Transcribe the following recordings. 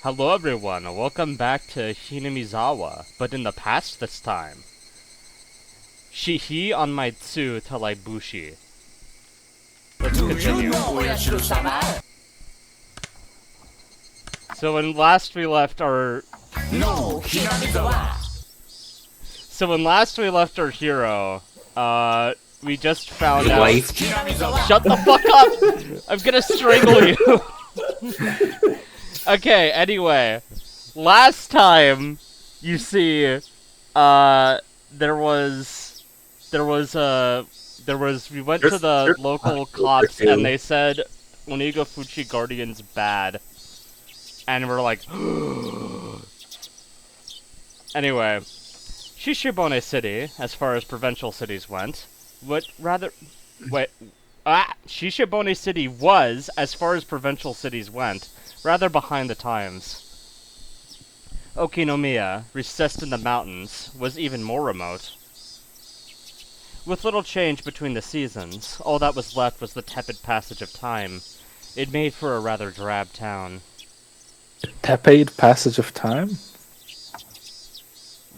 Hello everyone, welcome back to Hinamizawa, but in the past this time. Shihi on my tsu talaibushi. Let's continue. So when last we left our... No, Hinamizawa! So when last we left our hero, we just found out... Wife. Shut the fuck up! I'm gonna strangle you! Okay, anyway. Last time, you see, we went to the local cops and they said Onigafuchi Guardian's bad. And we're like, anyway, Shishibone City, as far as provincial cities went, Shishibone City was, as far as provincial cities went, rather behind the times. Okinomiya, recessed in the mountains, was even more remote. With little change between the seasons, all that was left was the tepid passage of time. It made for a rather drab town. Tepid passage of time?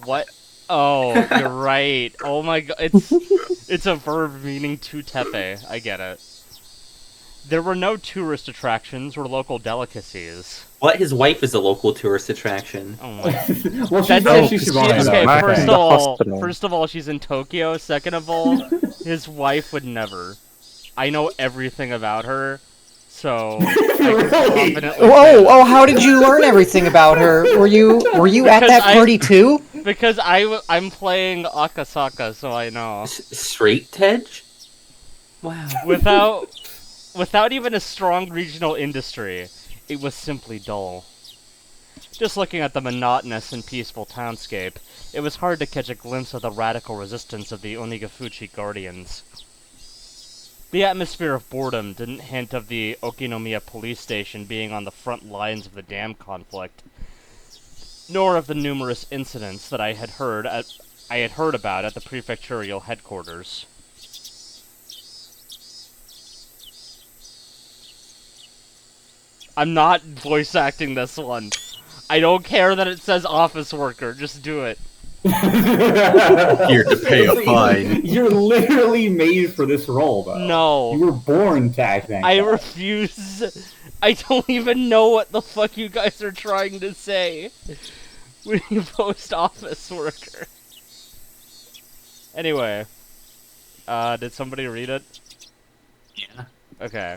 What? Oh, you're right. Oh my god, it's a verb meaning to tepe. I get it. There were no tourist attractions or local delicacies. What? His wife is a local tourist attraction. Oh my. Well, First of all, she's in Tokyo. Second of all, his wife would never. I know everything about her, so I can confidently Oh, how did you learn everything about her? Were you at that party too? Because I'm playing Akasaka, so I know. Straight Tej? Wow. Without even a strong regional industry, it was simply dull. Just looking at the monotonous and peaceful townscape, it was hard to catch a glimpse of the radical resistance of the Onigafuchi Guardians. The atmosphere of boredom didn't hint of the Okinomiya police station being on the front lines of the dam conflict, nor of the numerous incidents that I had heard about at the prefectural headquarters. I'm not voice acting this one. I don't care that it says office worker, just do it. Here to pay a fine. You're literally made for this role, though. No. You were born to act that. I refuse. I don't even know what the fuck you guys are trying to say when you post office worker. Anyway. Did somebody read it? Yeah. Okay.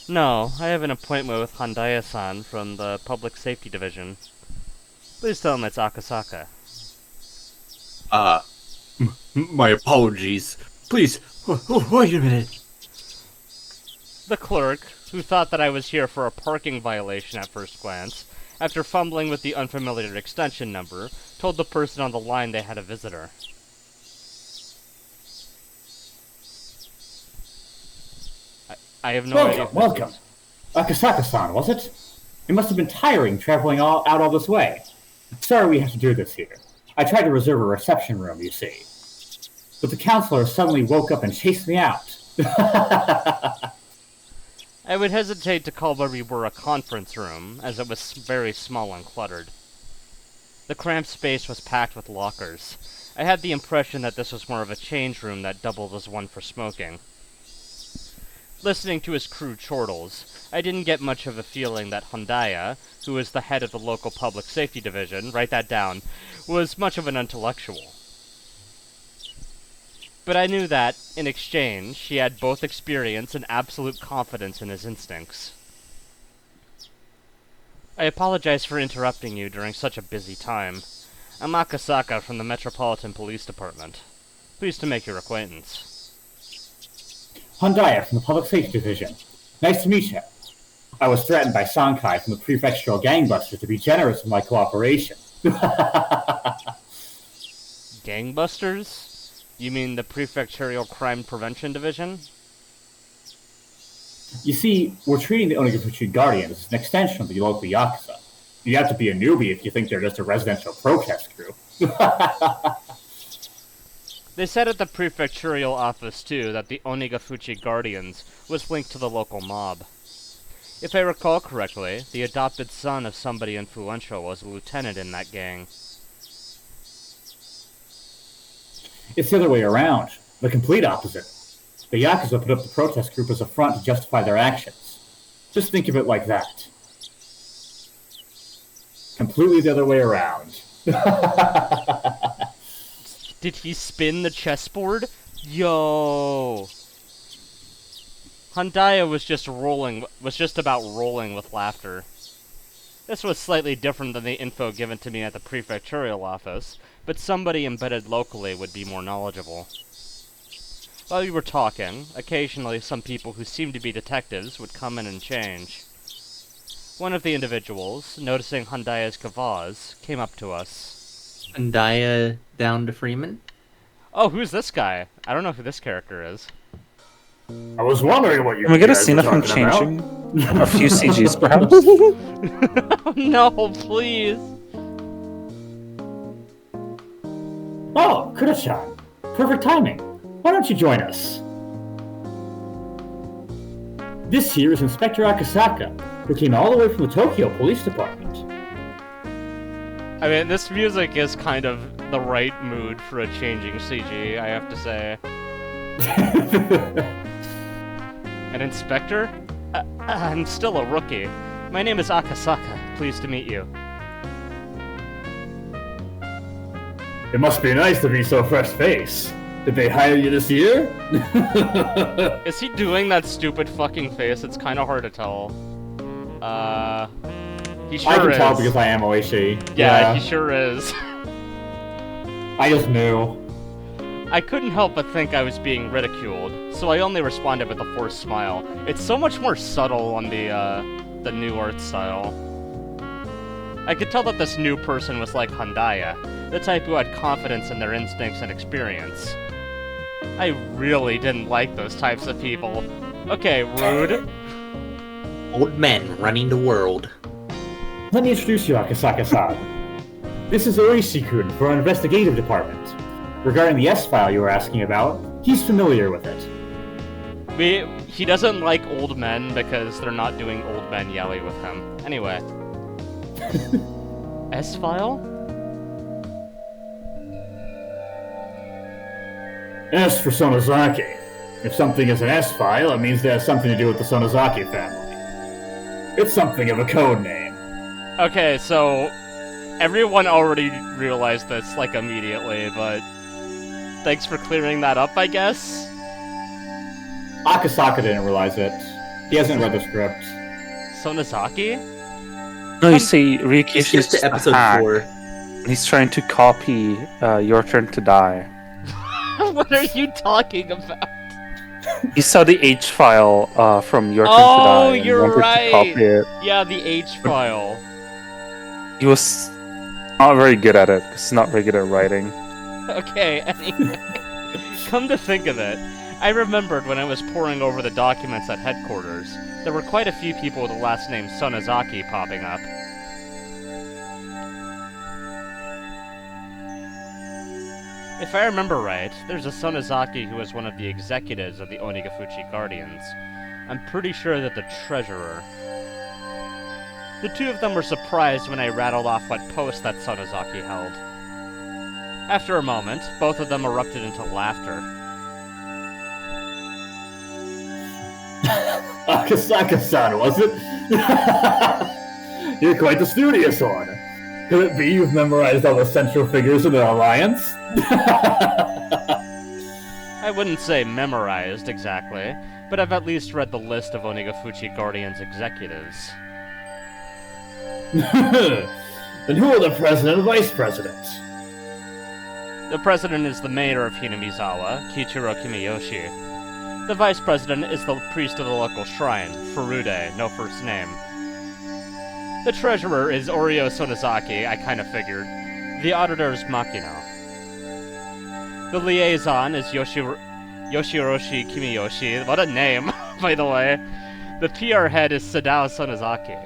No, I have an appointment with Handaya-san from the Public Safety Division. Please tell him it's Akasaka. My apologies. Please, wait a minute. The clerk, who thought that I was here for a parking violation at first glance, after fumbling with the unfamiliar extension number, told the person on the line they had a visitor. I have no idea. Welcome. Akasaka-san, was it? It must have been tiring traveling all this way. Sorry we have to do this here. I tried to reserve a reception room, you see. But the counselor suddenly woke up and chased me out. I would hesitate to call where we were a conference room, as it was very small and cluttered. The cramped space was packed with lockers. I had the impression that this was more of a change room that doubled as one for smoking. Listening to his crude chortles, I didn't get much of a feeling that Handaya, who is the head of the local public safety division, write that down, was much of an intellectual. But I knew that, in exchange, she had both experience and absolute confidence in his instincts. I apologize for interrupting you during such a busy time. I'm Akasaka from the Metropolitan Police Department. Pleased to make your acquaintance. Handaya from the Public Safety Division. Nice to meet you. I was threatened by Sankai from the prefectural gangbusters to be generous with my cooperation. Gangbusters? You mean the Prefectural Crime Prevention Division? You see, we're treating the Onigafuchi Guardians as an extension of the local Yakuza. You have to be a newbie if you think they're just a residential protest group. They said at the prefectural office, too, that the Onigafuchi Guardians was linked to the local mob. If I recall correctly, the adopted son of somebody influential was a lieutenant in that gang. It's the other way around. The complete opposite. The Yakuza put up the protest group as a front to justify their actions. Just think of it like that. Completely the other way around. Did he spin the chessboard? Yo! Handaya was just about rolling with laughter. This was slightly different than the info given to me at the prefectural office, but somebody embedded locally would be more knowledgeable. While we were talking, occasionally some people who seemed to be detectives would come in and change. One of the individuals, noticing Handaya's gavaz, came up to us. Handaya down to Freeman? Oh, who's this guy? I don't know who this character is. I was wondering what you Can we get a guys scene were of him talking about. changing? A few CGs, perhaps? Oh, no, please! Oh, Kuda-chan. Perfect timing. Why don't you join us? This here is Inspector Akasaka, who came all the way from the Tokyo Police Department. I mean, this music is kind of the right mood for a changing CG, I have to say. An inspector? I'm still a rookie. My name is Akasaka. Pleased to meet you. It must be nice to be so fresh-faced. Did they hire you this year? Is he doing that stupid fucking face? It's kind of hard to tell. He sure I can is. tell because I am Oishi. Yeah, he sure is. I just knew. I couldn't help but think I was being ridiculed, so I only responded with a forced smile. It's so much more subtle on the new art style. I could tell that this new person was like Handaya, the type who had confidence in their instincts and experience. I really didn't like those types of people. Okay, rude. Old men running the world. Let me introduce you, Akasaka-san. This is Oishi-kun for our investigative department. Regarding the S-file you were asking about, he's familiar with it. He doesn't like old men because they're not doing old men yelly with him. Anyway. S-file? S for Sonozaki. If something is an S-file, it means it has something to do with the Sonozaki family. It's something of a code name. Okay, so everyone already realized this, like, immediately, but thanks for clearing that up, I guess? Akasaka didn't realize it. He hasn't read the script. Sonozaki? No, you see, It's Ryukishi's just to just a episode hack. 4. He's trying to copy Your Turn to Die. What are you talking about? He saw the H file from Your Turn to Oh, Die. And you're wanted right. To copy it. Yeah, the H file. He was not very good at it. He's not very good at writing. Okay, anyway. Come to think of it, I remembered when I was poring over the documents at headquarters, there were quite a few people with the last name Sonozaki popping up. If I remember right, there's a Sonozaki who was one of the executives of the Onigafuchi Guardians. I'm pretty sure that the treasurer. The two of them were surprised when I rattled off what post that Sonozaki held. After a moment, both of them erupted into laughter. Akasaka-san, was it? You're quite the studious one. Could it be you've memorized all the central figures of the Alliance? I wouldn't say memorized exactly, but I've at least read the list of Onigafuchi Guardians executives. Then who are the president and vice president? The president is the mayor of Hinamizawa, Kichiro Kimiyoshi. The vice president is the priest of the local shrine, Furude, no first name. The treasurer is Oryo Sonozaki, I kinda figured. The auditor is Makino. The liaison is Yoshiroshi Kimiyoshi. What a name, by the way. The PR head is Sadao Sonozaki.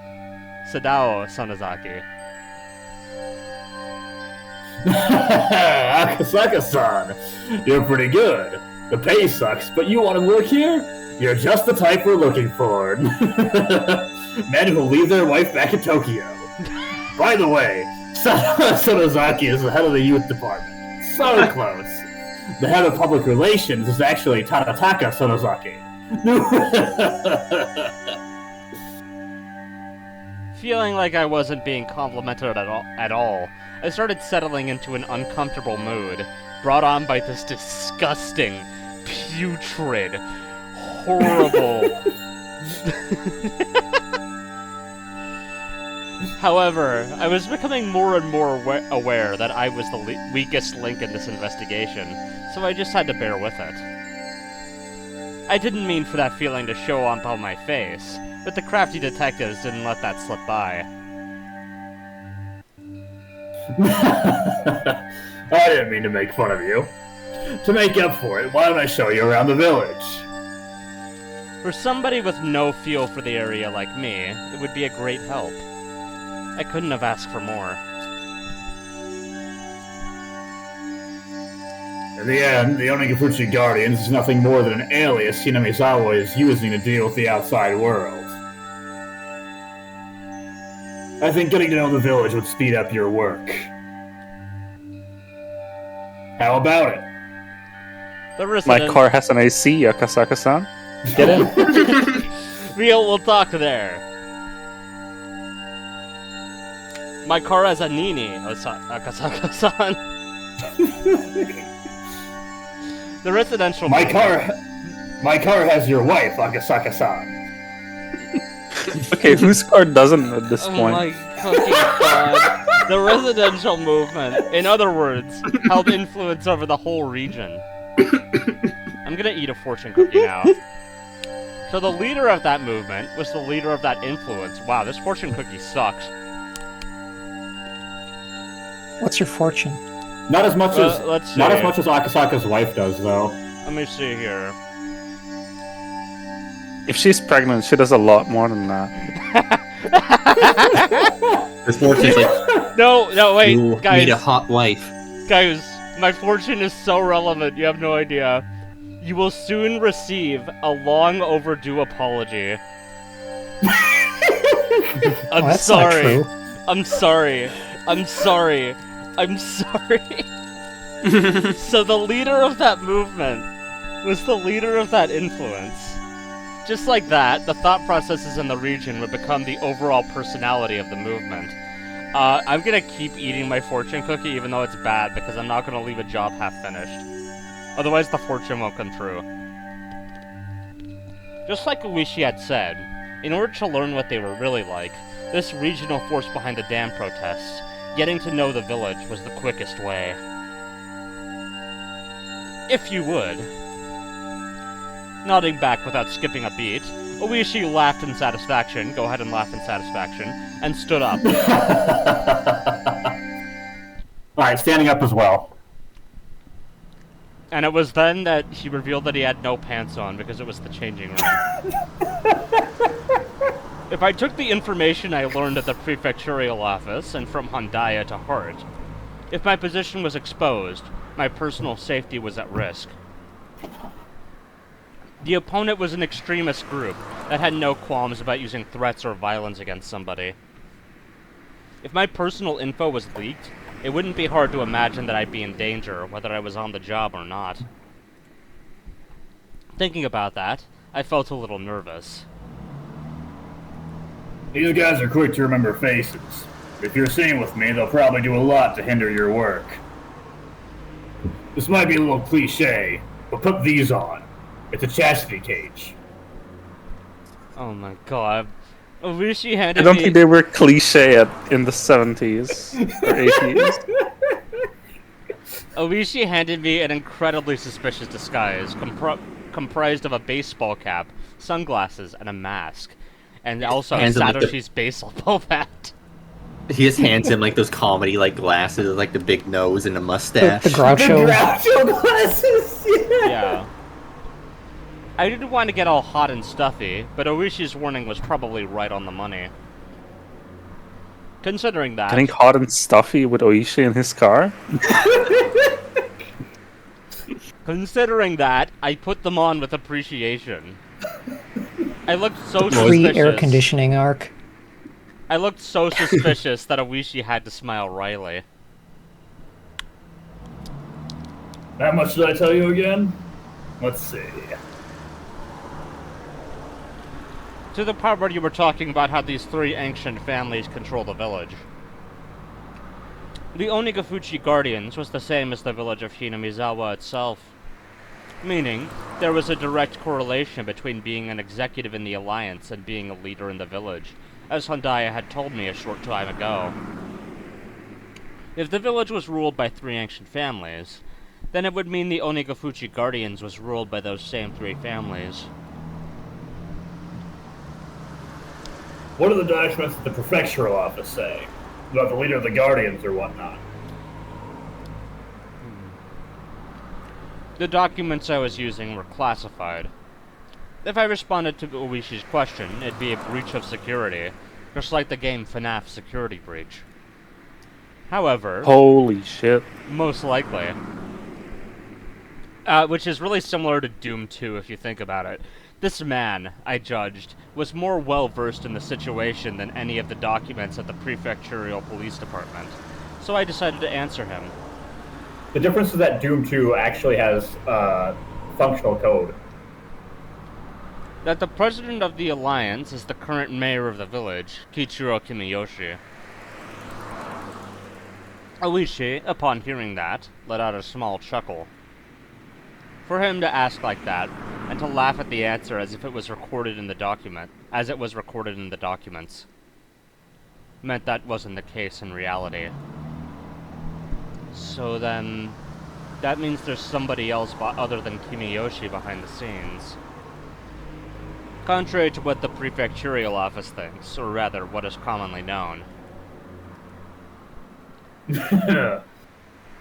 Akasaka-san, you're pretty good. The pay sucks, but you want to work here? You're just the type we're looking for. Men who leave their wife back in Tokyo. By the way, Sonozaki is the head of the youth department. So close. The head of public relations is actually Tadataka Sonozaki. Feeling like I wasn't being complimented at all, I started settling into an uncomfortable mood, brought on by this disgusting, putrid, horrible... However, I was becoming more and more aware that I was the weakest link in this investigation, so I just had to bear with it. I didn't mean for that feeling to show up on my face, but the crafty detectives didn't let that slip by. I didn't mean to make fun of you. To make up for it, why don't I show you around the village? For somebody with no feel for the area like me, it would be a great help. I couldn't have asked for more. In the end, the Onigafuchi Guardians is nothing more than an alias Hinamizawa is using to deal with the outside world. I think getting to know the village would speed up your work. How about it? My car has an AC, Akasaka-san. Get in. We'll talk there. My car has a Nini, Akasaka-san. The residential... My car has your wife, Akasaka-san. Okay, whose car doesn't at this point? Oh my fucking god. The residential movement, in other words, held influence over the whole region. I'm gonna eat a fortune cookie now. So the leader of that movement was the leader of that influence. Wow, this fortune cookie sucks. What's your fortune? Not as much as let's see. Akasaka's wife does, though. Let me see here. If she's pregnant, she does a lot more than that. This fortune's like, No, wait, you guys. need a hot wife. Guys, my fortune is so relevant, you have no idea. You will soon receive a long overdue apology. I'm that's sorry. not true. I'm sorry. I'm sorry. I'm sorry. So the leader of that movement was the leader of that influence. Just like that, the thought processes in the region would become the overall personality of the movement. I'm gonna keep eating my fortune cookie even though it's bad because I'm not gonna leave a job half-finished. Otherwise the fortune won't come true. Just like Uishi had said, in order to learn what they were really like, this regional force behind the dam protests, getting to know the village was the quickest way. If you would. Nodding back without skipping a beat, Uishi laughed in satisfaction, go ahead and laugh in satisfaction, and stood up. Alright, standing up as well. And it was then that he revealed that he had no pants on because it was the changing room. If I took the information I learned at the prefectural office and from Hondaya to heart, if my position was exposed, my personal safety was at risk. The opponent was an extremist group that had no qualms about using threats or violence against somebody. If my personal info was leaked, it wouldn't be hard to imagine that I'd be in danger, whether I was on the job or not. Thinking about that, I felt a little nervous. These guys are quick to remember faces. If you're seen with me, they'll probably do a lot to hinder your work. This might be a little cliche, but put these on. It's a chastity cage. Oh my god. Uishi I handed don't me... think they were cliche in the 70s or 80s. Uishi handed me an incredibly suspicious disguise, comprised of a baseball cap, sunglasses, and a mask. And also Satoshi's baseball bat. He just hands him like those comedy like glasses, like the big nose and a mustache. The Groucho. The Groucho glasses! Yeah. I didn't want to get all hot and stuffy, but Oishi's warning was probably right on the money. Considering that... Getting hot and stuffy with Oishi in his car? Considering that, I put them on with appreciation. I looked so Free suspicious. air conditioning arc. I looked so suspicious that Oishi had to smile wryly. How much did I tell you again? Let's see. To the part where you were talking about how these three ancient families control the village. The Onigafuchi Guardians was the same as the village of Hinamizawa itself. Meaning, there was a direct correlation between being an executive in the Alliance and being a leader in the village, as Hondaya had told me a short time ago. If the village was ruled by three ancient families, then it would mean the Onigafuchi Guardians was ruled by those same three families. What do the documents at the prefectural office say? About the leader of the Guardians or whatnot? The documents I was using were classified. If I responded to Oishi's question, it'd be a breach of security, just like the game FNAF Security Breach. However... Holy shit. Most likely. Which is really similar to Doom 2 if you think about it. This man, I judged, was more well-versed in the situation than any of the documents at the prefectural police department, so I decided to answer him. The difference is that Doom 2 actually has functional code. That the president of the Alliance is the current mayor of the village, Kichiro Kimiyoshi. Oishi, upon hearing that, let out a small chuckle. For him to ask like that, and to laugh at the answer as if it was recorded in the document, as it was recorded in the documents, meant that wasn't the case in reality. So then, that means there's somebody else other than Kimiyoshi behind the scenes. Contrary to what the prefectural office thinks, or rather, what is commonly known.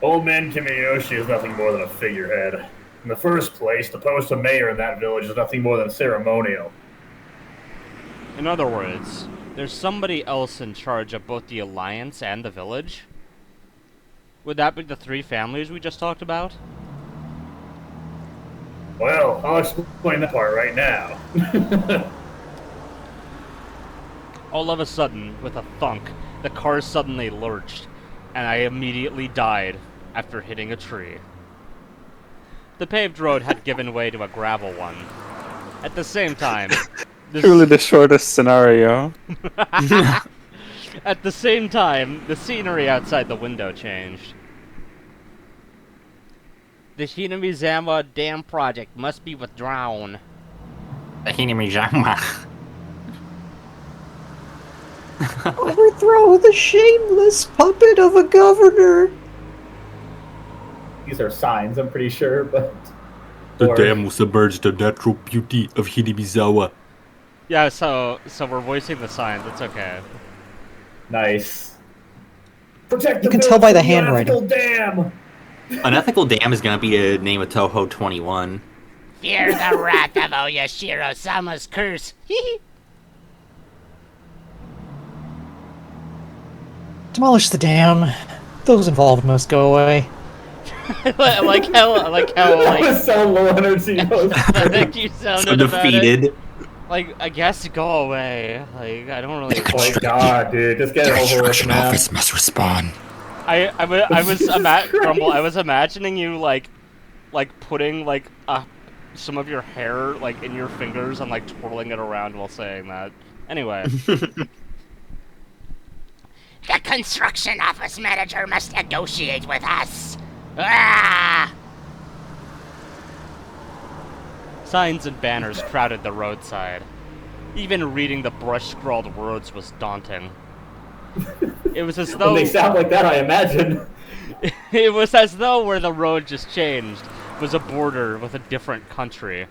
Old man Kimiyoshi is nothing more than a figurehead. In the first place, the post of mayor in that village is nothing more than ceremonial. In other words, there's somebody else in charge of both the Alliance and the village? Would that be the three families we just talked about? Well, I'll explain that part right now. All of a sudden, with a thunk, the car suddenly lurched, and I immediately died after hitting a tree. The paved road had given way to a gravel one. At the same time... Truly the shortest scenario. At the same time, the scenery outside the window changed. The Hinamizawa Dam project must be withdrawn. The Hinamizawa. Overthrow the shameless puppet of a governor! These are signs, I'm pretty sure, but... The dam will submerge the natural beauty of Hinamizawa. Yeah, so we're voicing the signs, it's okay. Nice. Protect the You can tell by the handwriting. unethical dam! Unethical dam is gonna be the name of Toho 21. Fear the wrath of Oyashiro-sama's curse. Demolish the dam. Those involved must go away. I like how, That was so low energy. I think you sounded So defeated. about it. Like, I guess go away. Like, I don't really... Oh my god, dude. Just get it over with, man. Must respond. Grumble, I was imagining you, like putting, like, some of your hair, like, in your fingers and, like, twirling it around while saying that. Anyway. The construction office manager must negotiate with us. Ah! Signs and banners crowded the roadside. Even reading the brush-scrawled words was daunting. It was as though... When they sound like that, I imagine. It was as though where the road just changed was a border with a different country.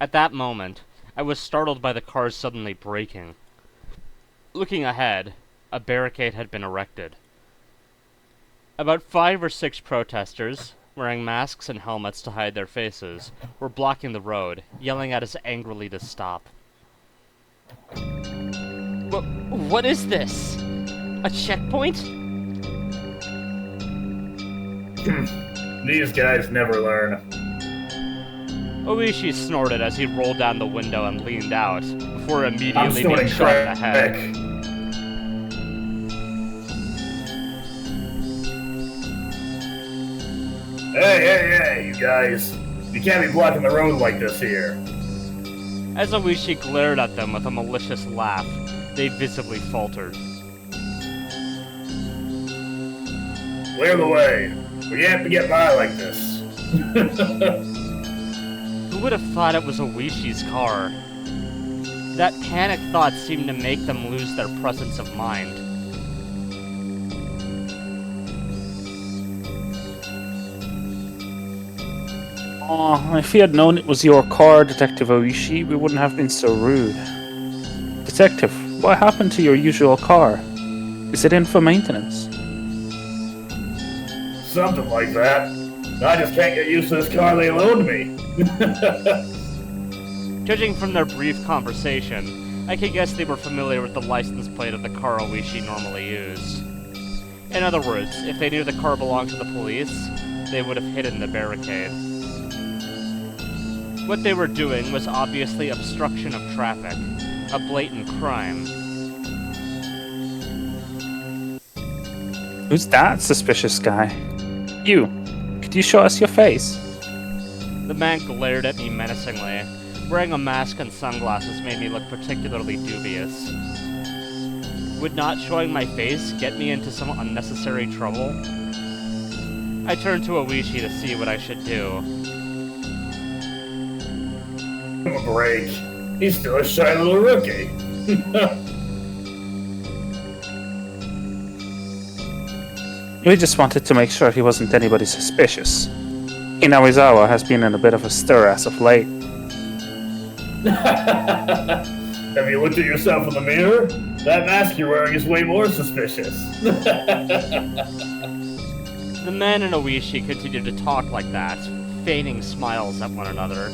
At that moment, I was startled by the cars suddenly braking. Looking ahead, a barricade had been erected. About 5 or 6 protesters, wearing masks and helmets to hide their faces, were blocking the road, yelling at us angrily to stop. What is this? A checkpoint? These guys never learn. Oishi snorted as he rolled down the window and leaned out, before I'm immediately snorting being shot in the crack. head. Hey, you guys. You can't be blocking the road like this here. As Oishi glared at them with a malicious laugh, they visibly faltered. Clear the way. We can't get by like this. Who would have thought it was Oishi's car? That panic thought seemed to make them lose their presence of mind. Oh, if we had known it was your car, Detective Oishi, we wouldn't have been so rude. Detective, what happened to your usual car? Is it in for maintenance? Something like that. I just can't get used to this car they loaned me. Judging from their brief conversation, I could guess they were familiar with the license plate of the car Oishi normally used. In other words, if they knew the car belonged to the police, they would have hidden the barricade. What they were doing was obviously obstruction of traffic, a blatant crime. Who's that suspicious guy? You. Could you show us your face? The man glared at me menacingly. Wearing a mask and sunglasses made me look particularly dubious. Would not showing my face get me into some unnecessary trouble? I turned to Oishi to see what I should do. Give him a break. He's still a shy little rookie. We just wanted to make sure he wasn't anybody suspicious. Hinamizawa has been in a bit of a stir as of late. Have you looked at yourself in the mirror? That mask you're wearing is way more suspicious. The man and Oishi continued to talk like that, feigning smiles at one another.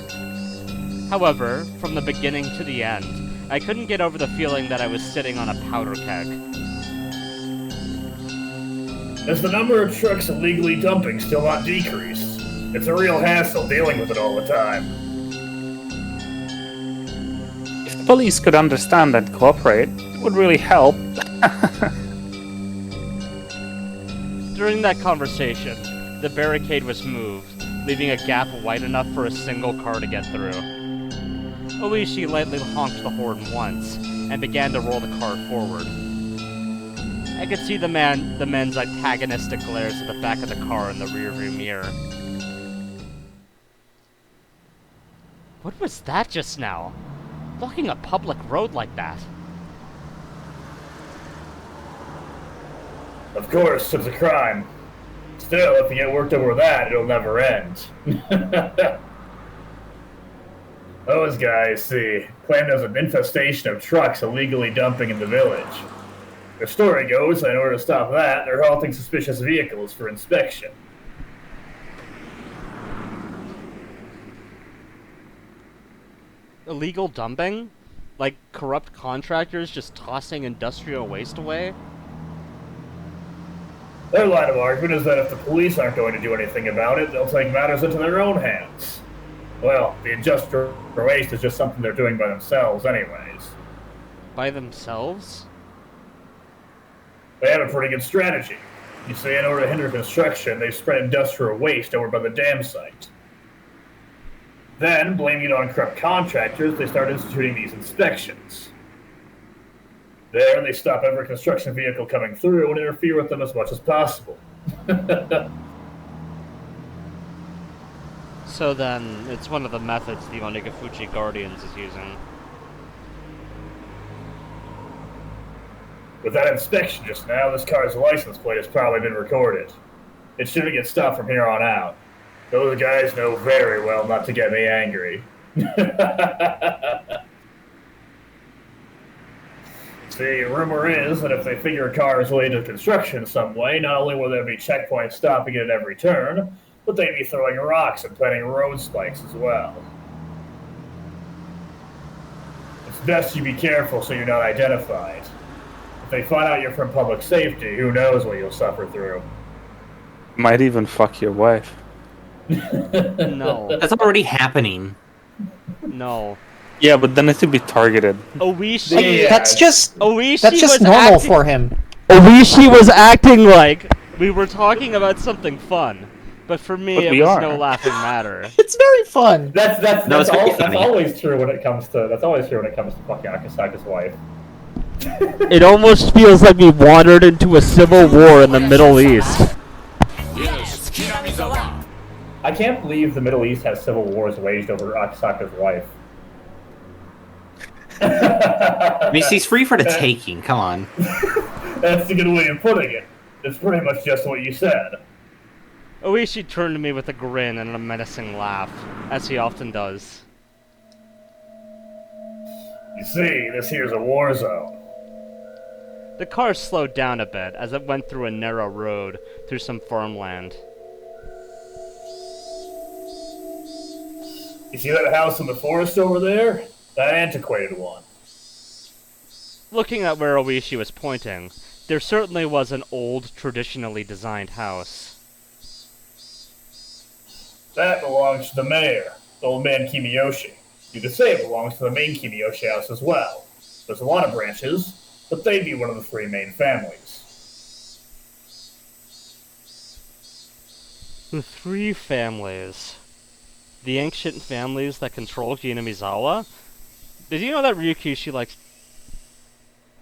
However, from the beginning to the end, I couldn't get over the feeling that I was sitting on a powder keg. Has the number of trucks illegally dumping still not decreased? It's a real hassle dealing with it all the time. If the police could understand and cooperate, it would really help. During that conversation, the barricade was moved, leaving a gap wide enough for a single car to get through. Oishi lightly honked the horn once, and began to roll the car forward. I could see the men's antagonistic glares at the back of the car in the rearview mirror. What was that just now? Blocking a public road like that? Of course, it's a crime. Still, if you get worked over that, it'll never end. Those guys, see, claim there's an infestation of trucks illegally dumping in the village. The story goes that in order to stop that, they're halting suspicious vehicles for inspection. Illegal dumping? Like corrupt contractors just tossing industrial waste away? Their line of argument is that if the police aren't going to do anything about it, they'll take matters into their own hands. Well, the industrial waste is just something they're doing by themselves anyways. By themselves? They have a pretty good strategy. You see, in order to hinder construction, they spread industrial waste over by the dam site. Then, blaming it on corrupt contractors, they start instituting these inspections. There, they stop every construction vehicle coming through and interfere with them as much as possible. So then, it's one of the methods the Onigafuchi Guardians is using. With that inspection just now, this car's license plate has probably been recorded. It shouldn't get stopped from here on out. Those guys know very well not to get me angry. See, rumor is that if they figure a car is related to construction in some way, not only will there be checkpoints stopping it at every turn, but they'd be throwing rocks and planting road spikes as well. It's best you be careful so you're not identified. If they find out you're from public safety, who knows what you'll suffer through. Might even fuck your wife. No. That's already happening. No. Yeah, but then it would be targeted. Oishi. Yeah. That's just Oishi was normal acting, for him. Oishi was acting like we were talking about something fun, but for me But it we was are. no laughing matter. It's very fun. That's No, it's very that's funny. always true when it comes to fucking Akasaka's wife. It almost feels like we wandered into a civil war in the Middle East. Yes, Hinamizawa. I can't believe the Middle East has civil wars waged over Akasaka's wife. I mean, she's free for the taking. Come on. That's a good way of putting it. It's pretty much just what you said. Oishi turned to me with a grin and a menacing laugh, as he often does. You see, this here's a war zone. The car slowed down a bit as it went through a narrow road through some farmland. You see that house in the forest over there? That antiquated one. Looking at where Oishi was pointing, there certainly was an old, traditionally designed house. That belongs to the mayor, the old man Kimiyoshi. You could say it belongs to the main Kimiyoshi house as well. There's a lot of branches, but they'd be one of the three main families. The three families. The ancient families that control Hinamizawa? Did you know that Ryukishi likes...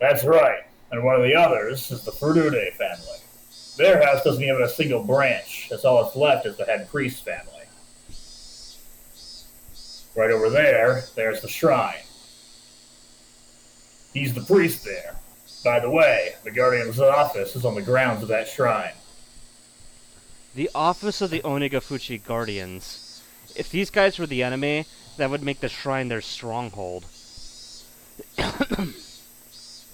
That's right, and one of the others is the Furude family. Their house doesn't even have a single branch, as all that's left is the head priest's family. Right over there, there's the shrine. He's the priest there. By the way, the Guardian's office is on the grounds of that shrine. The office of the Onigafuchi Guardians. If these guys were the enemy, that would make the shrine their stronghold.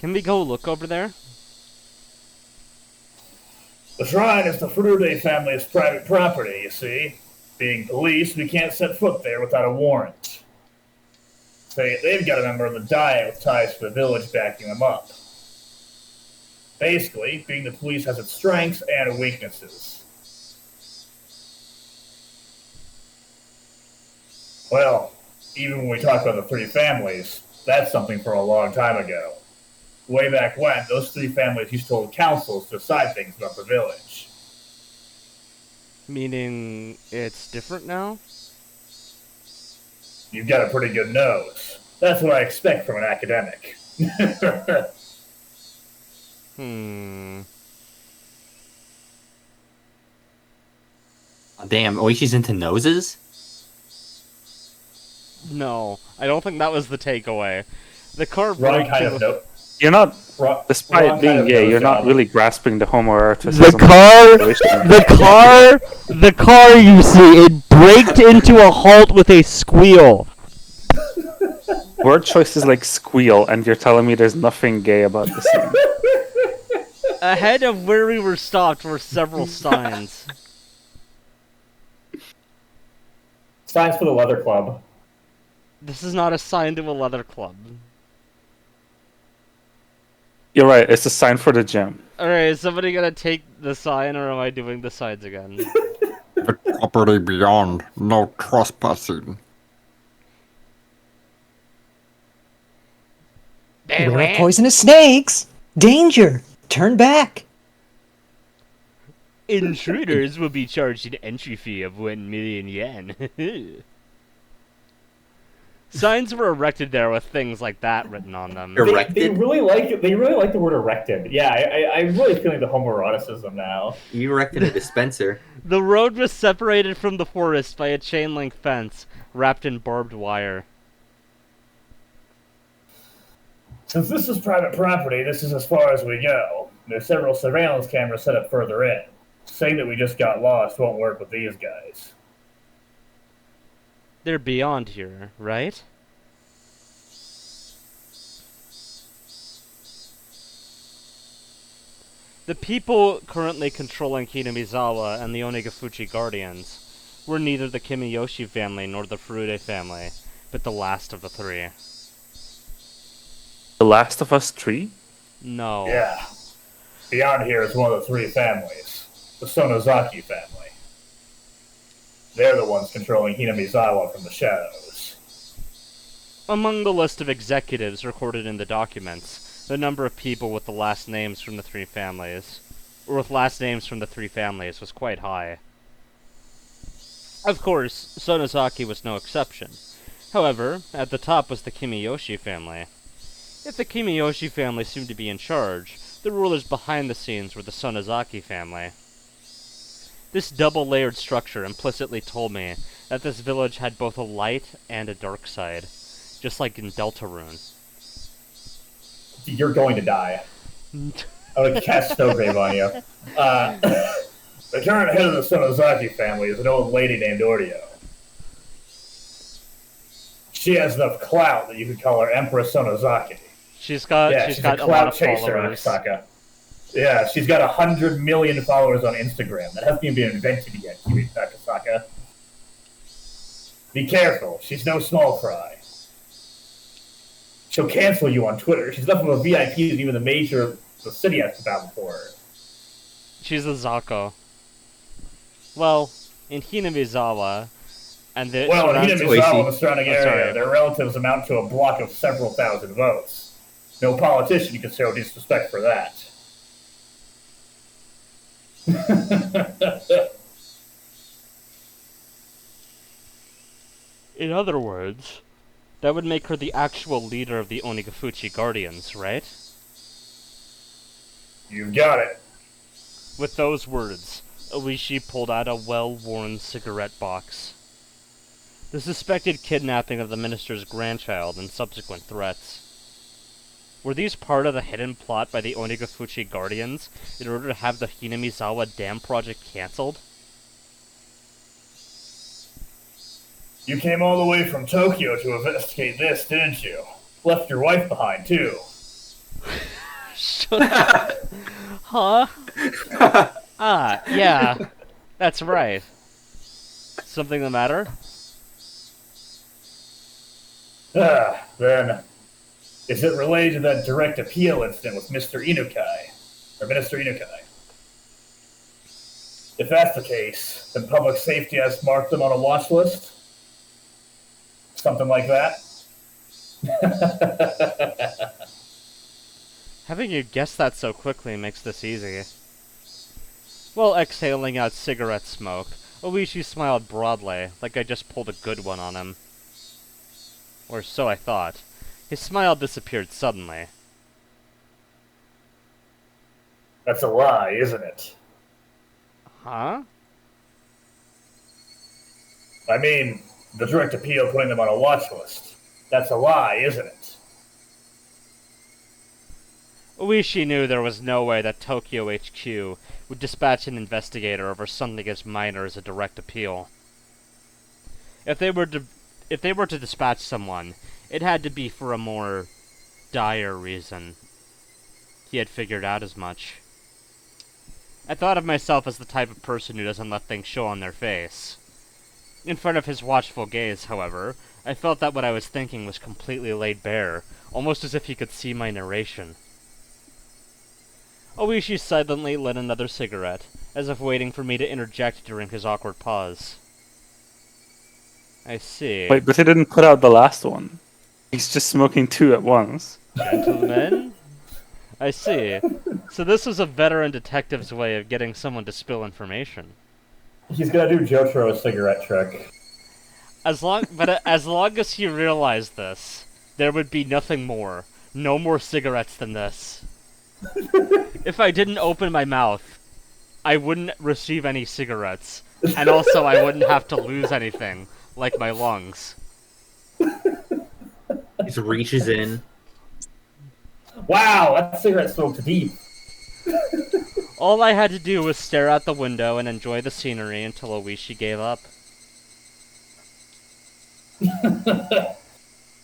Can we go look over there? The shrine is the Furude family's private property, you see. Being police, we can't set foot there without a warrant. Say, they've got a member of the Diet with ties to the village backing them up. Basically, being the police has its strengths and weaknesses. Well, even when we talk about the three families, that's something from a long time ago. Way back when, those three families used to hold councils to decide things about the village. Meaning it's different now? You've got a pretty good nose. That's what I expect from an academic. Damn, Oishi's into noses? No, I don't think that was the takeaway. The car Wrong broke kind to- of note. You're not, Wrong despite kind being of gay, nose you're not job. really grasping the homoeroticism. The car, you see, it braked into a halt with a squeal. Word choice is like squeal, and you're telling me there's nothing gay about this scene. Ahead of where we were stopped were several signs. Signs for the Leather Club. This is not a sign to a leather club. You're right, it's a sign for the gym. Alright, is somebody gonna take the sign, or am I doing the signs again? The property beyond, no trespassing. Beware of poisonous snakes! Danger! Turn back! Intruders will be charged an entry fee of 1 million yen. Signs were erected there with things like that written on them. They Erected? really like it. They really like the word erected. Yeah, I'm really feeling the homoeroticism now. You erected a dispenser. The road was separated from the forest by a chain link fence wrapped in barbed wire. Since this is private property, this is as far as we go. There's several surveillance cameras set up further in. Saying that we just got lost won't work with these guys. They're beyond here, right? The people currently controlling Hinamizawa and the Onigafuchi Guardians were neither the Kimiyoshi family nor the Furude family, but the last of the three. The Last of Us 3? No. Yeah. Beyond here is one of the three families. The Sonozaki family. They're the ones controlling Hinamizawa from the shadows. Among the list of executives recorded in the documents, the number of people with the last names from the three families, was quite high. Of course, Sonozaki was no exception. However, at the top was the Kimiyoshi family. If the Kimiyoshi family seemed to be in charge, the rulers behind the scenes were the Sonozaki family. This double-layered structure implicitly told me that this village had both a light and a dark side, just like in Deltarune. You're going to die. I would cast Snowgrave on you. The current head of the Sonozaki family is an old lady named Ordio. She has enough clout that you could call her Empress Sonozaki. She's got a lot of followers. Akasaka. Yeah, she's got 100 million followers on Instagram. That hasn't even been invented yet, Akasaka. Be careful, she's no small fry. She'll cancel you on Twitter. She's enough of a VIP that even the city has to bow before her. She's a Zako. Well, in Hinamizawa, and the Hinamizawa and the surrounding area, their relatives amount to a block of several thousand votes. No politician can show disrespect for that. In other words, that would make her the actual leader of the Onigafuchi Guardians, right? You've got it. With those words, Oishi pulled out a well-worn cigarette box. The suspected kidnapping of the minister's grandchild and subsequent threats. Were these part of the hidden plot by the Onigafuchi Guardians in order to have the Hinamizawa Dam project cancelled? You came all the way from Tokyo to investigate this, didn't you? Left your wife behind, too. Shut up. Huh? Yeah. That's right. Something the matter? Then, is it related to that direct appeal incident with Mr. Inukai? Or Minister Inukai? If that's the case, then public safety has marked them on a watch list? Something like that? Having you guess that so quickly makes this easy. While exhaling out cigarette smoke, Oishi smiled broadly, like I just pulled a good one on him. Or so I thought. His smile disappeared suddenly. That's a lie, isn't it? Huh? I mean, the direct appeal putting them on a watch list. That's a lie, isn't it? Oishi knew there was no way that Tokyo HQ would dispatch an investigator over something against minor as a direct appeal. If they were to dispatch someone, it had to be for a more dire reason. He had figured out as much. I thought of myself as the type of person who doesn't let things show on their face. In front of his watchful gaze, however, I felt that what I was thinking was completely laid bare, almost as if he could see my narration. Oishi silently lit another cigarette, as if waiting for me to interject during his awkward pause. I see. Wait, but he didn't put out the last one. He's just smoking two at once. Gentlemen? I see. So this was a veteran detective's way of getting someone to spill information. He's gonna do Jotaro's cigarette trick. As long as he realized this, there would be nothing more. No more cigarettes than this. If I didn't open my mouth, I wouldn't receive any cigarettes. And also I wouldn't have to lose anything, like my lungs. He just reaches in. Wow, that cigarette smoked deep. All I had to do was stare out the window and enjoy the scenery until Oishi gave up.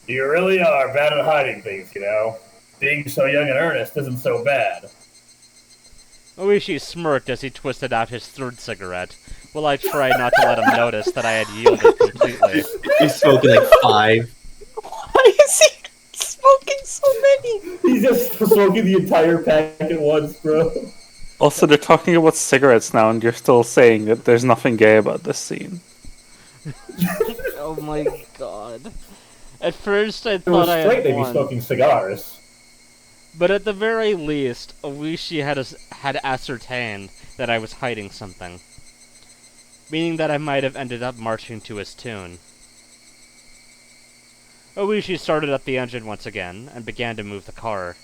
You really are bad at hiding things, you know. Being so young and earnest isn't so bad. Oishi smirked as he twisted out his third cigarette, while I tried not to let him notice that I had yielded completely. He's smoking like 5. Why is he smoking so many? He's just smoking the entire pack at once, bro. Also, they're talking about cigarettes now, and you're still saying that there's nothing gay about this scene. Oh my god. At first, I If it was thought I straight, had they'd be won. smoking cigars. But at the very least, Oishi had ascertained that I was hiding something. Meaning that I might have ended up marching to his tune. Oishi started up the engine once again, and began to move the car.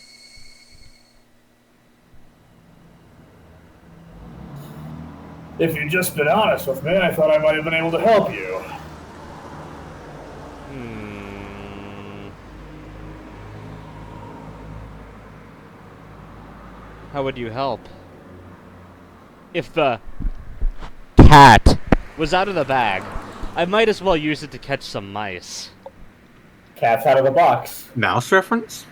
If you'd just been honest with me, I thought I might have been able to help you. How would you help? If the cat was out of the bag, I might as well use it to catch some mice. Cat's out of the box. Mouse reference?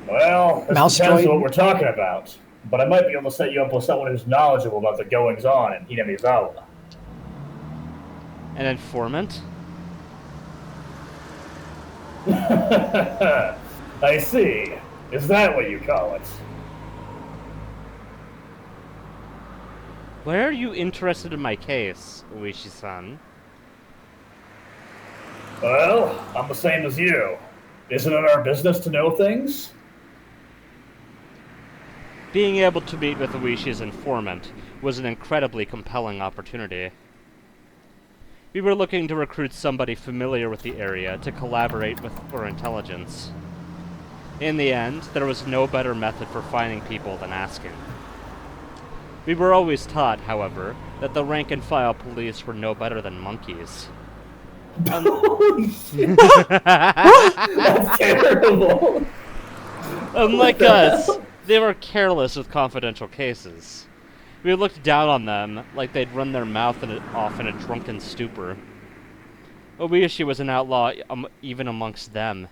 Well, this Mouse depends droid. on what we're talking about. But I might be able to set you up with someone who's knowledgeable about the goings-on in Hinamizawa. An informant? I see. Is that what you call it? Why are you interested in my case, Uishi-san? Well, I'm the same as you. Isn't it our business to know things? Being able to meet with Uishi's informant was an incredibly compelling opportunity. We were looking to recruit somebody familiar with the area to collaborate with our intelligence. In the end, there was no better method for finding people than asking. We were always taught, however, that the rank-and-file police were no better than monkeys. Holy shit! That's terrible! Unlike us, they were careless with confidential cases. We looked down on them like they'd run their mouth off in a drunken stupor. Oishi was an outlaw even amongst them,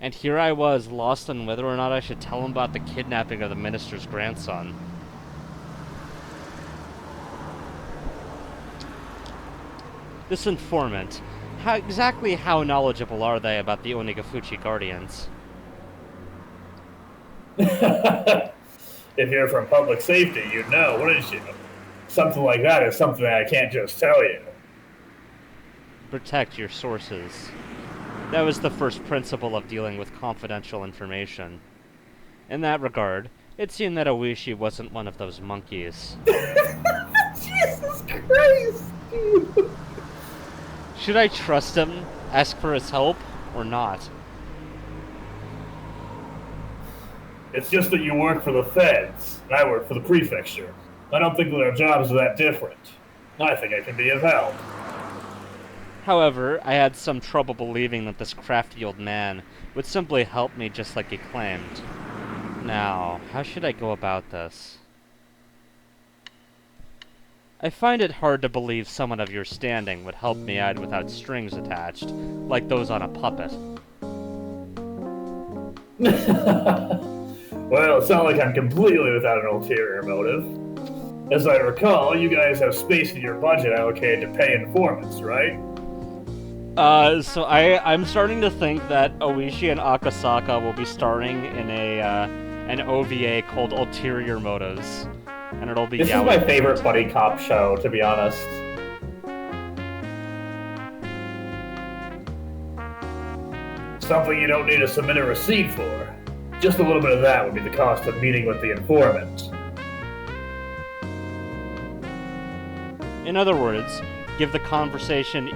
and here I was, lost on whether or not I should tell him about the kidnapping of the minister's grandson. This informant, exactly how knowledgeable are they about the Onigafuchi Guardians? If you're from public safety, you'd know, wouldn't you? Something like that is something I can't just tell you. Protect your sources. That was the first principle of dealing with confidential information. In that regard, it seemed that Oishi wasn't one of those monkeys. Jesus Christ! Dude. Should I trust him, ask for his help, or not? It's just that you work for the feds, and I work for the prefecture. I don't think that our jobs are that different. I think I can be of help. However, I had some trouble believing that this crafty old man would simply help me just like he claimed. Now, how should I go about this? I find it hard to believe someone of your standing would help me out without strings attached, like those on a puppet. Well, it's not like I'm completely without an ulterior motive. As I recall, you guys have space in your budget allocated to pay informants, right? So I'm starting to think that Oishi and Akasaka will be starring in an OVA called Ulterior Motives, and it'll be This is my favorite buddy cop show, to be honest. Something you don't need to submit a receipt for. Just a little bit of that would be the cost of meeting with the informant. In other words, give the compensation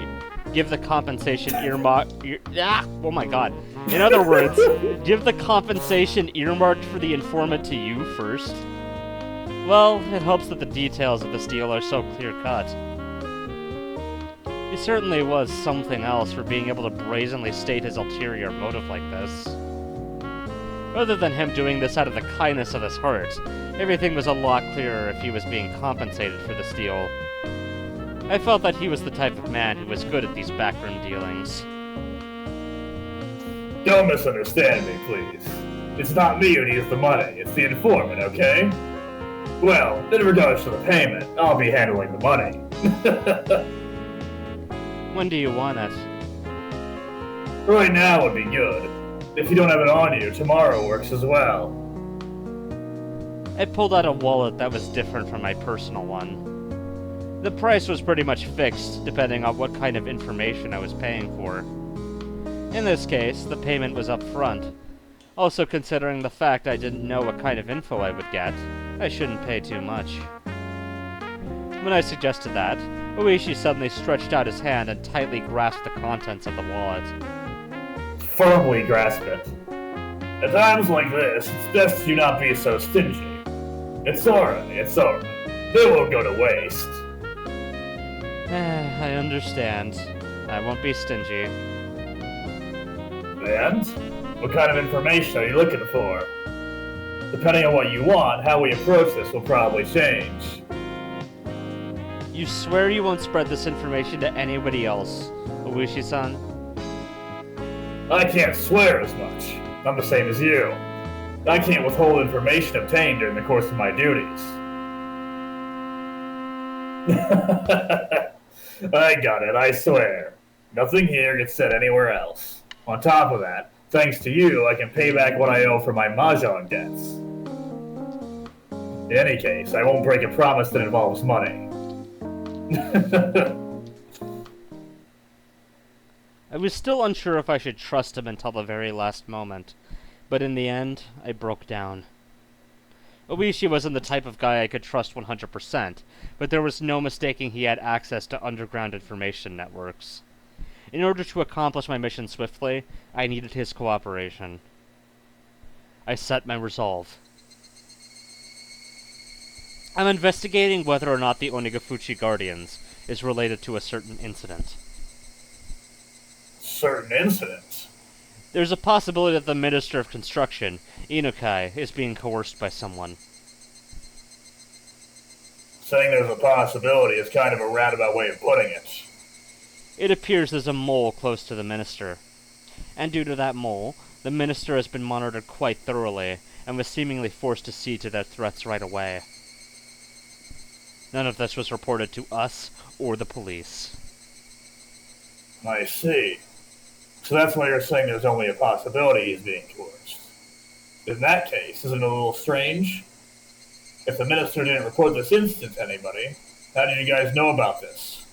oh my god. In other words, give the compensation earmarked for the informant to you first. Well, it helps that the details of this deal are so clear-cut. He certainly was something else for being able to brazenly state his ulterior motive like this. Other than him doing this out of the kindness of his heart, everything was a lot clearer if he was being compensated for this deal. I felt that he was the type of man who was good at these backroom dealings. Don't misunderstand me, please. It's not me who needs the money, it's the informant, okay? Well, in regards to the payment, I'll be handling the money. When do you want it? Right now would be good. If you don't have it on you, tomorrow works as well. I pulled out a wallet that was different from my personal one. The price was pretty much fixed, depending on what kind of information I was paying for. In this case, the payment was up front. Also, considering the fact I didn't know what kind of info I would get, I shouldn't pay too much. When I suggested that, Oishi suddenly stretched out his hand and tightly grasped the contents of the wallet. Firmly grasp it. At times like this, it's best you not be so stingy. It's alright. They won't go to waste. I understand. I won't be stingy. And? What kind of information are you looking for? Depending on what you want, how we approach this will probably change. You swear you won't spread this information to anybody else, Oishi-san? I can't swear as much. I'm the same as you. I can't withhold information obtained during the course of my duties. I got it, I swear. Nothing here gets said anywhere else. On top of that, thanks to you, I can pay back what I owe for my mahjong debts. In any case, I won't break a promise that involves money. I was still unsure if I should trust him until the very last moment, but in the end, I broke down. Oishi wasn't the type of guy I could trust 100%, but there was no mistaking he had access to underground information networks. In order to accomplish my mission swiftly, I needed his cooperation. I set my resolve. I'm investigating whether or not the Onigafuchi Guardians is related to a certain incident. Certain incident? There's a possibility that the Minister of Construction, Inukai, is being coerced by someone. Saying there's a possibility is kind of a roundabout way of putting it. It appears there's a mole close to the Minister. And due to that mole, the Minister has been monitored quite thoroughly, and was seemingly forced to see to their threats right away. None of this was reported to us or the police. I see. So that's why you're saying there's only a possibility he's being coerced. In that case, isn't it a little strange? If the minister didn't report this incident to anybody, how did you guys know about this?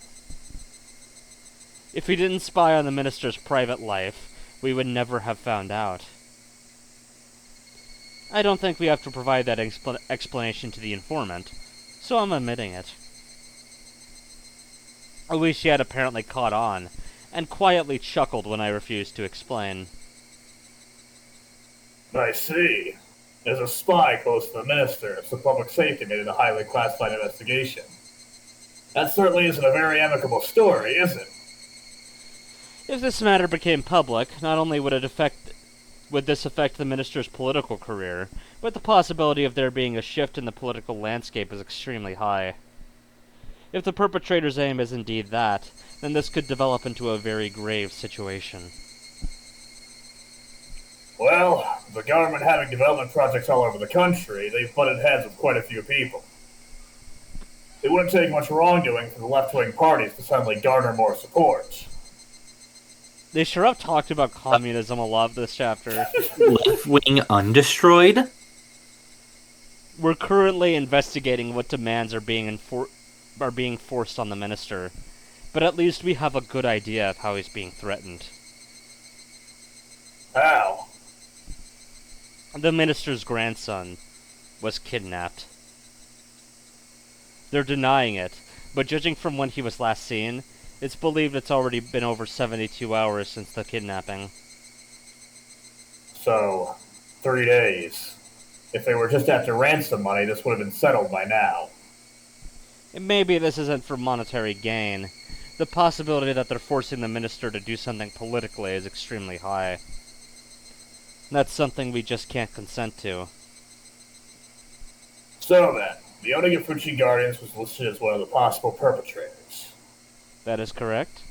If we didn't spy on the minister's private life, we would never have found out. I don't think we have to provide that explanation to the informant, so I'm omitting it. Oishi had apparently caught on, and quietly chuckled when I refused to explain. I see. There's a spy close to the minister, so public safety made it a highly classified investigation. That certainly isn't a very amicable story, is it? If this matter became public, not only would this affect the minister's political career, but the possibility of there being a shift in the political landscape is extremely high. If the perpetrator's aim is indeed that, then this could develop into a very grave situation. Well, the government having development projects all over the country, they've butted heads with quite a few people. It wouldn't take much wrongdoing for the left-wing parties to suddenly garner more support. They sure have talked about communism a lot this chapter. Left-wing undestroyed? We're currently investigating what demands are being forced on the minister, but at least we have a good idea of how he's being threatened. How? The minister's grandson was kidnapped. They're denying it, but judging from when he was last seen, it's believed it's already been over 72 hours since the kidnapping. So, 3 days. If they were just after ransom money, this would have been settled by now. And maybe this isn't for monetary gain. The possibility that they're forcing the minister to do something politically is extremely high. That's something we just can't consent to. So then, the Onigafuchi Guardians was listed as one of the possible perpetrators. That is correct.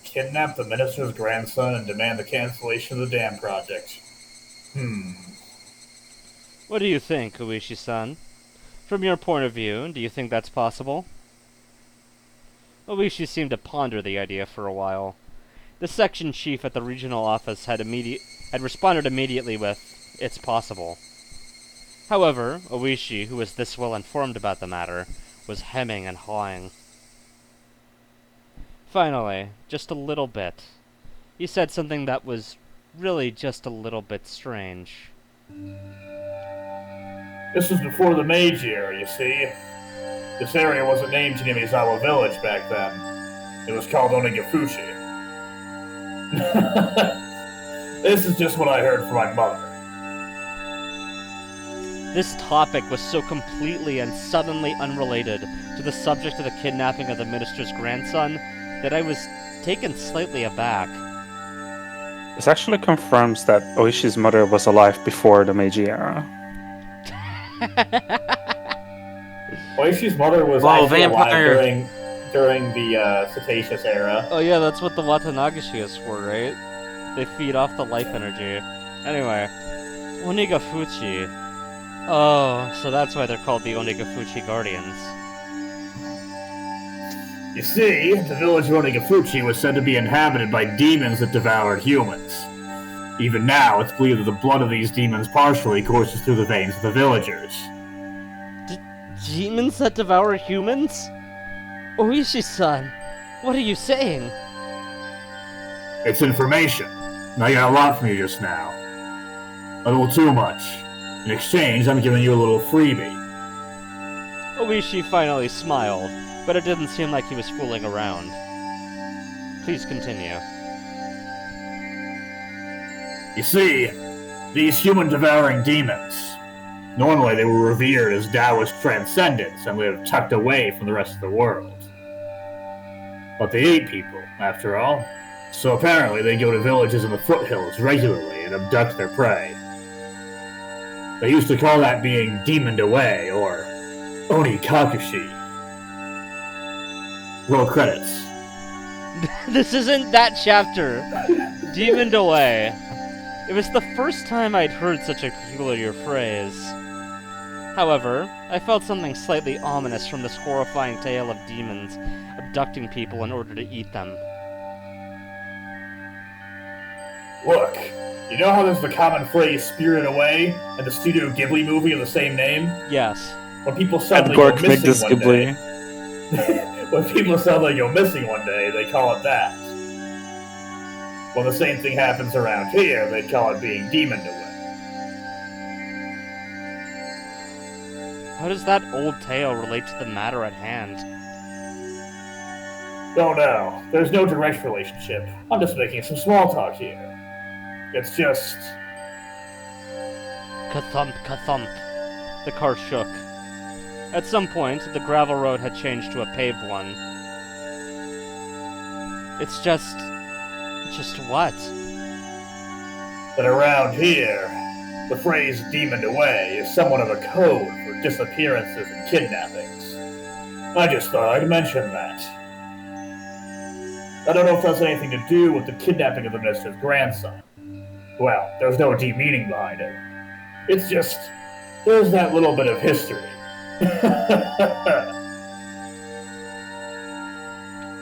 Kidnap the minister's grandson and demand the cancellation of the dam project. What do you think, Oishi-san? From your point of view, do you think that's possible? Oishi seemed to ponder the idea for a while. The section chief at the regional office had responded immediately with, "It's possible." However, Oishi, who was this well informed about the matter, was hemming and hawing. Finally, just a little bit, he said something that was really just a little bit strange. This was before the Meiji era, you see. This area wasn't named Hinamizawa Village back then. It was called Onigafuchi. This is just what I heard from my mother. This topic was so completely and suddenly unrelated to the subject of the kidnapping of the minister's grandson that I was taken slightly aback. This actually confirms that Oishi's mother was alive before the Meiji era. Oishi's mother was Whoa, actually vampire. alive during the Cetaceous era. Oh yeah, that's what the Watanagashi is for, right? They feed off the life energy. Anyway, Onigafuchi. Oh, so that's why they're called the Onigafuchi Guardians. You see, the village of Onigafuchi was said to be inhabited by demons that devoured humans. Even now, it's believed that the blood of these demons partially courses through the veins of the villagers. Demons that devour humans? Oishi-san, what are you saying? It's information. I got a lot from you just now. A little too much. In exchange, I'm giving you a little freebie. Oishi finally smiled, but it didn't seem like he was fooling around. Please continue. You see, these human-devouring demons, normally they were revered as Taoist transcendents and lived tucked away from the rest of the world. But they ate people, after all. So apparently they go to villages in the foothills regularly and abduct their prey. They used to call that being demoned away, or Onikakushi. Roll credits. This isn't that chapter. Demoned away. It was the first time I'd heard such a peculiar phrase. However, I felt something slightly ominous from this horrifying tale of demons abducting people in order to eat them. Look, you know how there's the common phrase "spirited away" in the Studio Ghibli movie of the same name? Yes. When people suddenly go Gork make missing this one Ghibli. day, when people suddenly go missing one day, they call it that. When the same thing happens around here, they call it being demoned away. How does that old tale relate to the matter at hand? Oh no, there's no direct relationship. I'm just making some small talk here. It's just... Ka-thump, ka-thump. The car shook. At some point, the gravel road had changed to a paved one. It's just what? But around here, the phrase demoned away is somewhat of a code for disappearances and kidnappings. I just thought I'd mention that. I don't know if that's anything to do with the kidnapping of the minister's grandson. Well, there's no deep meaning behind it. It's just, there's that little bit of history.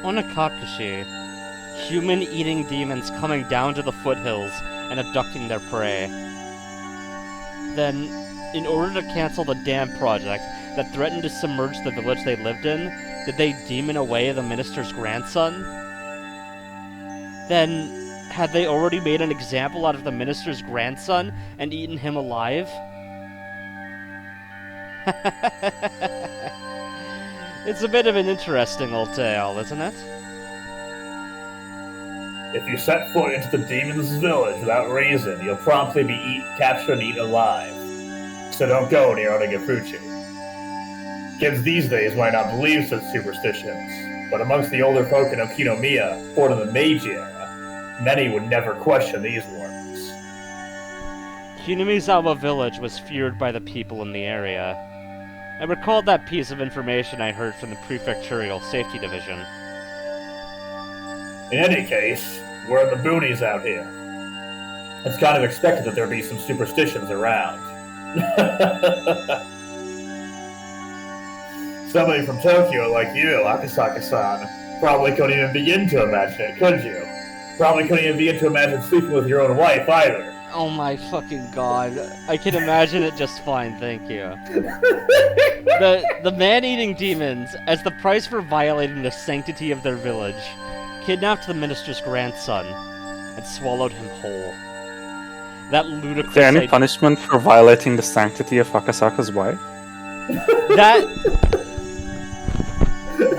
Onikakushi. Human-eating demons coming down to the foothills and abducting their prey. Then, in order to cancel the dam project that threatened to submerge the village they lived in, did they demon away the minister's grandson? Then, had they already made an example out of the minister's grandson and eaten him alive? It's a bit of an interesting old tale, isn't it? If you set foot into the demon's village without reason, you'll promptly be captured and eaten alive. So don't go near Onigafuchi. Kids these days might not believe such superstitions, but amongst the older folk in Okinomiya, born in the Meiji era, many would never question these warnings. Hinamizawa village was feared by the people in the area. I recalled that piece of information I heard from the Prefectural Safety Division. In any case, we're in the boonies out here. It's kind of expected that there be some superstitions around. Somebody from Tokyo like you, Akasaka-san, probably couldn't even begin to imagine it, could you? Probably couldn't even begin to imagine sleeping with your own wife, either. Oh my fucking god. I can imagine it just fine, thank you. The man-eating demons, as the price for violating the sanctity of their village, kidnapped the minister's grandson and swallowed him whole. That ludicrous Is there any punishment for violating the sanctity of Akasaka's wife?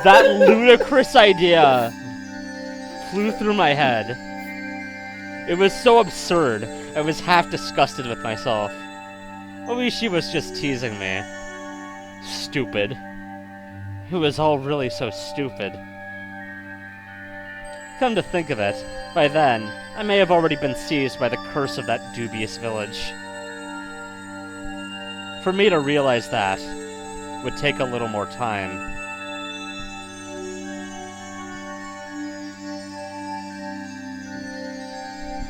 That ludicrous idea flew through my head. It was so absurd, I was half disgusted with myself. Maybe she was just teasing me. Stupid. It was all really so stupid. Come to think of it, by then, I may have already been seized by the curse of that dubious village. For me to realize that would take a little more time.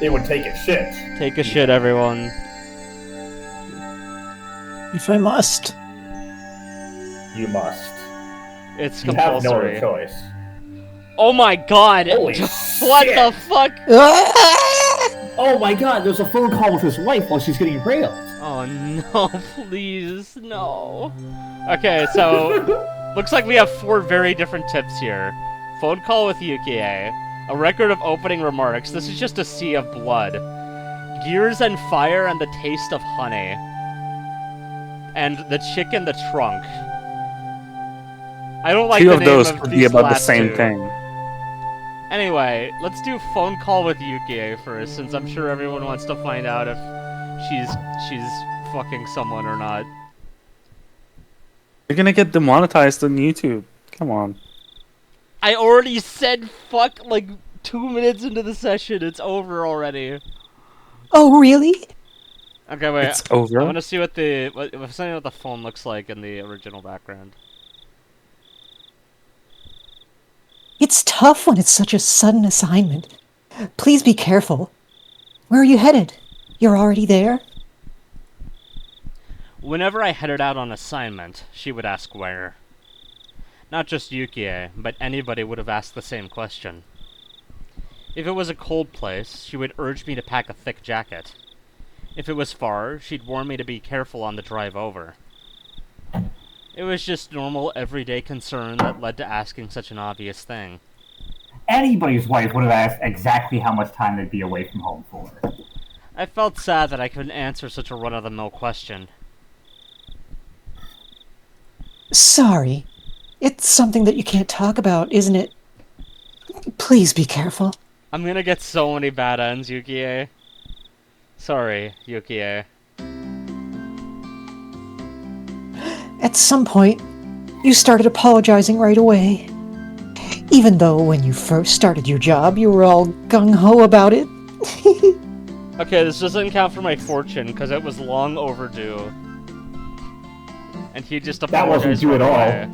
It would take a shit. Take a shit, everyone. If I must. You must. It's You have no compulsory. other choice. Oh my god! Holy What shit. the fuck? Oh my god, there's a phone call with his wife while she's getting railed. Oh no, please, no. Okay, so looks like we have 4 very different tips here. Phone call with Yukie, a record of opening remarks. This is just a sea of blood. Gears and fire and the taste of honey. And the chick in the trunk. I don't like 2 the of name those of could these be about the last same 2. thing. Anyway, let's do phone call with Yukie first, since I'm sure everyone wants to find out if she's fucking someone or not. You're gonna get demonetized on YouTube. Come on. I already said fuck like 2 minutes into the session. It's over already. Oh, really? Okay, wait. It's over. I want to see what the phone looks like in the original background. It's tough when it's such a sudden assignment. Please be careful. Where are you headed? You're already there? Whenever I headed out on assignment, she would ask where. Not just Yukie, but anybody would have asked the same question. If it was a cold place, she would urge me to pack a thick jacket. If it was far, she'd warn me to be careful on the drive over. It was just normal, everyday concern that led to asking such an obvious thing. Anybody's wife would have asked exactly how much time they'd be away from home for. I felt sad that I couldn't answer such a run-of-the-mill question. Sorry. It's something that you can't talk about, isn't it? Please be careful. I'm gonna get so many bad ends, Yukie. Sorry, Yukie. At some point, you started apologizing right away. Even though when you first started your job, you were all gung-ho about it. Okay, this doesn't count for my fortune, because it was long overdue. And he just That wasn't apologized due at right all. away.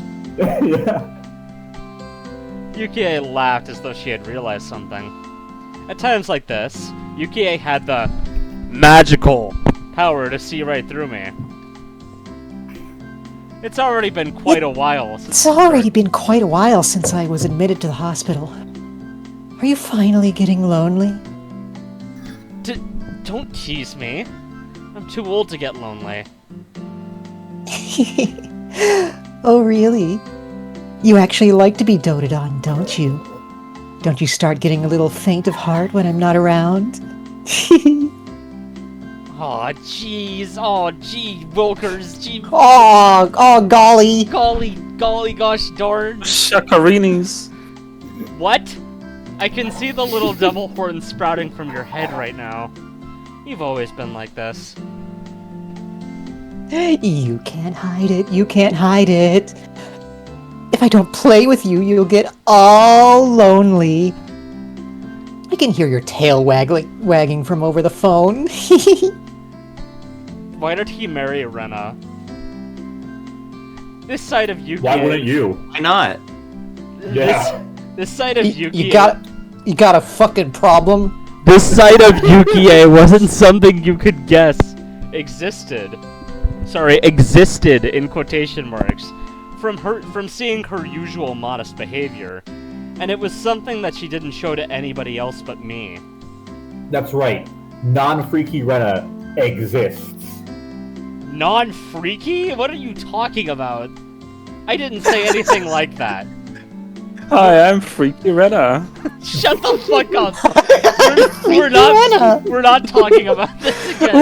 Yeah. Yukie laughed as though she had realized something. At times like this, Yukie had the magical power to see right through me. It's already been quite a while since... It's already been quite a while since I was admitted to the hospital. Are you finally getting lonely? Don't tease me. I'm too old to get lonely. Oh, really? You actually like to be doted on, don't you? Don't you start getting a little faint of heart when I'm not around? Aw, jeez. Aw, gee, Wilkers. Gee, Oh, golly. golly, gosh darn. Shakarinis. What? I can see the little devil horn sprouting from your head right now. You've always been like this. You can't hide it. You can't hide it. If I don't play with you, you'll get all lonely. I can hear your tail wagging from over the phone. Why did he marry Rena? This side of Yukie... Why wouldn't you? Why not? Yeah. This side of Yukie... You got a fucking problem? This side of Yukie wasn't something you could guess existed. Sorry, existed in quotation marks. From seeing her usual modest behavior. And it was something that she didn't show to anybody else but me. That's right. non-freaky Rena exists. Non-freaky? What are you talking about? I didn't say anything like that. Hi, I'm Freaky Rena. Shut the fuck up. We're Rena. not talking about this again.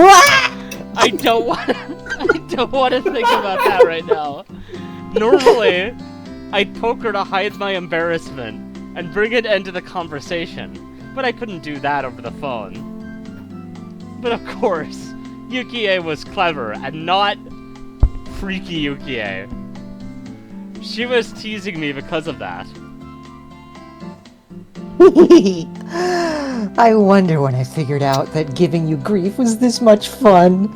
I don't want to think about that right now. Normally, I'd poke her to hide my embarrassment and bring an end to the conversation, but I couldn't do that over the phone. But of course, Yukie was clever and not freaky Yukie. She was teasing me because of that. I wonder when I figured out that giving you grief was this much fun.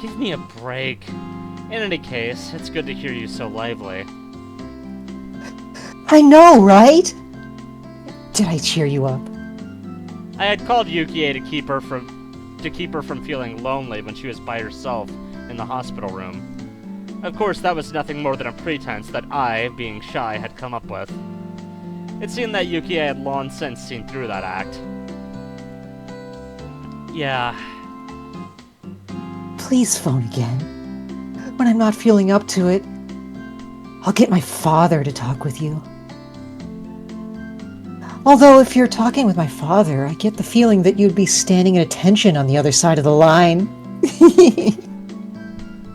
Give me a break. In any case, it's good to hear you so lively. I know, right? Did I cheer you up? I had called Yukie to keep her from feeling lonely when she was by herself in the hospital room. Of course, that was nothing more than a pretense that I, being shy, had come up with. It seemed that Yukie had long since seen through that act. Yeah. Please phone again. When I'm not feeling up to it, I'll get my father to talk with you. Although if you're talking with my father, I get the feeling that you'd be standing at attention on the other side of the line.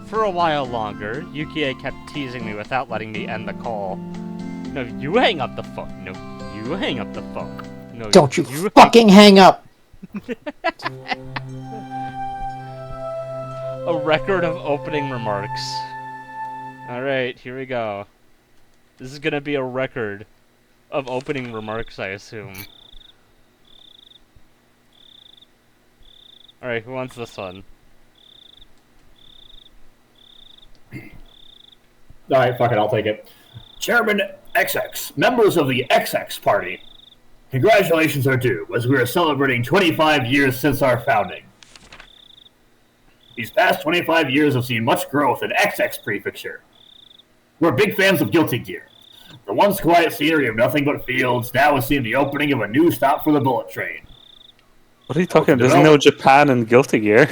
For a while longer, Yukie kept teasing me without letting me end the call. No, you hang up the phone. No, you hang up the phone. No, Don't you fucking hang up! A record of opening remarks. Alright, here we go. This is gonna be a record of opening remarks, I assume. Alright, who wants this one? Alright, fuck it, I'll take it. Chairman XX, members of the XX Party, congratulations are due as we are celebrating 25 years since our founding. These past 25 years have seen much growth in XX Prefecture. We're big fans of Guilty Gear. The once quiet scenery of nothing but fields now has seen the opening of a new stop for the bullet train. What are you talking about? There's no Japan in Guilty Gear.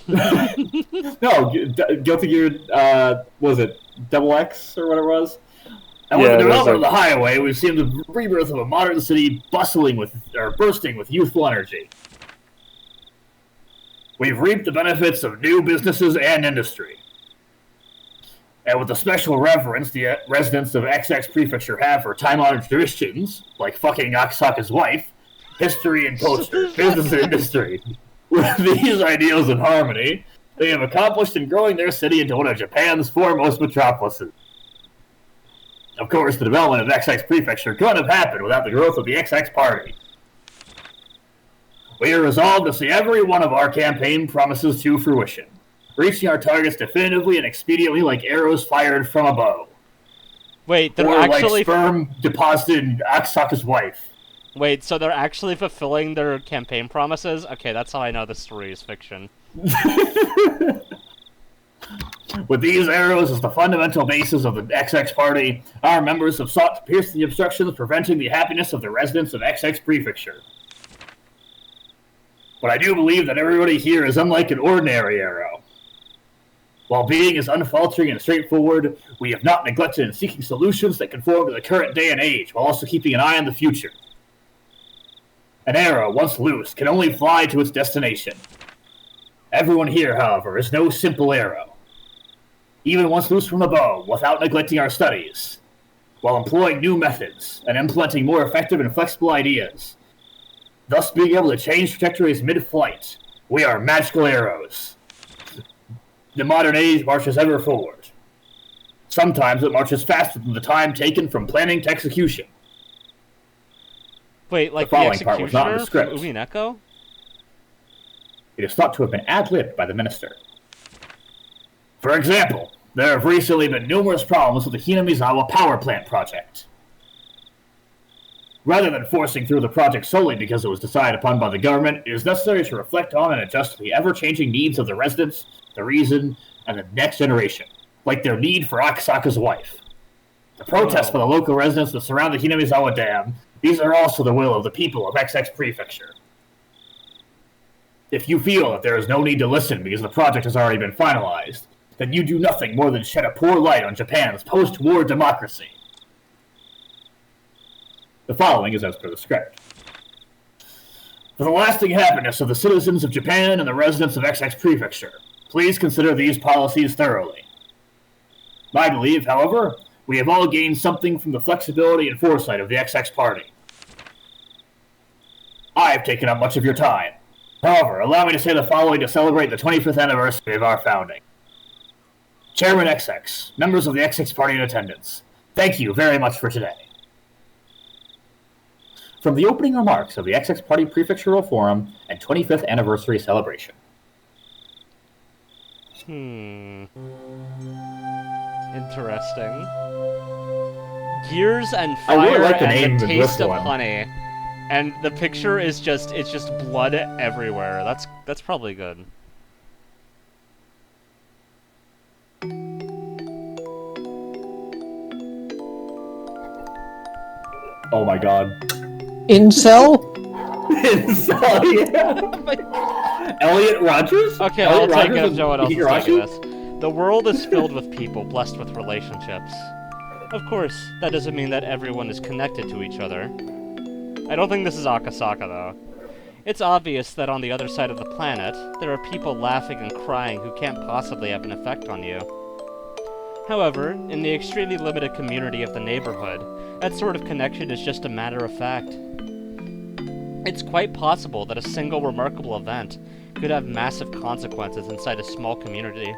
No, Guilty Gear, was it Double X or what it was? And with Yeah, the there's development a- of the highway, we've seen the rebirth of a modern city bursting with youthful energy. We've reaped the benefits of new businesses and industry. And with the special reverence the residents of XX Prefecture have for time-honored traditions, like fucking Aksaka's wife, history and culture, business and industry, with these ideals in harmony, they have accomplished in growing their city into one of Japan's foremost metropolises. Of course, the development of XX Prefecture couldn't have happened without the growth of the XX Party. We are resolved to see every one of our campaign promises to fruition, reaching our targets definitively and expediently like arrows fired from a bow. Wait, they're Or actually... like sperm deposited in Aksaka's wife. Wait, so they're actually fulfilling their campaign promises? Okay, that's how I know the story is fiction. With these arrows as the fundamental basis of the XX Party, our members have sought to pierce the obstructions preventing the happiness of the residents of XX Prefecture. But I do believe that everybody here is unlike an ordinary arrow. While being as unfaltering and straightforward, we have not neglected in seeking solutions that conform to the current day and age, while also keeping an eye on the future. An arrow, once loose, can only fly to its destination. Everyone here, however, is no simple arrow. Even once loose from the bow, without neglecting our studies, while employing new methods and implementing more effective and flexible ideas, thus being able to change trajectories mid-flight, we are magical arrows. The modern age marches ever forward. Sometimes it marches faster than the time taken from planning to execution. Wait, like The the, following part was not in the executioner script. from Umineko? It is thought to have been ad-libbed by the minister. For example, there have recently been numerous problems with the Hinamizawa power plant project. Rather than forcing through the project solely because it was decided upon by the government, it is necessary to reflect on and adjust to the ever-changing needs of the residents, the reason, and the next generation, like their need for Akasaka's wife. The protests by the local residents that surround the Hinamizawa Dam, these are also the will of the people of XX Prefecture. If you feel that there is no need to listen because the project has already been finalized, then you do nothing more than shed a poor light on Japan's post-war democracy. The following is as per the script. For the lasting happiness of the citizens of Japan and the residents of XX Prefecture, please consider these policies thoroughly. I believe, however, we have all gained something from the flexibility and foresight of the XX Party. I have taken up much of your time. However, allow me to say the following to celebrate the 25th anniversary of our founding. Chairman XX, members of the XX Party in attendance, thank you very much for today. From the opening remarks of the XX Party Prefectural Forum and 25th Anniversary Celebration. Interesting. Gears and I really fire like the and name the of this taste of one. honey. And the picture is just, it's just blood everywhere. That's probably good. Oh my god. Incel? So, yeah. Elliot Rogers? Okay, Elliot I'll take it Rogers if no one else is Higurashi? taking this. The world is filled with people blessed with relationships. Of course, that doesn't mean that everyone is connected to each other. I don't think this is Akasaka, though. It's obvious that on the other side of the planet, there are people laughing and crying who can't possibly have an effect on you. However, in the extremely limited community of the neighborhood, that sort of connection is just a matter of fact. It's quite possible that a single remarkable event could have massive consequences inside a small community.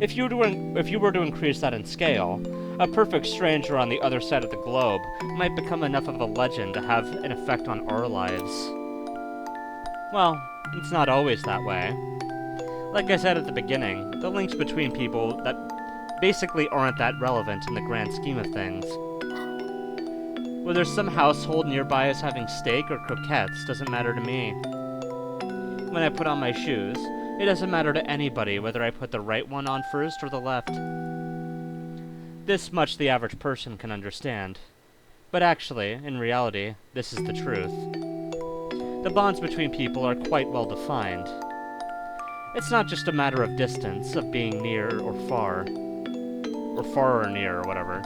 If you were to increase that in scale, a perfect stranger on the other side of the globe might become enough of a legend to have an effect on our lives. Well, it's not always that way. Like I said at the beginning, the links between people that basically aren't that relevant in the grand scheme of things. Whether some household nearby is having steak or croquettes doesn't matter to me. When I put on my shoes, it doesn't matter to anybody whether I put the right one on first or the left. This much the average person can understand. But actually, in reality, this is the truth. The bonds between people are quite well defined. It's not just a matter of distance, of being near or far or near, or whatever.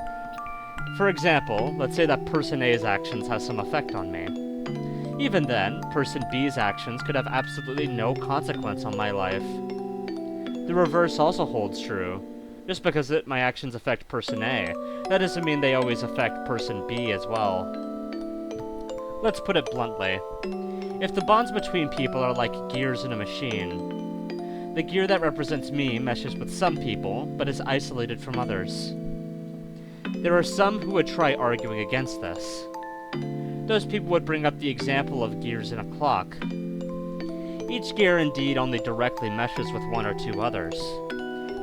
For example, let's say that person A's actions has some effect on me. Even then, person B's actions could have absolutely no consequence on my life. The reverse also holds true. Just because my actions affect person A, that doesn't mean they always affect person B as well. Let's put it bluntly. If the bonds between people are like gears in a machine, the gear that represents me meshes with some people, but is isolated from others. There are some who would try arguing against this. Those people would bring up the example of gears in a clock. Each gear indeed only directly meshes with one or two others.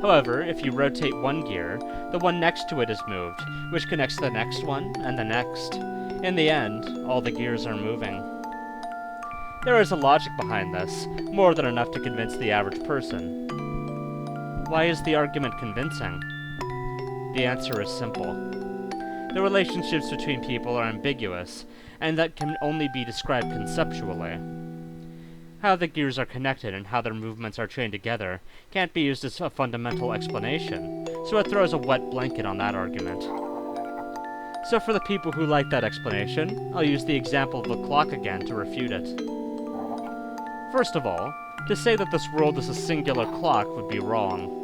However, if you rotate one gear, the one next to it is moved, which connects the next one and the next. In the end, all the gears are moving. There is a logic behind this, more than enough to convince the average person. Why is the argument convincing? The answer is simple. The relationships between people are ambiguous, and that can only be described conceptually. How the gears are connected and how their movements are chained together can't be used as a fundamental explanation, so it throws a wet blanket on that argument. So for the people who like that explanation, I'll use the example of the clock again to refute it. First of all, to say that this world is a singular clock would be wrong.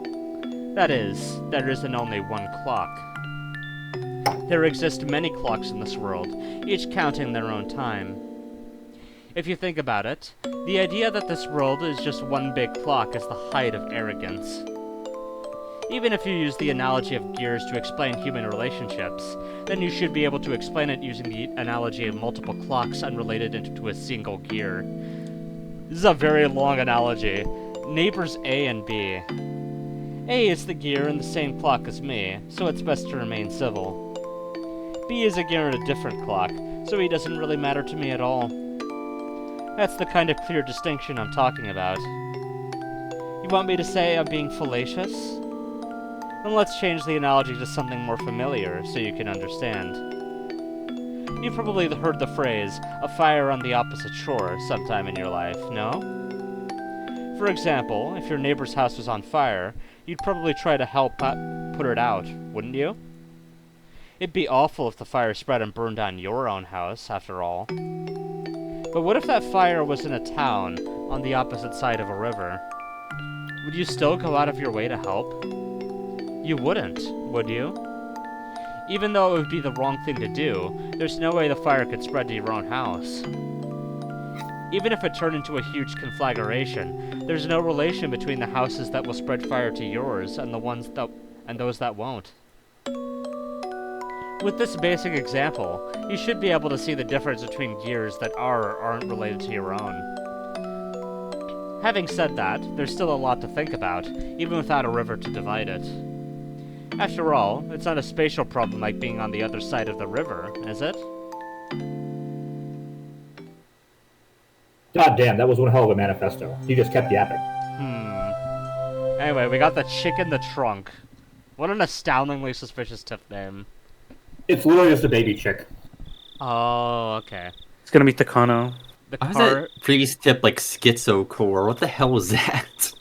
That is, there isn't only one clock. There exist many clocks in this world, each counting their own time. If you think about it, the idea that this world is just one big clock is the height of arrogance. Even if you use the analogy of gears to explain human relationships, then you should be able to explain it using the analogy of multiple clocks unrelated into a single gear. This is a very long analogy. Neighbors A and B. A is the gear in the same clock as me, so it's best to remain civil. B is a gear in a different clock, so he doesn't really matter to me at all. That's the kind of clear distinction I'm talking about. You want me to say I'm being fallacious? Then let's change the analogy to something more familiar so you can understand. You've probably heard the phrase, a fire on the opposite shore, sometime in your life, no? For example, if your neighbor's house was on fire, you'd probably try to help put it out, wouldn't you? It'd be awful if the fire spread and burned down your own house, after all. But what if that fire was in a town, on the opposite side of a river? Would you still go out of your way to help? You wouldn't, would you? Even though it would be the wrong thing to do, there's no way the fire could spread to your own house. Even if it turned into a huge conflagration, there's no relation between the houses that will spread fire to yours and those that won't. With this basic example, you should be able to see the difference between gears that are or aren't related to your own. Having said that, there's still a lot to think about, even without a river to divide it. After all, it's not a spatial problem like being on the other side of the river, is it? God damn, that was one hell of a manifesto. He just kept yapping. Anyway, we got the chick in the trunk. What an astoundingly suspicious tip name. It's literally just a baby chick. Oh, okay. It's gonna be Takano. The Why was car... that previous tip like schizocore? What the hell was that?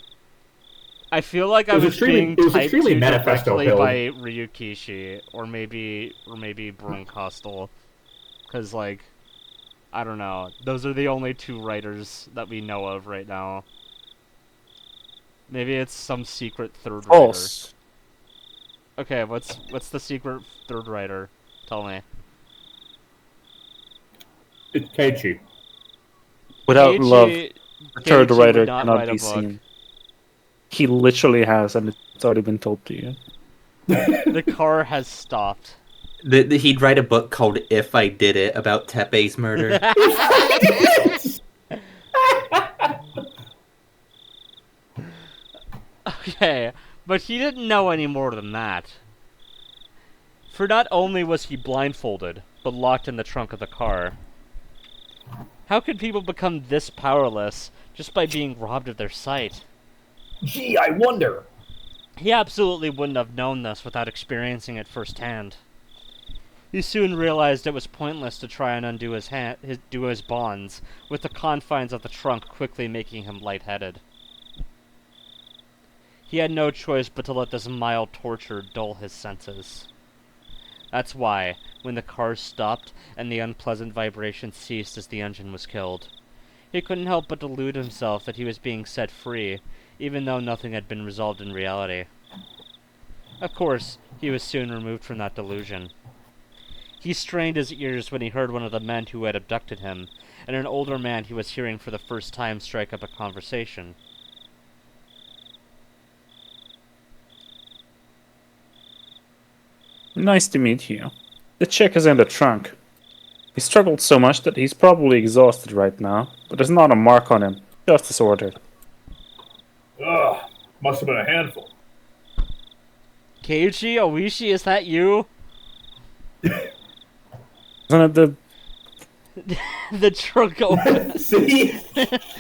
I feel like I was being it was typed extremely to manifesto directly build. by Ryukishi, or maybe Brunkostel. Because, like, I don't know. Those are the only two writers that we know of right now. Maybe it's some secret third writer. False. Okay, what's the secret third writer? Tell me. It's Keiichi. Without Keiichi- love, the third Keiichi writer would not cannot write a be book. seen. He literally has, and it's already been told to you. The car has stopped. He'd write a book called If I Did It about Teppei's murder. Okay, but he didn't know any more than that. For not only was he blindfolded, but locked in the trunk of the car. How could people become this powerless just by being robbed of their sight? Gee, I wonder. He absolutely wouldn't have known this without experiencing it firsthand. He soon realized it was pointless to try and undo his bonds, with the confines of the trunk quickly making him lightheaded. He had no choice but to let this mild torture dull his senses. That's why, when the car stopped and the unpleasant vibration ceased as the engine was killed, he couldn't help but delude himself that he was being set free, even though nothing had been resolved in reality. Of course, he was soon removed from that delusion. He strained his ears when he heard one of the men who had abducted him, and an older man he was hearing for the first time strike up a conversation. Nice to meet you. The chick is in the trunk. He struggled so much that he's probably exhausted right now, but there's not a mark on him, just as ordered. Ugh, must have been a handful. Keiichi, Oishi, is that you? Isn't it the... The trunk open. See?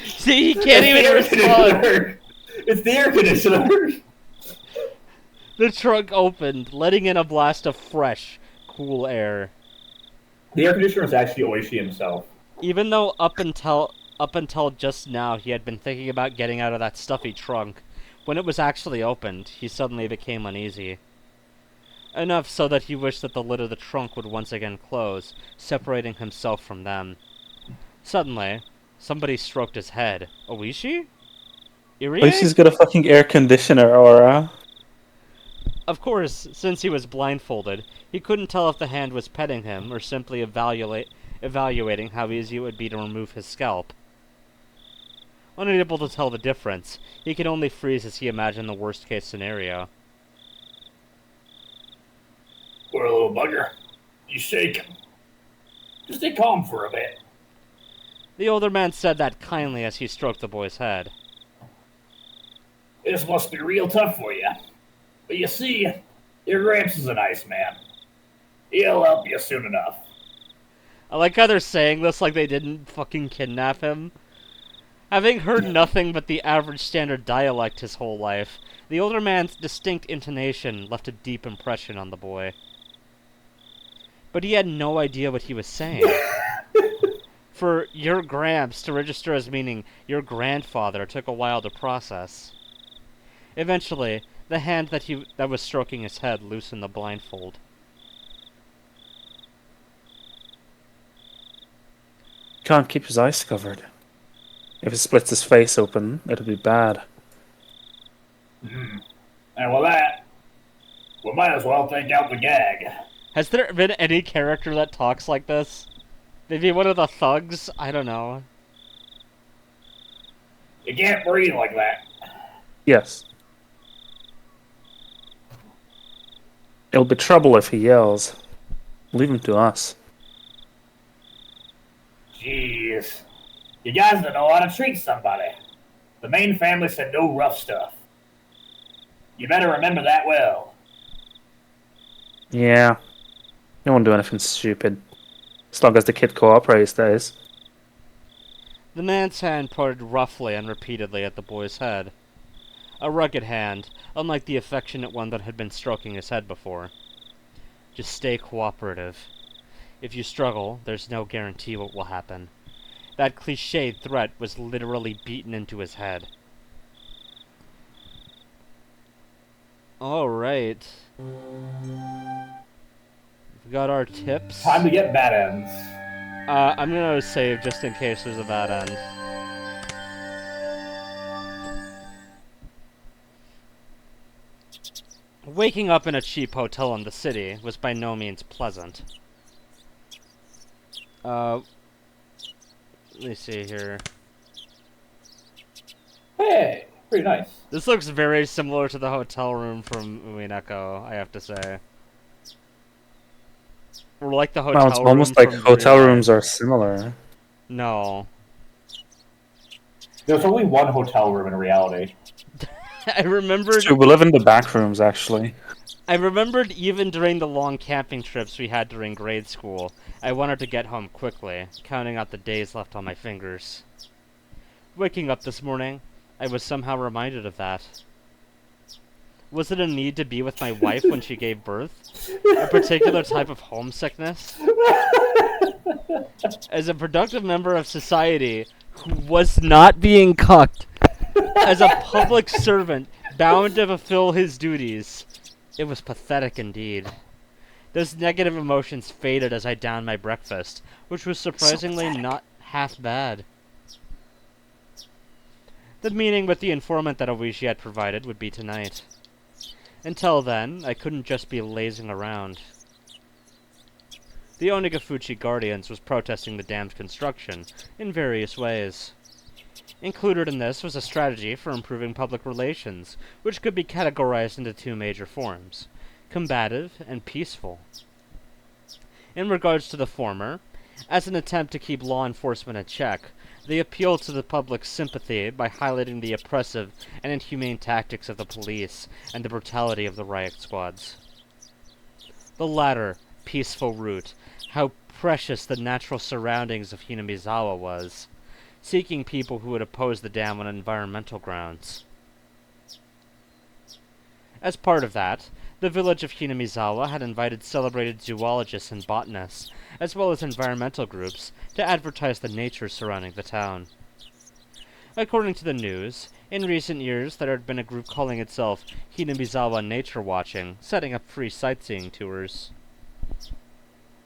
See, he can't even respond. It's the air conditioner. The trunk opened, letting in a blast of fresh, cool air. The air conditioner is actually Oishi himself. Even though up until just now he had been thinking about getting out of that stuffy trunk, when it was actually opened, he suddenly became uneasy. Enough so that he wished that the lid of the trunk would once again close, separating himself from them. Suddenly, somebody stroked his head. Oishi? Irie? Oishi's got a fucking air conditioner aura. Of course, since he was blindfolded, he couldn't tell if the hand was petting him or simply evaluating how easy it would be to remove his scalp. Unable to tell the difference, he could only freeze as he imagined the worst-case scenario. Poor little bugger. He's shaking. Just stay calm for a bit. The older man said that kindly as he stroked the boy's head. This must be real tough for you. But you see, your Gramps is a nice man. He'll help you soon enough. I like how they're saying this like they didn't fucking kidnap him. Having heard nothing but the average standard dialect his whole life, the older man's distinct intonation left a deep impression on the boy. But he had no idea what he was saying. For your Gramps to register as meaning your grandfather took a while to process. Eventually, the hand that was stroking his head loosened the blindfold. Can't keep his eyes covered. If it splits his face open, it'll be bad. And with that, we might as well take out the gag. Has there been any character that talks like this? Maybe one of the thugs? I don't know. You can't breathe like that. Yes. It'll be trouble if he yells. Leave him to us. Jeez. You guys don't know how to treat somebody. The main family said no rough stuff. You better remember that well. Yeah. He won't do anything stupid. As long as the kid cooperates, that is. The man's hand pointed roughly and repeatedly at the boy's head. A rugged hand, unlike the affectionate one that had been stroking his head before. Just stay cooperative. If you struggle, there's no guarantee what will happen. That cliched threat was literally beaten into his head. Alright. We got our tips. Time to get bad ends. I'm gonna save just in case there's a bad end. Waking up in a cheap hotel in the city was by no means pleasant. Let me see here. Hey, pretty nice. This looks very similar to the hotel room from Umineko, I have to say. Or like the hotel Well, it's room almost like from hotel Rika. rooms are similar. No. There's only one hotel room in reality. I remembered... So we live in the back rooms, actually. I remembered even during the long camping trips we had during grade school, I wanted to get home quickly, counting out the days left on my fingers. Waking up this morning, I was somehow reminded of that. Was it a need to be with my wife when she gave birth? A particular type of homesickness? As a productive member of society who was not being cucked, as a public servant bound to fulfill his duties, it was pathetic indeed. Those negative emotions faded as I downed my breakfast, which was surprisingly not half bad. The meeting with the informant that Oishi had provided would be tonight. Until then, I couldn't just be lazing around. The Onigafuchi Guardians was protesting the dam's construction in various ways. Included in this was a strategy for improving public relations, which could be categorized into two major forms: combative and peaceful. In regards to the former, as an attempt to keep law enforcement in check, they appealed to the public's sympathy by highlighting the oppressive and inhumane tactics of the police and the brutality of the riot squads. The latter, peaceful route, how precious the natural surroundings of Hinamizawa was, seeking people who would oppose the dam on environmental grounds. As part of that, the village of Hinamizawa had invited celebrated zoologists and botanists, as well as environmental groups, to advertise the nature surrounding the town. According to the news, in recent years there had been a group calling itself Hinamizawa Nature Watching, setting up free sightseeing tours.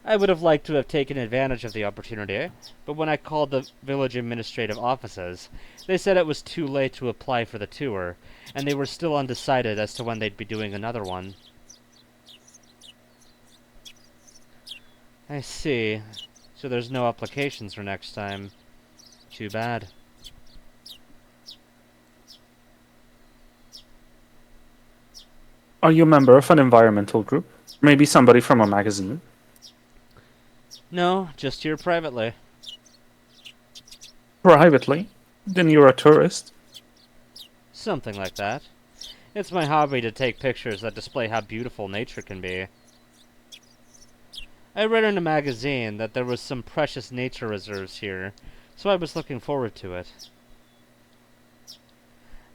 I would have liked to have taken advantage of the opportunity, but when I called the village administrative offices, they said it was too late to apply for the tour, and they were still undecided as to when they'd be doing another one. I see. So there's no applications for next time. Too bad. Are you a member of an environmental group? Maybe somebody from a magazine? No, just here privately. Privately? Then you're a tourist? Something like that. It's my hobby to take pictures that display how beautiful nature can be. I read in a magazine that there was some precious nature reserves here, so I was looking forward to it.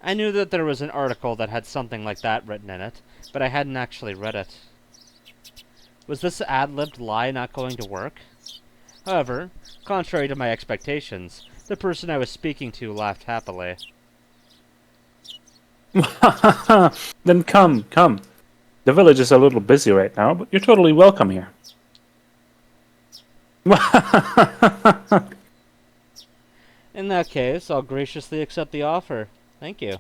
I knew that there was an article that had something like that written in it, but I hadn't actually read it. Was this ad-libbed lie not going to work? However, contrary to my expectations, the person I was speaking to laughed happily. Then come. The village is a little busy right now, but you're totally welcome here. In that case, I'll graciously accept the offer. Thank you.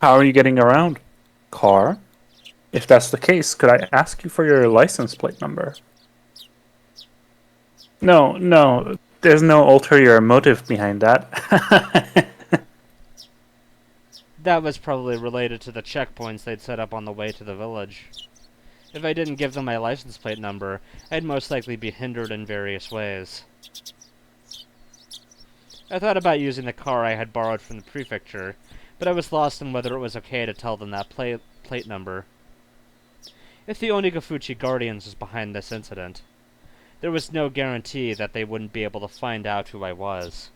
How are you getting around? Car? If that's the case, could I ask you for your license plate number? No, there's no ulterior motive behind that. That was probably related to the checkpoints they'd set up on the way to the village. If I didn't give them my license plate number, I'd most likely be hindered in various ways. I thought about using the car I had borrowed from the prefecture, but I was lost on whether it was okay to tell them that plate number. If the Onigafuchi Guardians was behind this incident, there was no guarantee that they wouldn't be able to find out who I was.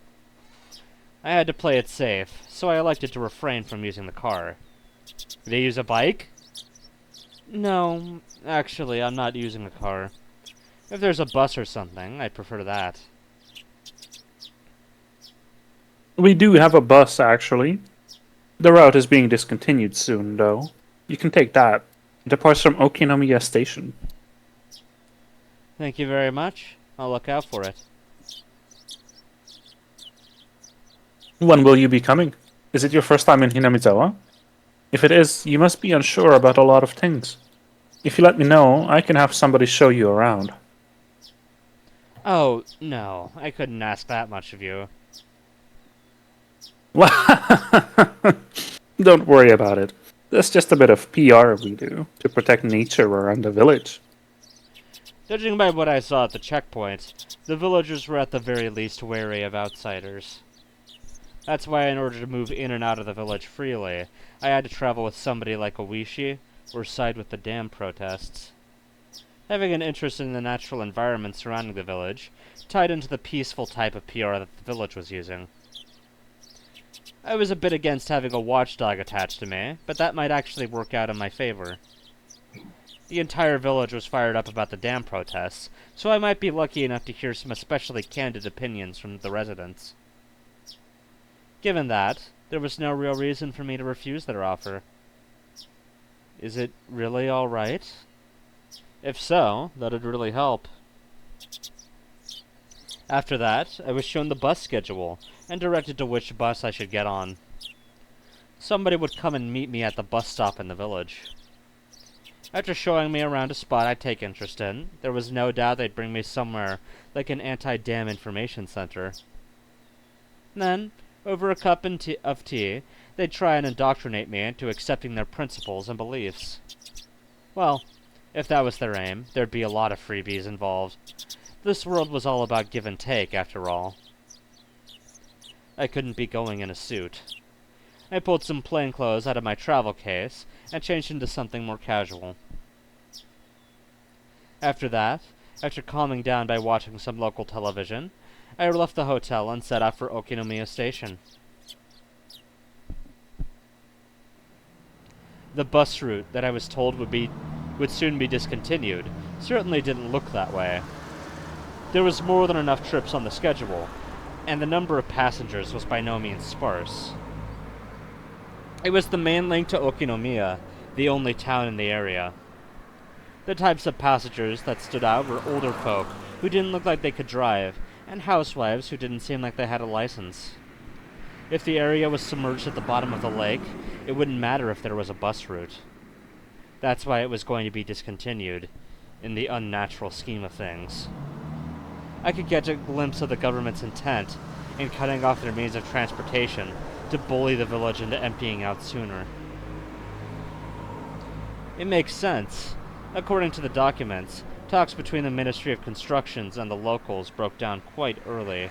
I had to play it safe, so I elected to refrain from using the car. Did they use a bike? No, actually, I'm not using a car. If there's a bus or something, I'd prefer that. We do have a bus, actually. The route is being discontinued soon, though. You can take that. It departs from Okinomiya Station. Thank you very much. I'll look out for it. When will you be coming? Is it your first time in Hinamizawa? If it is, you must be unsure about a lot of things. If you let me know, I can have somebody show you around. Oh, no. I couldn't ask that much of you. Don't worry about it. That's just a bit of PR we do to protect nature around the village. Judging by what I saw at the checkpoint, the villagers were at the very least wary of outsiders. That's why in order to move in and out of the village freely, I had to travel with somebody like Oishi, or side with the dam protests. Having an interest in the natural environment surrounding the village tied into the peaceful type of PR that the village was using. I was a bit against having a watchdog attached to me, but that might actually work out in my favor. The entire village was fired up about the dam protests, so I might be lucky enough to hear some especially candid opinions from the residents. Given that, there was no real reason for me to refuse their offer. Is it really alright? If so, that'd really help. After that, I was shown the bus schedule, and directed to which bus I should get on. Somebody would come and meet me at the bus stop in the village. After showing me around a spot I'd take interest in, there was no doubt they'd bring me somewhere like an anti-dam information center. Then, over a cup of tea, they'd try and indoctrinate me into accepting their principles and beliefs. Well, if that was their aim, there'd be a lot of freebies involved. This world was all about give and take, after all. I couldn't be going in a suit. I pulled some plain clothes out of my travel case and changed into something more casual. After that, after calming down by watching some local television, I left the hotel and set out for Okinomiya Station. The bus route that I was told would soon be discontinued certainly didn't look that way. There was more than enough trips on the schedule, and the number of passengers was by no means sparse. It was the main link to Okinomiya, the only town in the area. The types of passengers that stood out were older folk who didn't look like they could drive, and housewives who didn't seem like they had a license. If the area was submerged at the bottom of the lake, it wouldn't matter if there was a bus route. That's why it was going to be discontinued, in the unnatural scheme of things. I could get a glimpse of the government's intent in cutting off their means of transportation to bully the village into emptying out sooner. It makes sense. According to the documents, talks between the Ministry of Constructions and the locals broke down quite early.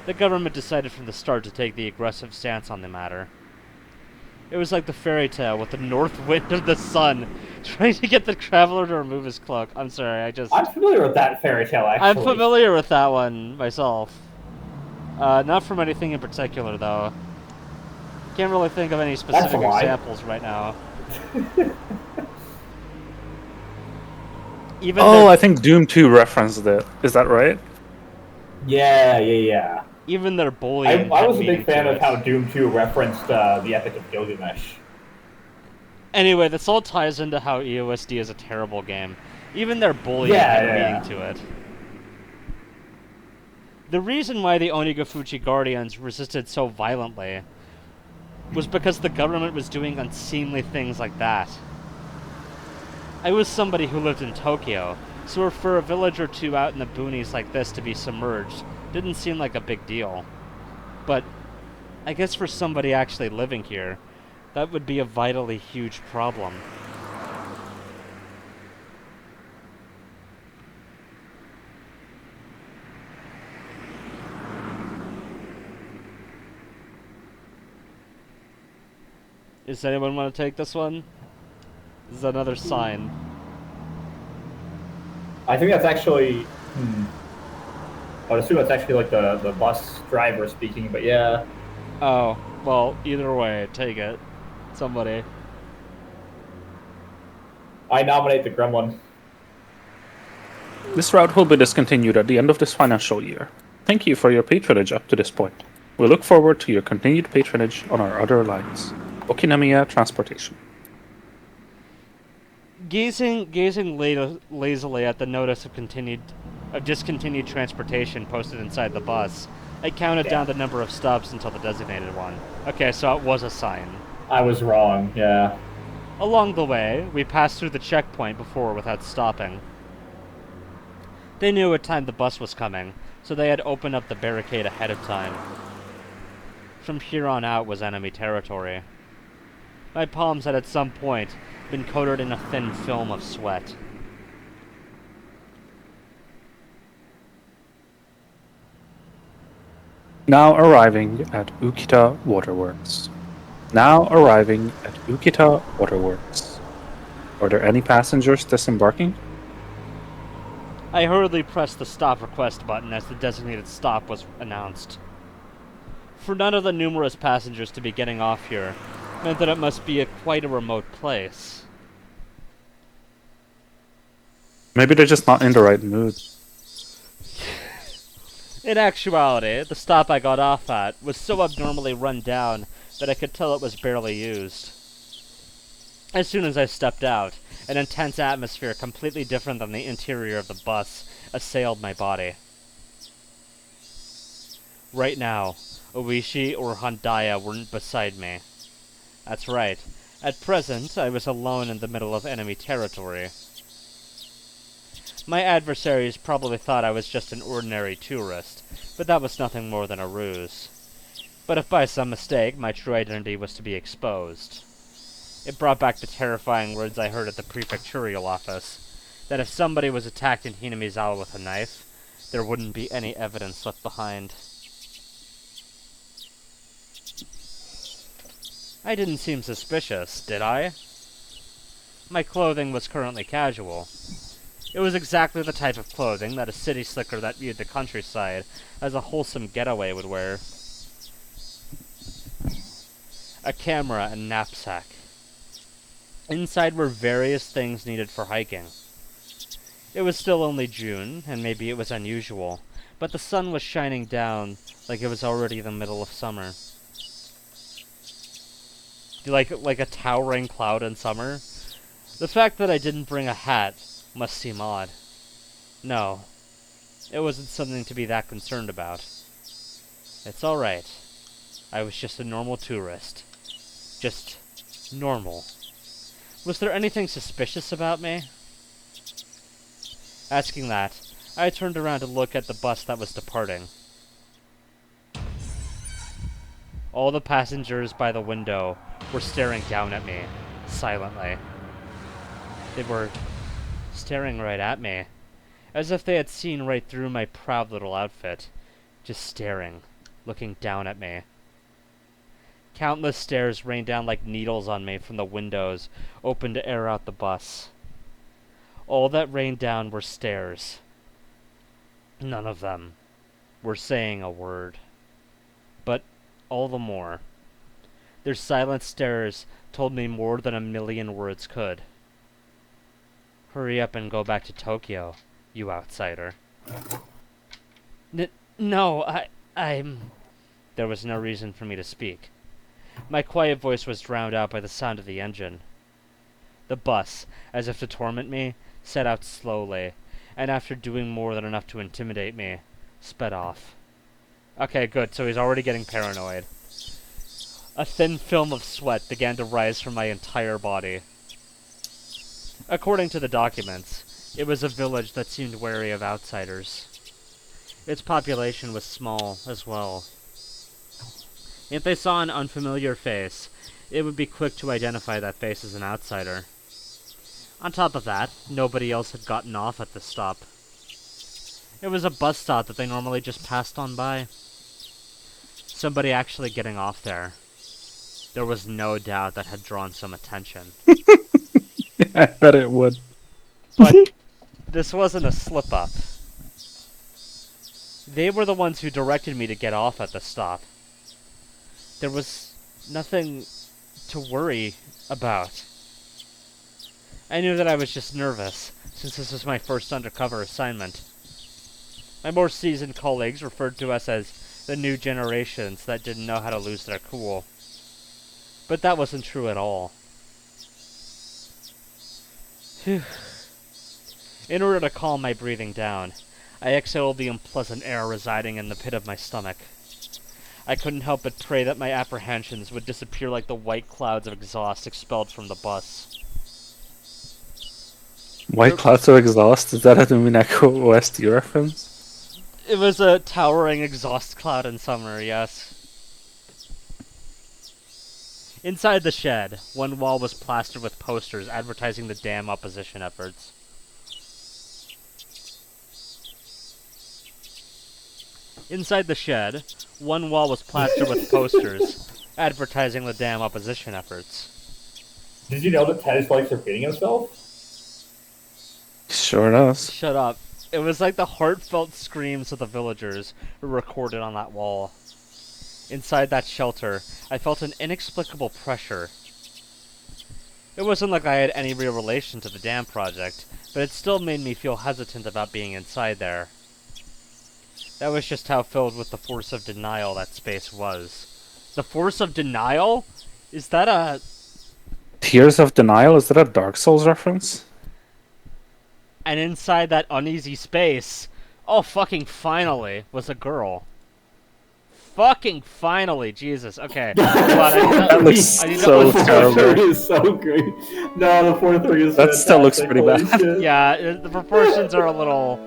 The government decided from the start to take the aggressive stance on the matter. It was like the fairy tale with the north wind of the sun trying to get the traveler to remove his cloak. I'm sorry, I'm familiar with that fairy tale, actually. I'm familiar with that one myself. Not from anything in particular, though. Can't really think of any specific lie. examples right now. I think Doom 2 referenced it. Is that right? Yeah. Even their bullying. I had was a meaning big fan to of it. how Doom 2 referenced the Epic of Gilgamesh. Anyway, this all ties into how EOSD is a terrible game. Even their bullying had meaning to it. The reason why the Onigafuchi Guardians resisted so violently was because the government was doing unseemly things like that. I was somebody who lived in Tokyo, so for a village or two out in the boonies like this to be submerged didn't seem like a big deal. But I guess for somebody actually living here, that would be a vitally huge problem. Does anyone want to take this one? This is another sign. I think that's actually... I would assume that's actually like the bus driver speaking, but yeah. Oh, well, either way, take it. Somebody. I nominate the gremlin. This route will be discontinued at the end of this financial year. Thank you for your patronage up to this point. We look forward to your continued patronage on our other lines. Okinamiya Transportation. Gazing lazily at the notice of discontinued transportation posted inside the bus, I counted down the number of stops until the designated one. Okay, so it was a sign. I was wrong, yeah. Along the way, we passed through the checkpoint before without stopping. They knew what time the bus was coming, so they had opened up the barricade ahead of time. From here on out was enemy territory. My palms had at some point been coated in a thin film of sweat. Now arriving at Ukita Waterworks. Now arriving at Ukita Waterworks. Are there any passengers disembarking? I hurriedly pressed the stop request button as the designated stop was announced. For none of the numerous passengers to be getting off here meant that it must be quite a remote place. Maybe they're just not in the right mood. In actuality, the stop I got off at was so abnormally run down that I could tell it was barely used. As soon as I stepped out, an intense atmosphere completely different than the interior of the bus assailed my body. Right now, Oishi or Handaya weren't beside me. That's right. At present, I was alone in the middle of enemy territory. My adversaries probably thought I was just an ordinary tourist, but that was nothing more than a ruse. But if by some mistake my true identity was to be exposed, it brought back the terrifying words I heard at the prefectural office, that if somebody was attacked in Hinamizawa with a knife, there wouldn't be any evidence left behind. I didn't seem suspicious, did I? My clothing was currently casual. It was exactly the type of clothing that a city slicker that viewed the countryside as a wholesome getaway would wear. A camera and knapsack. Inside were various things needed for hiking. It was still only June, and maybe it was unusual, but the sun was shining down like it was already the middle of summer. Like a towering cloud in summer? The fact that I didn't bring a hat must seem odd. No, it wasn't something to be that concerned about. It's alright. I was just a normal tourist. Just normal. Was there anything suspicious about me? Asking that, I turned around to look at the bus that was departing. All the passengers by the window were staring down at me, silently. They were staring right at me, as if they had seen right through my proud little outfit. Just staring, looking down at me. Countless stares rained down like needles on me from the windows, open to air out the bus. All that rained down were stares. None of them were saying a word. But all the more, Their silent stares told me more than a million words could. Hurry up and go back to Tokyo, you outsider. No, I'm... There was no reason for me to speak. My quiet voice was drowned out by the sound of the engine. The bus, as if to torment me, set out slowly, and after doing more than enough to intimidate me, sped off. Okay, good, so he's already getting paranoid. A thin film of sweat began to rise from my entire body. According to the documents, it was a village that seemed wary of outsiders. Its population was small as well. If they saw an unfamiliar face, it would be quick to identify that face as an outsider. On top of that, nobody else had gotten off at this stop. It was a bus stop that they normally just passed on by. Somebody actually getting off there. There was no doubt that had drawn some attention. I bet it would. But this wasn't a slip-up. They were the ones who directed me to get off at the stop. There was nothing to worry about. I knew that I was just nervous, since this was my first undercover assignment. My more seasoned colleagues referred to us as the new generations that didn't know how to lose their cool. But that wasn't true at all. Phew. In order to calm my breathing down, I exhaled the unpleasant air residing in the pit of my stomach. I couldn't help but pray that my apprehensions would disappear like the white clouds of exhaust expelled from the bus. White clouds of exhaust? Is that a Minako OST reference? It was a towering exhaust cloud in summer, yes. Inside the shed, one wall was plastered with posters advertising the dam opposition efforts. Inside the shed, one wall was plastered with posters advertising the dam opposition efforts. Did you know that Tennis likes repeating himself? Sure does. Shut up. It was like the heartfelt screams of the villagers were recorded on that wall. Inside that shelter, I felt an inexplicable pressure. It wasn't like I had any real relation to the dam project, but it still made me feel hesitant about being inside there. That was just how filled with the force of denial that space was. The force of denial? Is that a... Tears of Denial? Is that a Dark Souls reference? And inside that uneasy space, oh fucking finally, was a girl. Fucking finally, Jesus. Okay. That looks so terrible. The 4-3 is so great. No, the 4-3 is That still looks pretty Holy bad. shit. Yeah, the proportions are a little...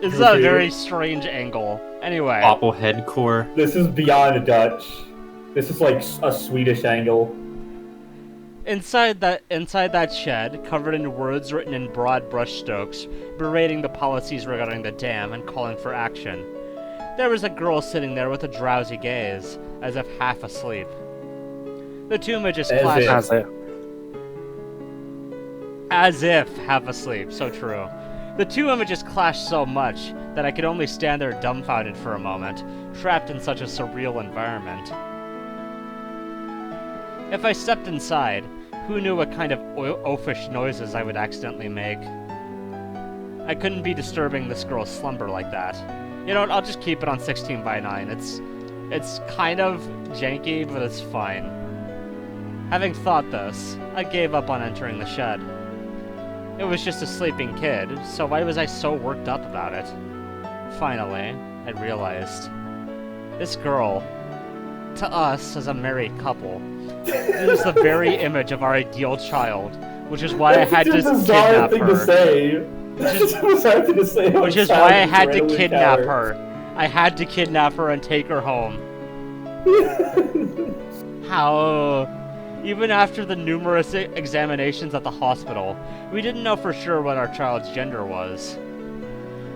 This is a very strange angle. Anyway. Bobblehead core. This is beyond a Dutch. This is like a Swedish angle. Inside that shed, covered in words written in broad brushstrokes, berating the policies regarding the dam and calling for action, there was a girl sitting there with a drowsy gaze, as if half asleep. The two images clashed. As if half asleep, so true. The two images clashed so much that I could only stand there dumbfounded for a moment, trapped in such a surreal environment. If I stepped inside, who knew what kind of oafish noises I would accidentally make? I couldn't be disturbing this girl's slumber like that. You know what, I'll just keep it on 16:9. It's kind of janky, but it's fine. Having thought this, I gave up on entering the shed. It was just a sleeping kid, so why was I so worked up about it? Finally, I realized. This girl, to us as a married couple, is the very image of our ideal child, which is why I had to kidnap her. Which is why I had to kidnap her. I had to kidnap her and take her home. How? Even after the numerous examinations at the hospital, we didn't know for sure what our child's gender was.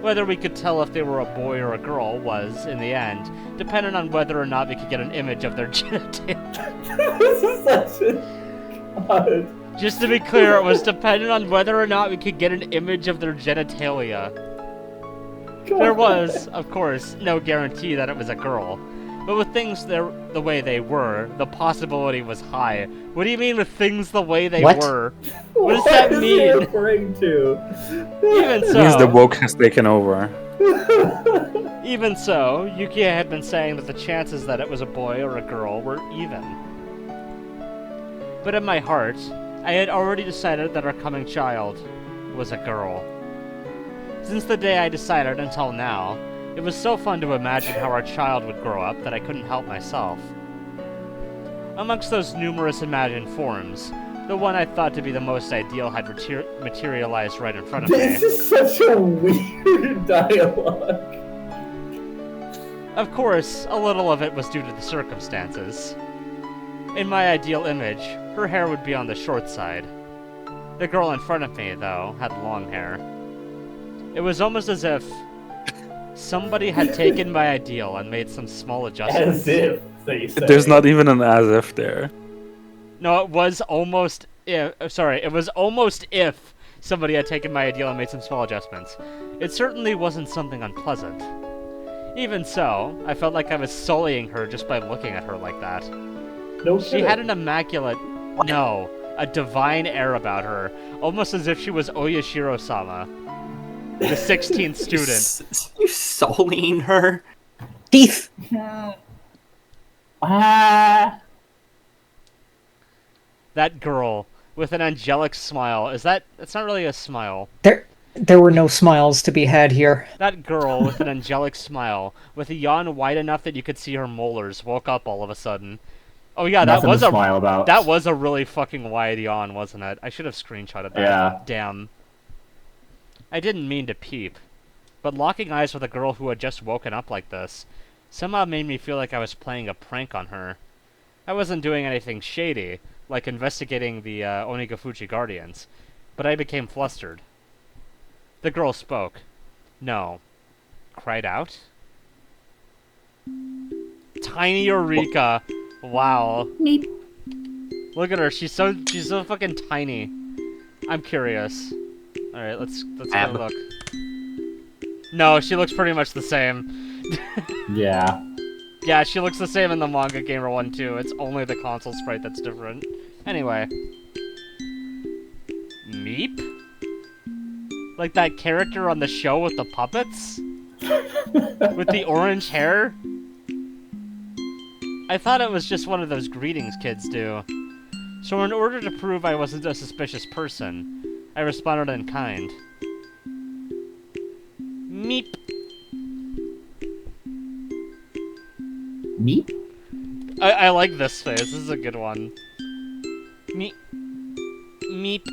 Whether we could tell if they were a boy or a girl was, in the end, dependent on whether or not we could get an image of their genitalia. This is such a... God. Just to be clear, it was dependent on whether or not we could get an image of their genitalia. God. There was, of course, no guarantee that it was a girl, But with things the way they were, the possibility was high. What do you mean with things the way they What? were? What does that is he mean? referring to? Even It means the so, woke has taken over. even so, Yukiya had been saying that the chances that it was a boy or a girl were even. But in my heart, I had already decided that our coming child was a girl. Since the day I decided until now, it was so fun to imagine how our child would grow up that I couldn't help myself. Amongst those numerous imagined forms, the one I thought to be the most ideal had materialized right in front of me. This is such a weird dialogue. Of course, a little of it was due to the circumstances. In my ideal image, her hair would be on the short side. The girl in front of me, though, had long hair. It was almost as if somebody had taken my ideal and made some small adjustments. As if, they say. There's not even an as if there. No, it was almost if. Sorry, it was almost if somebody had taken my ideal and made some small adjustments. It certainly wasn't something unpleasant. Even so, I felt like I was sullying her just by looking at her like that. No She kidding. had an immaculate, no, a divine air about her, almost as if she was Oyashiro-sama, the 16th student. You sullying her? Teeth. Ah. That girl with an angelic smile. It's not really a smile. There were no smiles to be had here. That girl with an angelic smile, with a yawn wide enough that you could see her molars, woke up all of a sudden. Oh yeah, Nothing to smile about. that was a really fucking wide yawn, wasn't it? I should have screenshotted that. Yeah. Damn. I didn't mean to peep, but locking eyes with a girl who had just woken up like this somehow made me feel like I was playing a prank on her. I wasn't doing anything shady, like investigating the Onigafuchi Guardians, but I became flustered. The girl spoke. No. Cried out? Tiny Rika. Wow. Meep. Look at her. She's so fucking tiny. I'm curious. All right, let's go look. No, she looks pretty much the same. Yeah. Yeah, she looks the same in the manga Gamer 1 too. It's only the console sprite that's different. Anyway. Meep? Like that character on the show with the puppets? With the orange hair? I thought it was just one of those greetings kids do. So in order to prove I wasn't a suspicious person, I responded in kind. Meep. Meep? I like this face. This is a good one. Meep. Meep.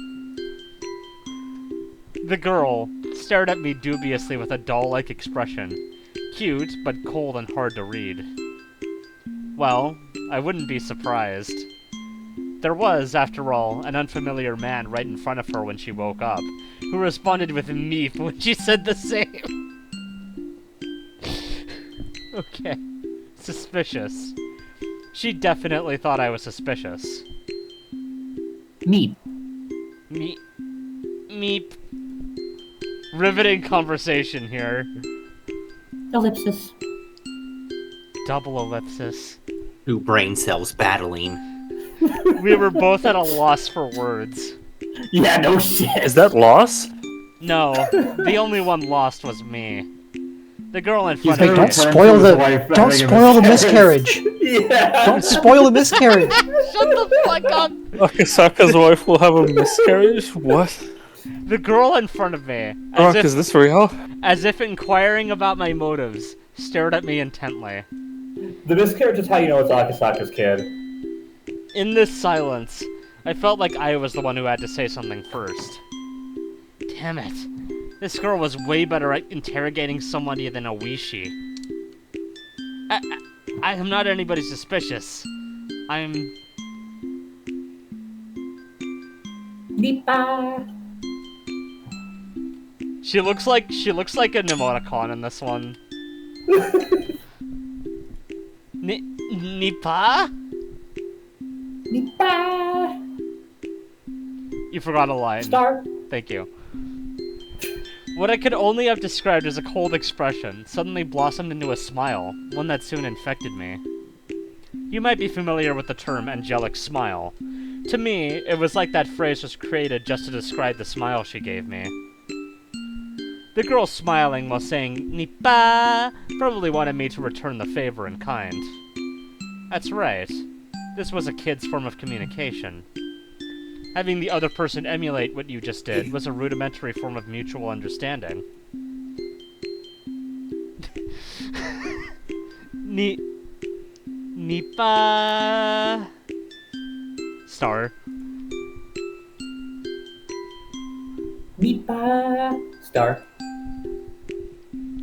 The girl stared at me dubiously with a doll-like expression. Cute, but cold and hard to read. Well, I wouldn't be surprised. There was, after all, an unfamiliar man right in front of her when she woke up, who responded with meep when she said the same. Okay. Suspicious. She definitely thought I was suspicious. Meep. Meep. Meep. Riveting conversation here. Ellipsis. Double ellipsis. Two brain cells battling. We were both at a loss for words. Yeah, no shit. Is that loss? No, the only one lost was me. The girl in He's front Hey, of gonna me. don't return spoil to his the wife don't having a spoil the miscarriage. Yeah. Don't spoil the miscarriage. Shut the fuck up! Akasaka's wife will have a miscarriage? What? The girl in front of me, Rock, is this real? as if inquiring about my motives, stared at me intently. The miscarriage is how you know it's Akasaka's kid. In this silence, I felt like I was the one who had to say something first. Damn it. This girl was way better at interrogating somebody than Oishi. I am not anybody suspicious. I'm... She looks like an emoticon in this one. Nipa? Nipa. You forgot a line. Star. Thank you. What I could only have described as a cold expression suddenly blossomed into a smile, one that soon infected me. You might be familiar with the term angelic smile. To me, it was like that phrase was created just to describe the smile she gave me. The girl smiling while saying "Nipa" probably wanted me to return the favor in kind. That's right. This was a kid's form of communication. Having the other person emulate what you just did was a rudimentary form of mutual understanding. Nipa... Star. Nipa. Star.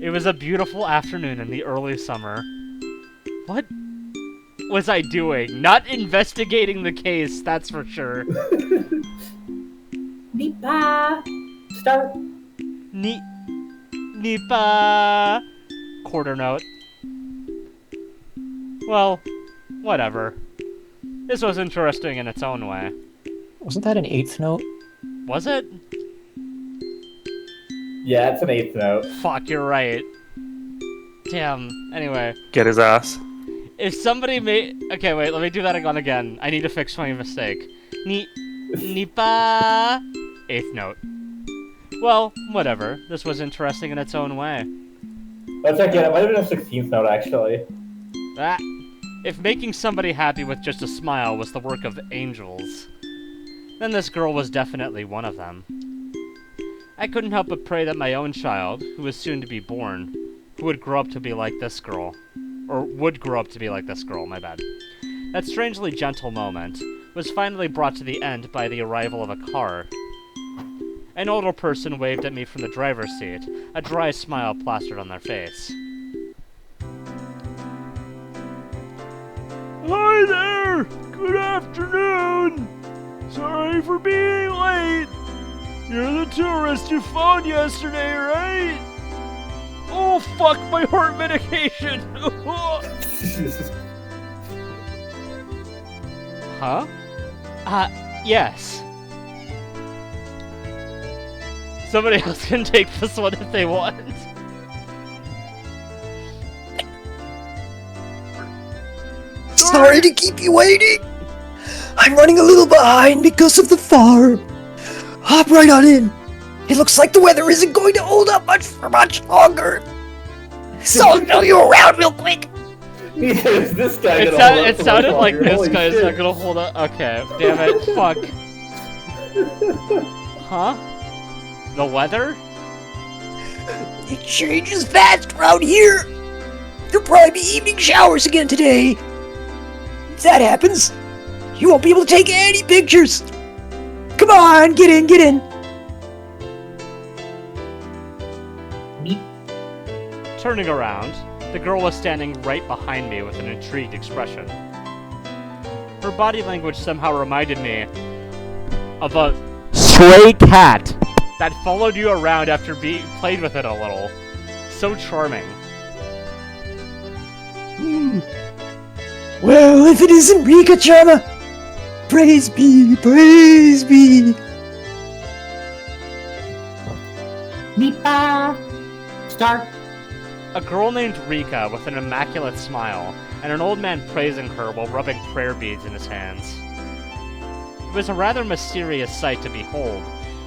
It was a beautiful afternoon in the early summer. What was I doing? Not investigating the case, that's for sure. Nipa. Star. Nipa. Quarter note. Well, whatever. This was interesting in its own way. Wasn't that an eighth note? Was it? Yeah, it's an eighth note. Fuck, you're right. Damn. Anyway. Get his ass. If somebody made... Okay, wait, let me do that again. I need to fix my mistake. Nipa... Eighth note. Well, whatever. This was interesting in its own way. Let's check it. It might have been a 16th note, actually. Ah. If making somebody happy with just a smile was the work of angels, then this girl was definitely one of them. I couldn't help but pray that my own child, who was soon to be born, who would grow up to be like this girl, or would grow up to be like this girl, my bad. That strangely gentle moment was finally brought to the end by the arrival of a car. An older person waved at me from the driver's seat, a dry smile plastered on their face. Hi there! Good afternoon! Sorry for being late! You're the tourist you found yesterday, right? Oh fuck, my heart medication! Huh? Yes. Somebody else can take this one if they want. Sorry to keep you waiting. I'm running a little behind because of the farm. Hop right on in. It looks like the weather isn't going to hold up for much longer. So I'll show you around real quick. Is this guy It sounded like this guy's not gonna hold up. Okay, damn it, fuck. Huh? The weather? It changes fast around here. There'll probably be evening showers again today. If that happens, you won't be able to take any pictures. Come on, get in, get in. Turning around, the girl was standing right behind me with an intrigued expression. Her body language somehow reminded me of a stray cat that followed you around after being played with it a little. So charming. Well, if it isn't Rika-chama, praise be, praise be. Nipa. Star. A girl named Rika with an immaculate smile, and an old man praising her while rubbing prayer beads in his hands. It was a rather mysterious sight to behold,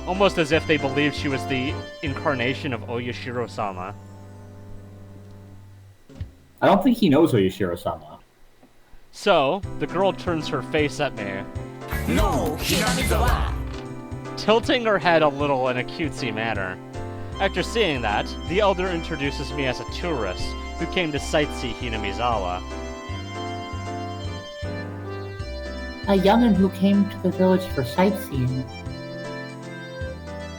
almost as if they believed she was the incarnation of Oyashiro-sama. I don't think he knows Oyashiro-sama. So, the girl turns her face at me, No, Hinamizawa! tilting her head a little in a cutesy manner. After seeing that, the elder introduces me as a tourist who came to sightsee Hinamizawa. A young'un who came to the village for sightseeing.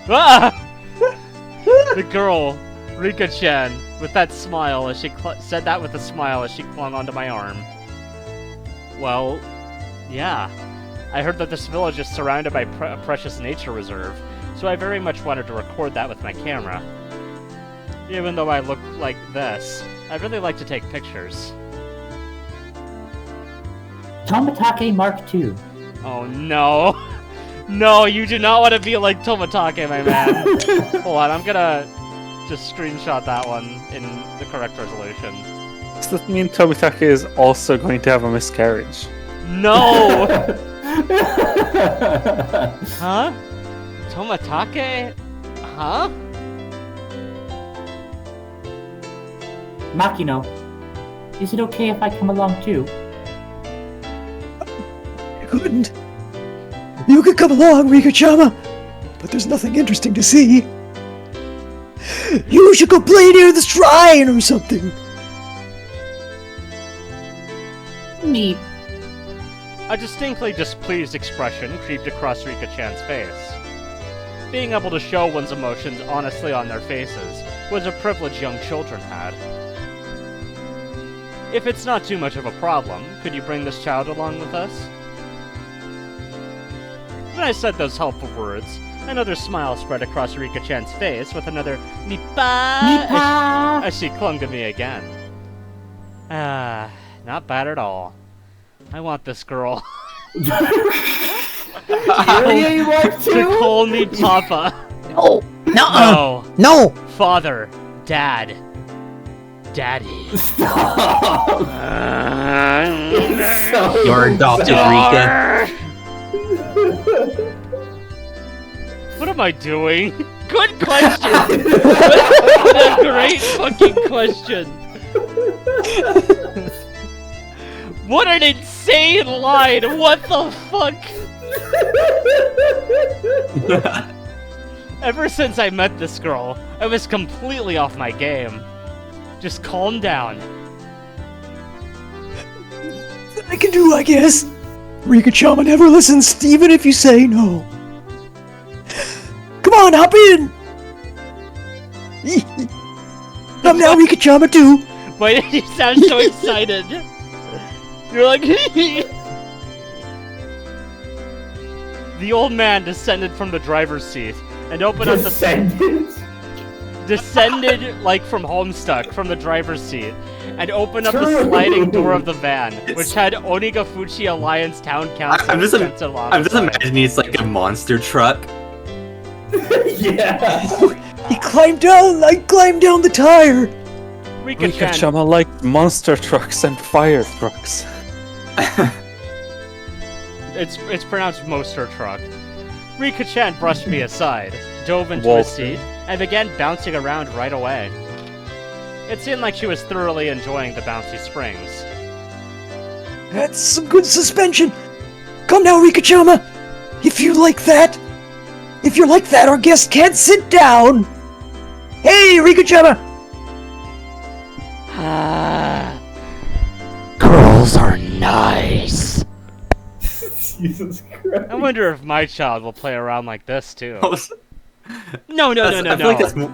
Ah! The girl, Rika-chan, with that smile as she said that with a smile as she clung onto my arm. Well, yeah. I heard that this village is surrounded by a precious nature reserve, so I very much wanted to record that with my camera. Even though I look like this, I really like to take pictures. Tomatake Mark II. Oh no! No, you do not want to be like Tomatake, my man. Hold on, I'm gonna just screenshot that one in the correct resolution. Does that mean Tomitake is also going to have a miscarriage? No! Huh? Tomatake? Huh? Makino, is it okay if I come along too? You couldn't. You could come along, Rika-chama, but there's nothing interesting to see. You should go play near the shrine or something. Me. A distinctly displeased expression creeped across Rika-chan's face. Being able to show one's emotions honestly on their faces was a privilege young children had. If it's not too much of a problem, could you bring this child along with us? When I said those helpful words, another smile spread across Rika-chan's face with another Nippa! Nippa! As she clung to me again. Ah, not bad at all. I want this girl. Really, you want To to? call me Papa. No. No. No. Father. Dad. Daddy. Stop. It's so You're adopted, Rika. What am I doing? Good question! What a great fucking question! What an insane line! What the fuck? Ever since I met this girl, I was completely off my game. Just calm down. I can do, I guess. Rika-chama never listens, even if you say no. Come on, hop in! Come now, Rika-chama, too! Why did you sound so excited? You're like, The old man descended from the driver's seat and opened up the descended like from Homestuck from the driver's seat and opened up the sliding door of the van, which had Onigafuchi Alliance Town Council. I'm just imagining it's like a monster truck. Yeah. He climbed down, I climbed down the tire! Rika-chan, Rika-chama liked monster trucks and fire trucks. it's pronounced Moster Truck. Rika-chan brushed me aside, dove into his seat, and began bouncing around right away. It seemed like she was thoroughly enjoying the bouncy springs. That's some good suspension! Come now, Rika-chama! If you're like that, our guest can't sit down! Hey, Rika-chama! Girls are nice. Jesus Christ. I wonder if my child will play around like this too. I No. feel like that's more...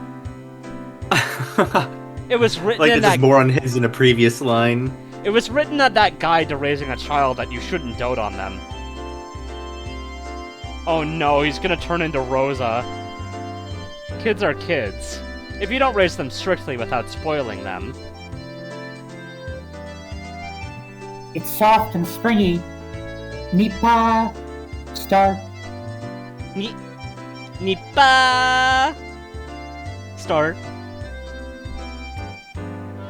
It was written like in there's that. more on his in a previous line. It was written at that guide to raising a child that you shouldn't dote on them. Oh no, he's gonna turn into Rosa. Kids are kids. If you don't raise them strictly without spoiling them. It's soft and springy. Nippa! Star. Nippa! Start.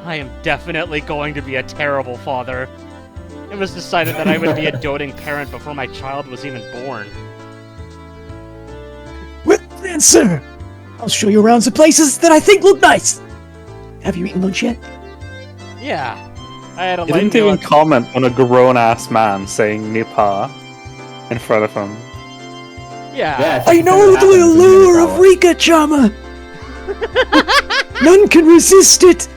I am definitely going to be a terrible father. It was decided that I would be a doting parent before my child was even born. Well then, sir, I'll show you around some places that I think look nice. Have you eaten lunch yet? Yeah. I had a He light didn't meal even comment on a grown-ass man saying Nippa in front of him. Yeah. I know the allure of Rika-chama! None can resist it!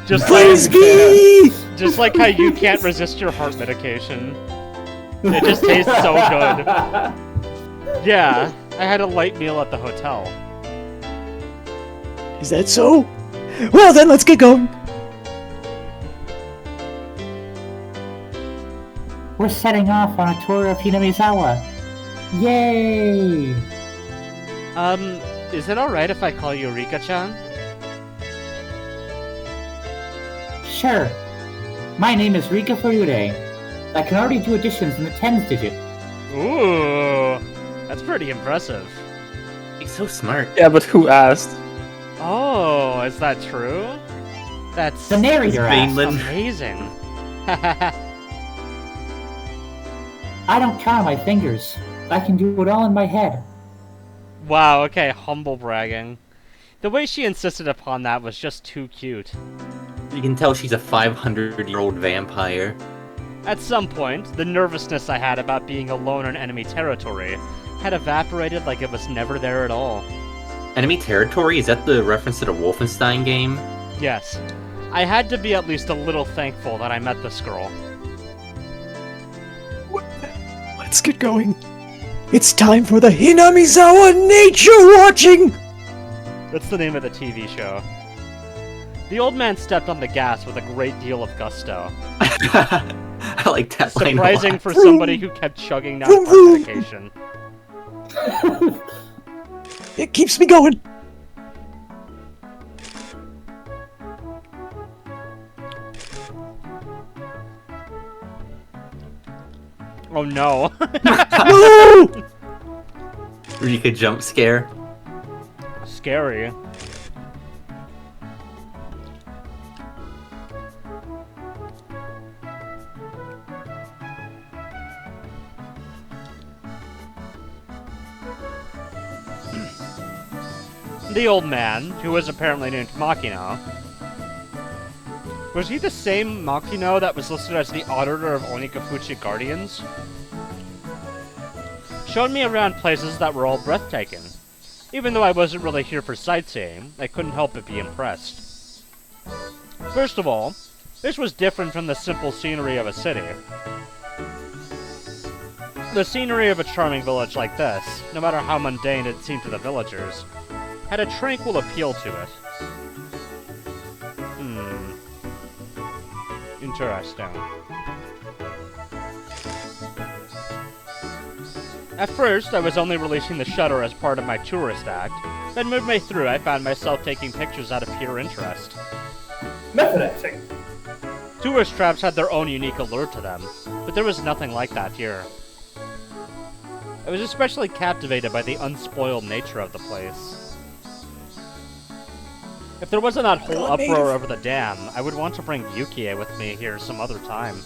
Just Please like, be! just like how you can't resist your heart medication. It just tastes so good. Yeah, I had a light meal at the hotel. Is that so? Well then, let's get going. We're setting off on a tour of Hinamizawa. Yay! Is it alright if I call you Rika-chan? Sure. My name is Rika Furude. I can already do additions in the tens digit. Ooh, That's pretty impressive. He's so smart. Yeah, but who asked? Oh, is that true? That's The narrator asked. Mainland. amazing. I don't count on my fingers. I can do it all in my head. Wow, okay, humble bragging. The way she insisted upon that was just too cute. You can tell she's a 500-year-old vampire. At some point, the nervousness I had about being alone in enemy territory had evaporated like it was never there at all. Enemy territory? Is that the reference to the Wolfenstein game? Yes, I had to be at least a little thankful that I met this girl. Let's get going. It's time for the Hinamizawa nature watching! That's the name of the TV show. The old man stepped on the gas with a great deal of gusto. I like that line a lot. Surprising for somebody who kept chugging down park medication. It keeps me going. Oh no. No! Rika jump scare. Scary. The old man, who was apparently named Makino. Was he the same Makino that was listed as the auditor of Onikafuchi Guardians? Showed me around places that were all breathtaking. Even though I wasn't really here for sightseeing, I couldn't help but be impressed. First of all, this was different from the simple scenery of a city. The scenery of a charming village like this, no matter how mundane it seemed to the villagers, had a tranquil appeal to it. Interesting. At first, I was only releasing the shutter as part of my tourist act, then midway through I found myself taking pictures out of pure interest. Method acting. Tourist traps had their own unique allure to them, but there was nothing like that here. I was especially captivated by the unspoiled nature of the place. If there wasn't that whole uproar over the dam, I would want to bring Yukie with me here some other time.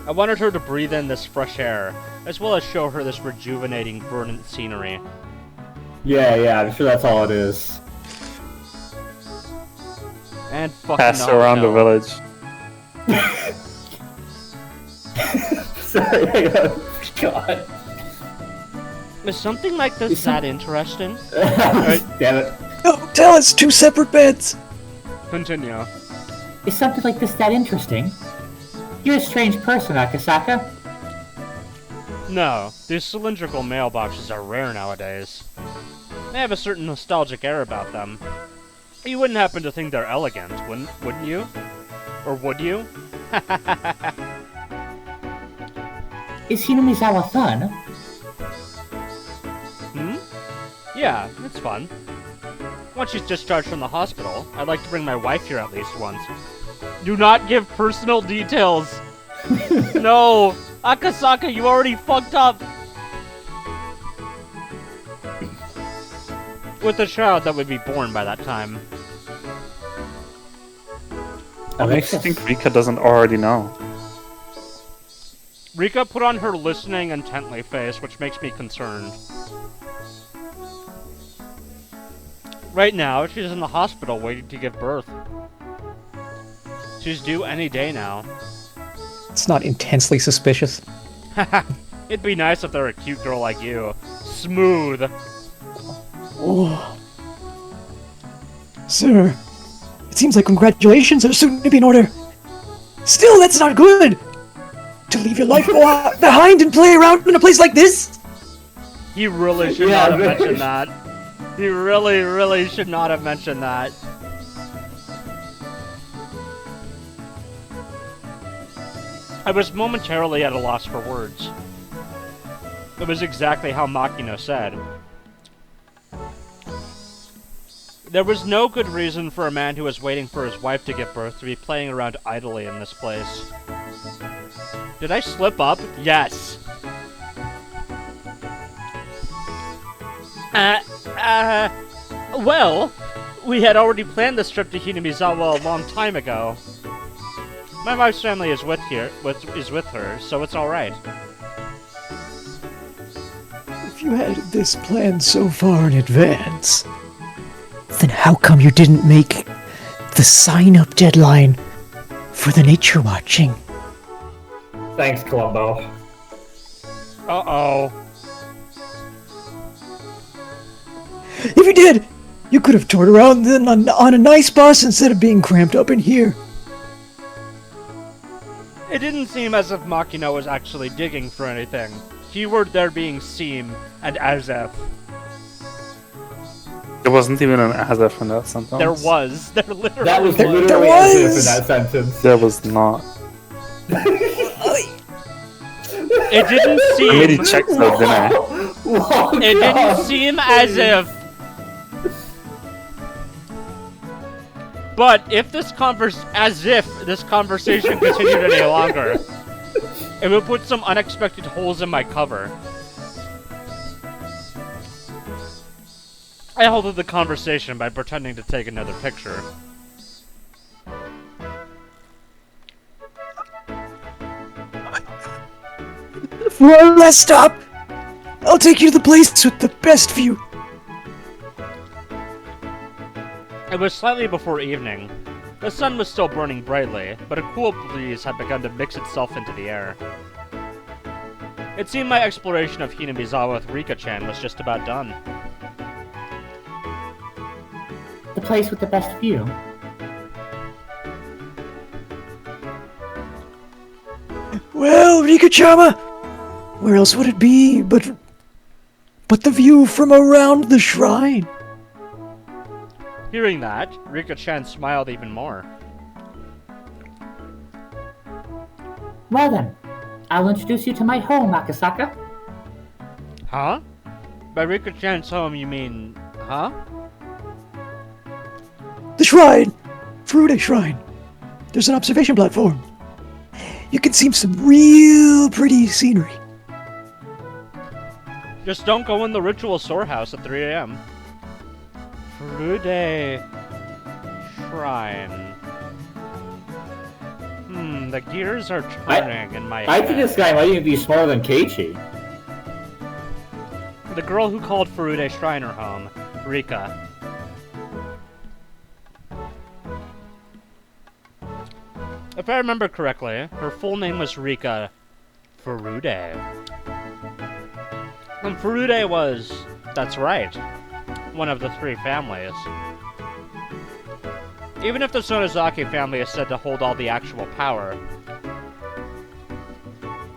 I wanted her to breathe in this fresh air, as well as show her this rejuvenating, verdant scenery. Yeah, I'm sure that's all it is. And fucking Pass around the village. Sorry, hang on. God. Is something like this that interesting? Damn it. No, tell us 2 separate beds. Continue. Is something like this that interesting? You're a strange person, Akasaka. No, these cylindrical mailboxes are rare nowadays. They have a certain nostalgic air about them. You wouldn't happen to think they're elegant, wouldn't you? Or would you? Is Hinamizawa fun? Yeah, it's fun. Once she's discharged from the hospital, I'd like to bring my wife here at least once. Do not give personal details! No! Akasaka, you already fucked up! With a child that would be born by that time. What makes you think Rika doesn't already know? Rika put on her listening intently face, which makes me concerned. Right now, she's in the hospital waiting to give birth. She's due any day now. It's not intensely suspicious. It'd be nice if they're a cute girl like you. Smooth. Oh. Sir, it seems like congratulations are soon to be in order. Still, that's not good! To leave your life behind and play around in a place like this? He really should not have mentioned that. He really should not have mentioned that. I was momentarily at a loss for words. It was exactly how Makino said. There was no good reason for a man who was waiting for his wife to give birth to be playing around idly in this place. Did I slip up? Yes. Well, we had already planned this trip to Hinamizawa a long time ago. My wife's family is with her, so it's alright. If you had this planned so far in advance, then how come you didn't make the sign-up deadline for the nature watching? Thanks, Columbo. Uh-oh. If you did, you could have toured around then on a nice bus instead of being cramped up in here. It didn't seem as if Makino was actually digging for anything. Keyword there being seem and as if. There wasn't even an as if in that sentence. There was. There literally That was was. literally as if in that sentence. There was not. It didn't I made you seem. check that, didn't I? Whoa, It God. didn't seem as if. But if this conversation continued any longer, it would put some unexpected holes in my cover. I halted the conversation by pretending to take another picture. For our last stop, I'll take you to the place with the best view. It was slightly before evening. The sun was still burning brightly, but a cool breeze had begun to mix itself into the air. It seemed my exploration of Hinamizawa with Rika-chan was just about done. The place with the best view. Well, Rika-chama, where else would it be but the view from around the shrine? Hearing that, Rika-chan smiled even more. Well then, I'll introduce you to my home, Akasaka. Huh? By Rika-chan's home, you mean... huh? The shrine! Furude Shrine. There's an observation platform. You can see some real pretty scenery. Just don't go in the ritual storehouse at 3 a.m. Furude Shrine. The gears are turning in my head. I think this guy might even be smarter than Keiichi. The girl who called Furude Shrine her home, Rika. If I remember correctly, her full name was Rika Furude. And Furude was, that's right, one of the three families. Even if the Sonozaki family is said to hold all the actual power,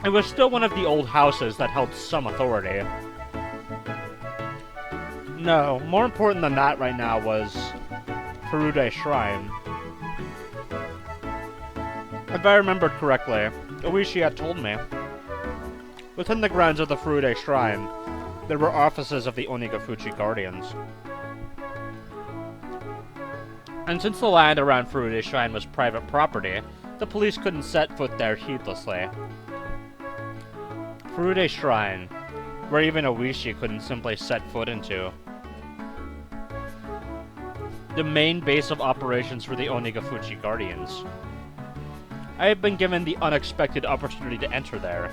it was still one of the old houses that held some authority. No, more important than that right now was Furude Shrine. If I remembered correctly, Oishi had told me. Within the grounds of the Furude Shrine, there were offices of the Onigafuchi Guardians. And since the land around Furude Shrine was private property, the police couldn't set foot there heedlessly. Furude Shrine, where even Oishi couldn't simply set foot into. The main base of operations for the Onigafuchi Guardians. I had been given the unexpected opportunity to enter there.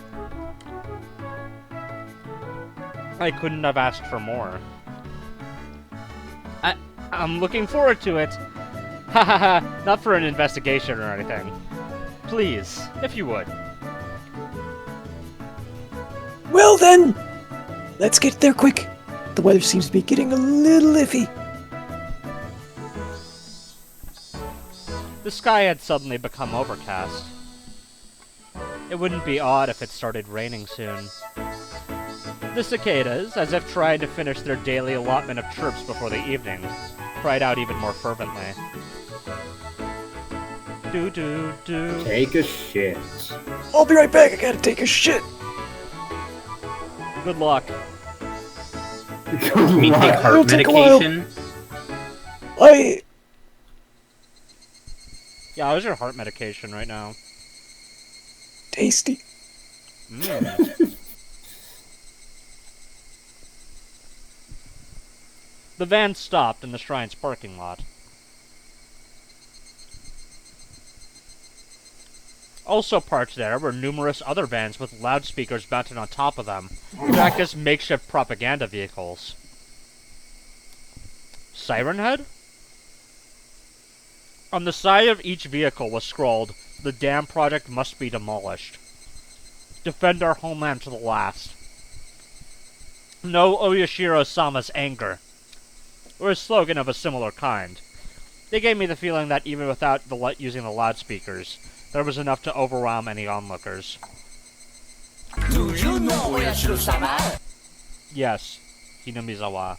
I couldn't have asked for more. I'm looking forward to it. Hahaha, not for an investigation or anything. Please, if you would. Well then, let's get there quick. The weather seems to be getting a little iffy. The sky had suddenly become overcast. It wouldn't be odd if it started raining soon. The cicadas, as if trying to finish their daily allotment of chirps before the evening, cried out even more fervently. Do-do-do. Take a shit. I'll be right back, I gotta take a shit. Good luck. You mean take It'll heart take a while. medication? Yeah, how's your heart medication right now? Tasty. The van stopped in the shrine's parking lot. Also parked there were numerous other vans with loudspeakers mounted on top of them, to act as makeshift propaganda vehicles. Siren Head? On the side of each vehicle was scrawled, "The dam project must be demolished. Defend our homeland to the last. No Oyashiro-sama's anger," or a slogan of a similar kind. They gave me the feeling that even without using the loudspeakers, there was enough to overwhelm any onlookers. Do you know Oyashiro-sama? Yes, Hinamizawa.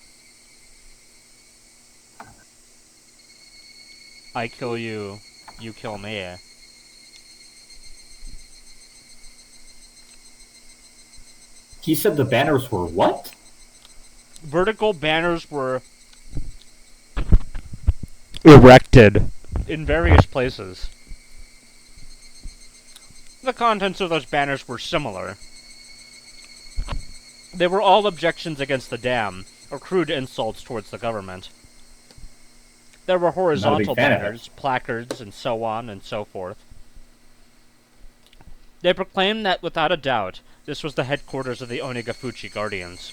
I kill you, you kill me. He said the banners were what? Vertical banners were erected in various places. The contents of those banners were similar. They were all objections against the dam, or crude insults towards the government. There were horizontal banners, placards, and so on and so forth. They proclaimed that, without a doubt, this was the headquarters of the Onigafuchi Guardians.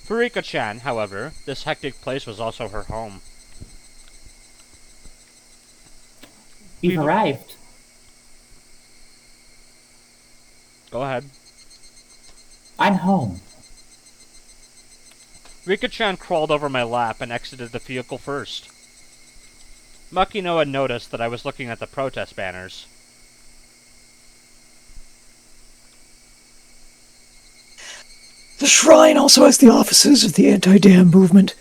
For Rika-chan, however, this hectic place was also her home. We've arrived. Go ahead. I'm home. Rika-chan crawled over my lap and exited the vehicle first. Makino had noticed that I was looking at the protest banners. The shrine also has the offices of the anti-dam movement.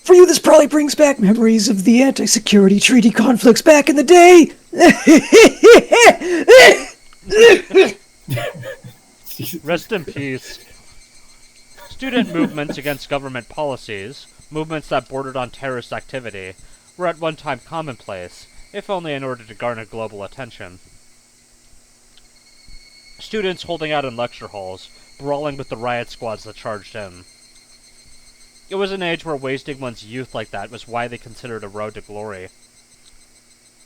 For you, this probably brings back memories of the anti-security treaty conflicts back in the day. Rest in peace. Student movements against government policies, movements that bordered on terrorist activity, were at one time commonplace, if only in order to garner global attention. Students holding out in lecture halls, brawling with the riot squads that charged in. It was an age where wasting one's youth like that was widely considered a road to glory.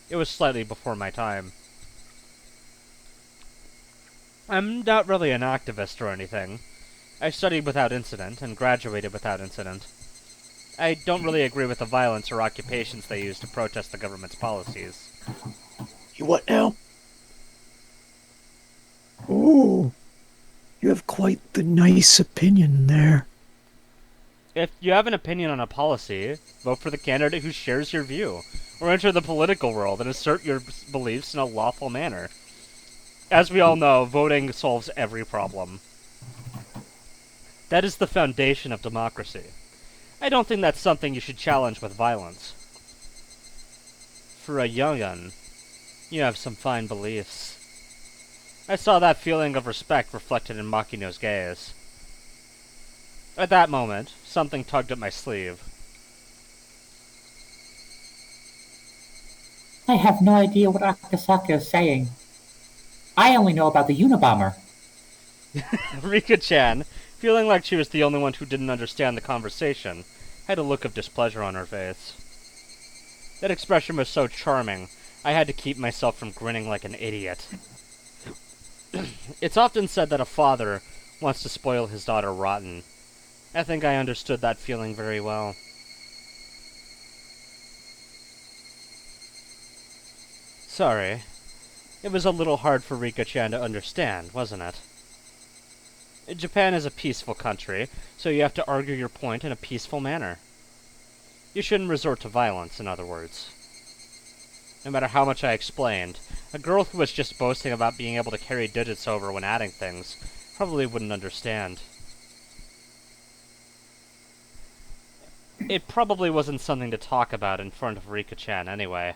It was slightly before my time. I'm not really an activist or anything. I studied without incident, and graduated without incident. I don't really agree with the violence or occupations they use to protest the government's policies. You what now? Ooh, you have quite the nice opinion there. If you have an opinion on a policy, vote for the candidate who shares your view, or enter the political world and assert your beliefs in a lawful manner. As we all know, voting solves every problem. That is the foundation of democracy. I don't think that's something you should challenge with violence. For a young'un, you have some fine beliefs. I saw that feeling of respect reflected in Makino's gaze. At that moment, something tugged at my sleeve. I have no idea what Akasaka is saying. I only know about the Unabomber. Rika-chan, feeling like she was the only one who didn't understand the conversation, had a look of displeasure on her face. That expression was so charming, I had to keep myself from grinning like an idiot. It's often said that a father wants to spoil his daughter rotten. I think I understood that feeling very well. Sorry. It was a little hard for Rika-chan to understand, wasn't it? Japan is a peaceful country, so you have to argue your point in a peaceful manner. You shouldn't resort to violence, in other words. No matter how much I explained, a girl who was just boasting about being able to carry digits over when adding things probably wouldn't understand. It probably wasn't something to talk about in front of Rika-chan anyway.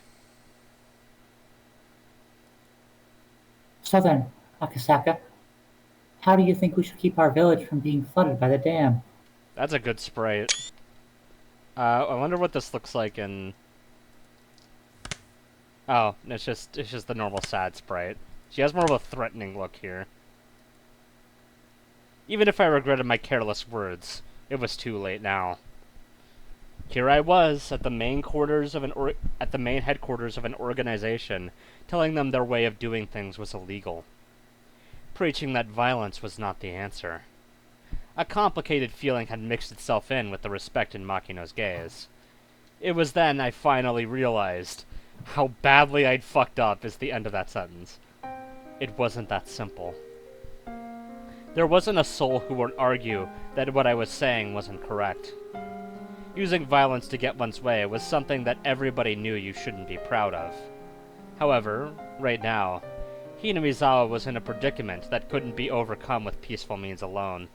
So then, Akasaka, how do you think we should keep our village from being flooded by the dam? That's a good sprite. I wonder what this looks like in... Oh, it's just the normal sad sprite. She has more of a threatening look here. Even if I regretted my careless words, it was too late now. Here I was at the main headquarters of an organization, telling them their way of doing things was illegal, preaching that violence was not the answer. A complicated feeling had mixed itself in with the respect in Makino's gaze. It was then I finally realized how badly I'd fucked up is the end of that sentence. It wasn't that simple. There wasn't a soul who would argue that what I was saying wasn't correct. Using violence to get one's way was something that everybody knew you shouldn't be proud of. However, right now, Hinamizawa was in a predicament that couldn't be overcome with peaceful means alone.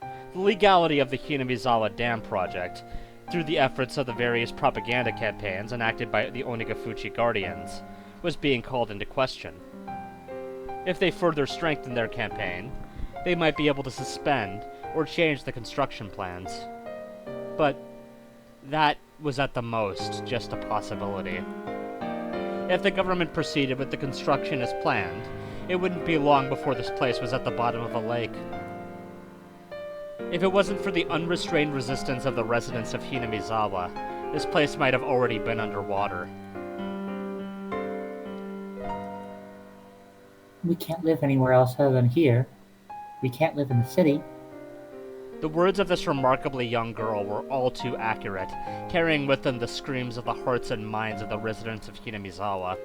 The legality of the Hinamizawa Dam project, through the efforts of the various propaganda campaigns enacted by the Onigafuchi Guardians, was being called into question. If they further strengthened their campaign, they might be able to suspend or change the construction plans. But that was at the most just a possibility. If the government proceeded with the construction as planned, it wouldn't be long before this place was at the bottom of a lake. If it wasn't for the unrestrained resistance of the residents of Hinamizawa, this place might have already been underwater. We can't live anywhere else other than here. We can't live in the city. The words of this remarkably young girl were all too accurate, carrying with them the screams of the hearts and minds of the residents of Hinamizawa.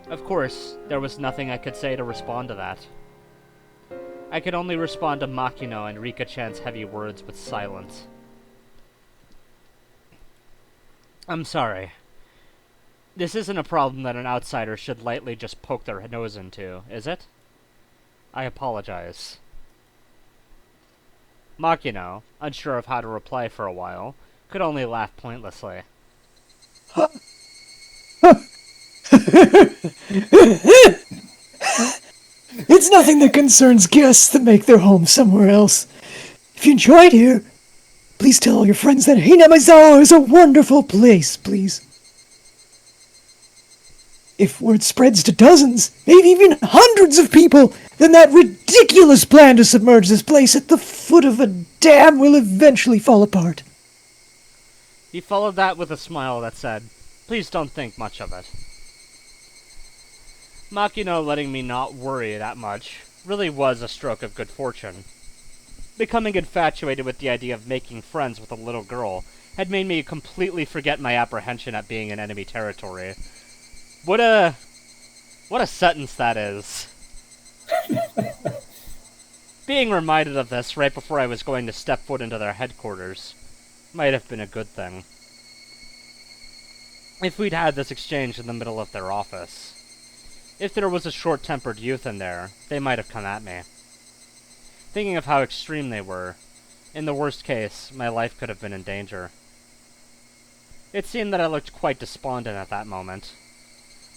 Of course, there was nothing I could say to respond to that. I could only respond to Makino and Rika-chan's heavy words with silence. I'm sorry. This isn't a problem that an outsider should lightly just poke their nose into, is it? I apologize. Makino, unsure of how to reply for a while, could only laugh pointlessly. It's nothing that concerns guests that make their home somewhere else. If you enjoyed here, please tell all your friends that Hinamizawa is a wonderful place, please. If word spreads to dozens, maybe even hundreds of people, then that ridiculous plan to submerge this place at the foot of a dam will eventually fall apart. He followed that with a smile that said, "Please don't think much of it." Makino letting me not worry that much really was a stroke of good fortune. Becoming infatuated with the idea of making friends with a little girl had made me completely forget my apprehension at being in enemy territory. What a sentence that is. Being reminded of this right before I was going to step foot into their headquarters might have been a good thing. If we'd had this exchange in the middle of their office. If there was a short-tempered youth in there, they might have come at me. Thinking of how extreme they were, in the worst case, my life could have been in danger. It seemed that I looked quite despondent at that moment.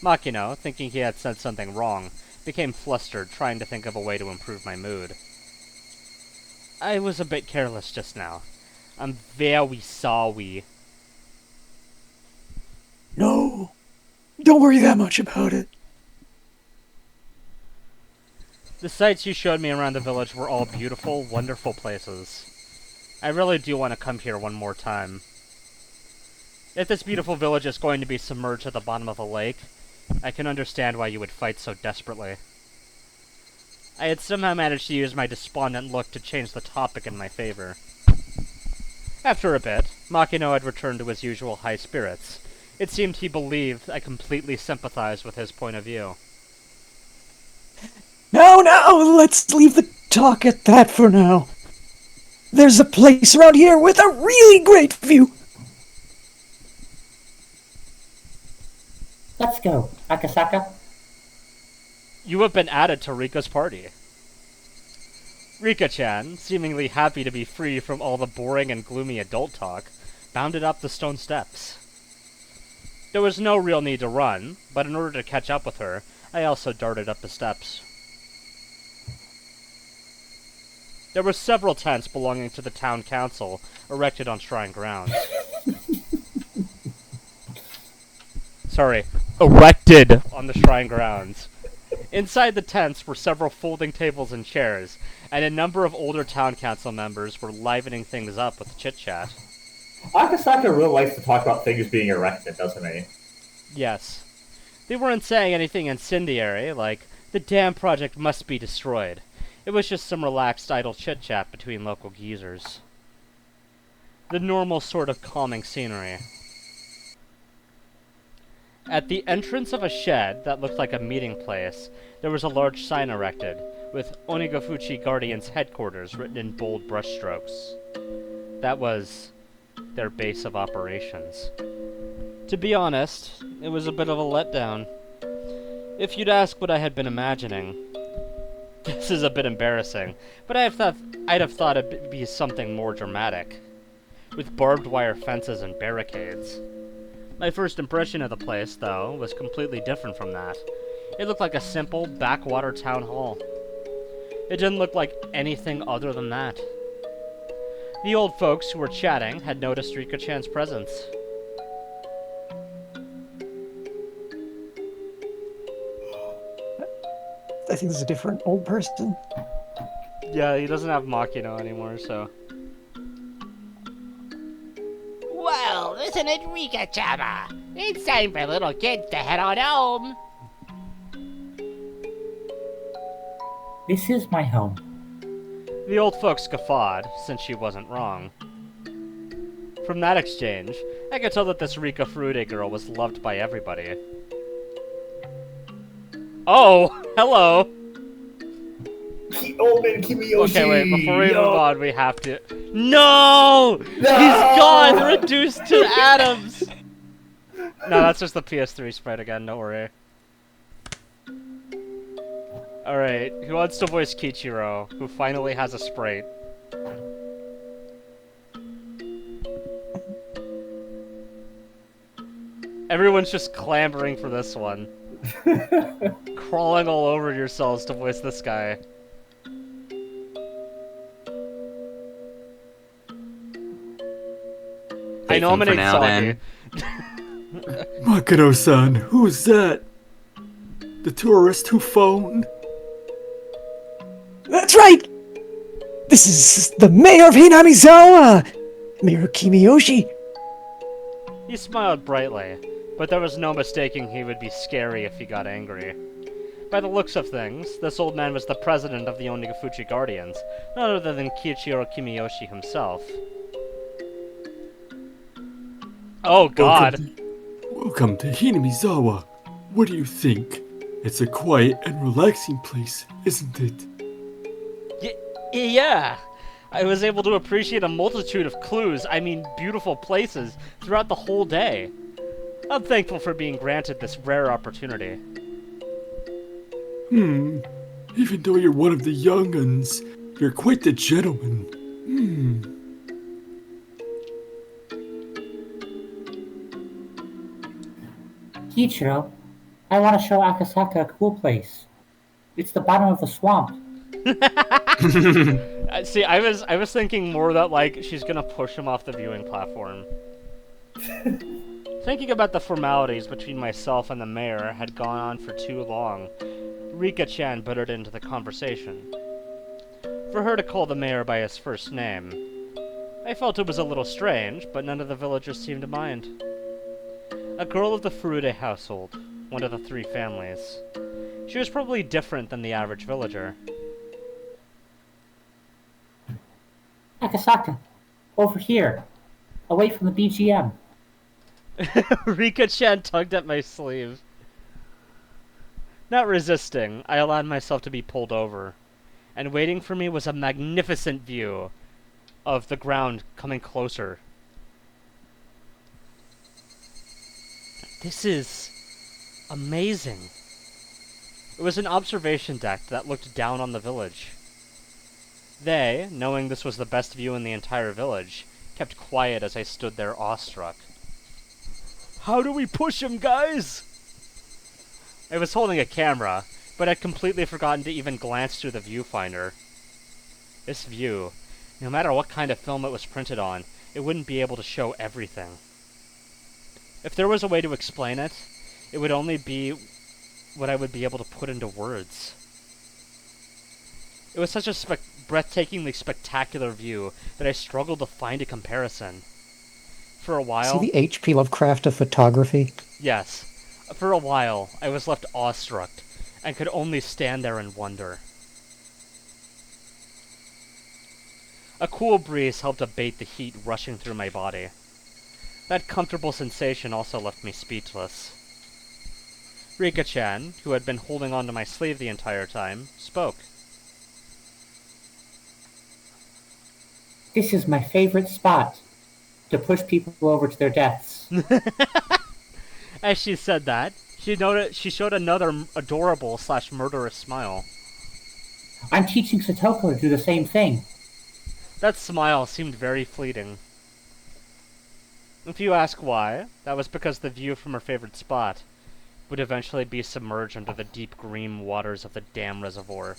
Makino, thinking he had said something wrong, became flustered, trying to think of a way to improve my mood. I was a bit careless just now. I'm very sorry. No, don't worry that much about it. The sights you showed me around the village were all beautiful, wonderful places. I really do want to come here one more time. If this beautiful village is going to be submerged at the bottom of a lake, I can understand why you would fight so desperately. I had somehow managed to use my despondent look to change the topic in my favor. After a bit, Makino had returned to his usual high spirits. It seemed he believed I completely sympathized with his point of view. Now, let's leave the talk at that for now. There's a place around here with a really great view. Let's go, Akasaka. You have been added to Rika's party. Rika-chan, seemingly happy to be free from all the boring and gloomy adult talk, bounded up the stone steps. There was no real need to run, but in order to catch up with her, I also darted up the steps. There were several tents belonging to the town council erected on shrine grounds. Sorry, erected on the shrine grounds. Inside the tents were several folding tables and chairs, and a number of older town council members were livening things up with chit-chat. Akasaka really likes to talk about things being erected, doesn't he? Yes. They weren't saying anything incendiary, like, the dam project must be destroyed. It was just some relaxed, idle chit-chat between local geezers. The normal sort of calming scenery. At the entrance of a shed that looked like a meeting place, there was a large sign erected, with Onigafuchi Guardian's headquarters written in bold brushstrokes. That was their base of operations. To be honest, it was a bit of a letdown. If you'd ask what I had been imagining, this is a bit embarrassing, but I'd have thought it'd be something more dramatic, with barbed wire fences and barricades. My first impression of the place, though, was completely different from that. It looked like a simple backwater town hall. It didn't look like anything other than that. The old folks who were chatting had noticed Rika-chan's presence. I think this is a different old person. Yeah, he doesn't have Makino anymore, so... Well, isn't it Rika-chama? It's time for little kids to head on home. This is my home. The old folks guffawed, since she wasn't wrong. From that exchange, I could tell that this Rika Furude girl was loved by everybody. Oh, hello! Old man Kimiyoshi! Okay, wait, before we move on, we have to... No! He's gone! Reduced to atoms! No, that's just the PS3 sprite again, don't worry. Alright, who wants to voice Kichiro, who finally has a sprite? Everyone's just clamoring for this one. Crawling all over yourselves to voice this guy. I nominate Saki. Makino-san, who's that? The tourist who phoned? That's right! This is the mayor of Hinamizawa! Mayor Kimiyoshi. He smiled brightly, but there was no mistaking he would be scary if he got angry. By the looks of things, this old man was the president of the Onigafuchi Guardians, none other than Kiichiro Kimiyoshi himself. Oh god! Welcome to Hinamizawa. What do you think? It's a quiet and relaxing place, isn't it? Yeah! I was able to appreciate a multitude of clues, I mean beautiful places, throughout the whole day. I'm thankful for being granted this rare opportunity. Even though you're one of the young uns, you're quite the gentleman. Kiichiro, I want to show Akasaka a cool place. It's the bottom of the swamp. See, I was thinking more that, like, she's gonna push him off the viewing platform. Thinking about the formalities between myself and the mayor had gone on for too long. Rika-chan butted into the conversation. For her to call the mayor by his first name, I felt it was a little strange, but none of the villagers seemed to mind. A girl of the Furude household, one of the three families. She was probably different than the average villager. Akasaka, over here, away from the BGM. Rika-chan tugged at my sleeve. Not resisting, I allowed myself to be pulled over, and waiting for me was a magnificent view of the ground coming closer. This is amazing. It was an observation deck that looked down on the village. They, knowing this was the best view in the entire village, kept quiet as I stood there awestruck. How do we push him, guys? I was holding a camera, but I'd completely forgotten to even glance through the viewfinder. This view, no matter what kind of film it was printed on, it wouldn't be able to show everything. If there was a way to explain it, it would only be what I would be able to put into words. It was such a breathtakingly spectacular view that I struggled to find a comparison. For a See while, the H.P. Lovecraft of photography? yes, for a while, I was left awestruck and could only stand there and wonder. A cool breeze helped abate the heat rushing through my body. That comfortable sensation also left me speechless. Rika-chan, who had been holding onto my sleeve the entire time, spoke. This is my favorite spot. To push people over to their deaths. As she said that, she showed another adorable/murderous smile. I'm teaching Satoko to do the same thing. That smile seemed very fleeting. If you ask why, that was because the view from her favorite spot would eventually be submerged under the deep green waters of the dam reservoir.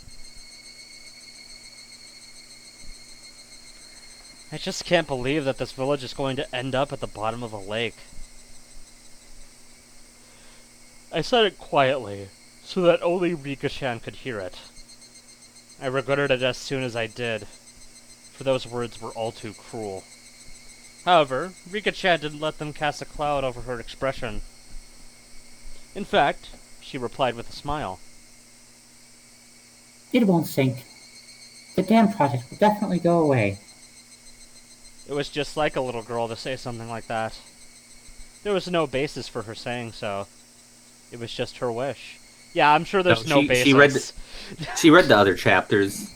I just can't believe that this village is going to end up at the bottom of a lake. I said it quietly, so that only Rika-chan could hear it. I regretted it as soon as I did, for those words were all too cruel. However, Rika-chan didn't let them cast a cloud over her expression. In fact, she replied with a smile. It won't sink. The dam project will definitely go away. It was just like a little girl to say something like that. There was no basis for her saying so. It was just her wish. Yeah, I'm sure there's no basis. She read the other chapters.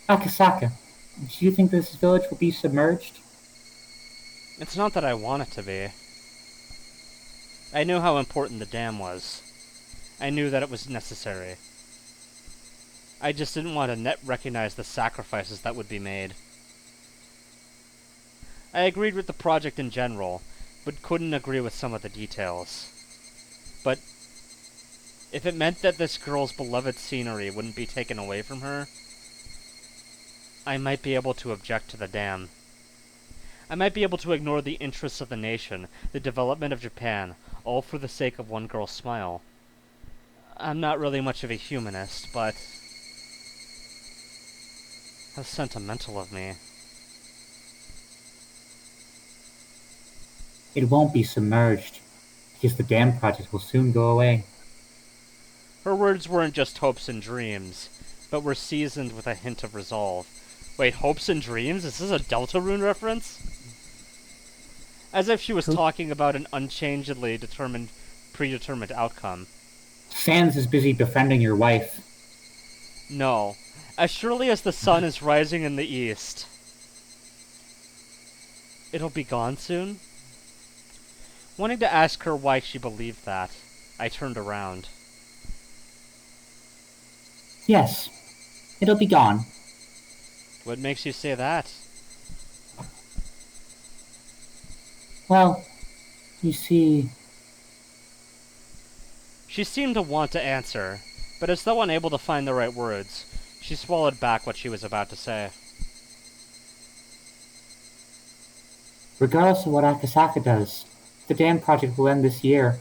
Akasaka, do you think this village will be submerged? It's not that I want it to be. I knew how important the dam was. I knew that it was necessary. I just didn't want to recognize the sacrifices that would be made. I agreed with the project in general, but couldn't agree with some of the details. But if it meant that this girl's beloved scenery wouldn't be taken away from her, I might be able to object to the dam. I might be able to ignore the interests of the nation, the development of Japan, all for the sake of one girl's smile. I'm not really much of a humanist, but how sentimental of me. It won't be submerged, because the dam project will soon go away. Her words weren't just hopes and dreams, but were seasoned with a hint of resolve. Wait, hopes and dreams? Is this a Deltarune reference? As if she was talking about an unchangeably predetermined outcome. Sans is busy befriending your wife. No. As surely as the sun is rising in the east. It'll be gone soon? Wanting to ask her why she believed that, I turned around. Yes, it'll be gone. What makes you say that? Well, you see... She seemed to want to answer, but as though unable to find the right words, she swallowed back what she was about to say. Regardless of what Akasaka does, the dam project will end this year.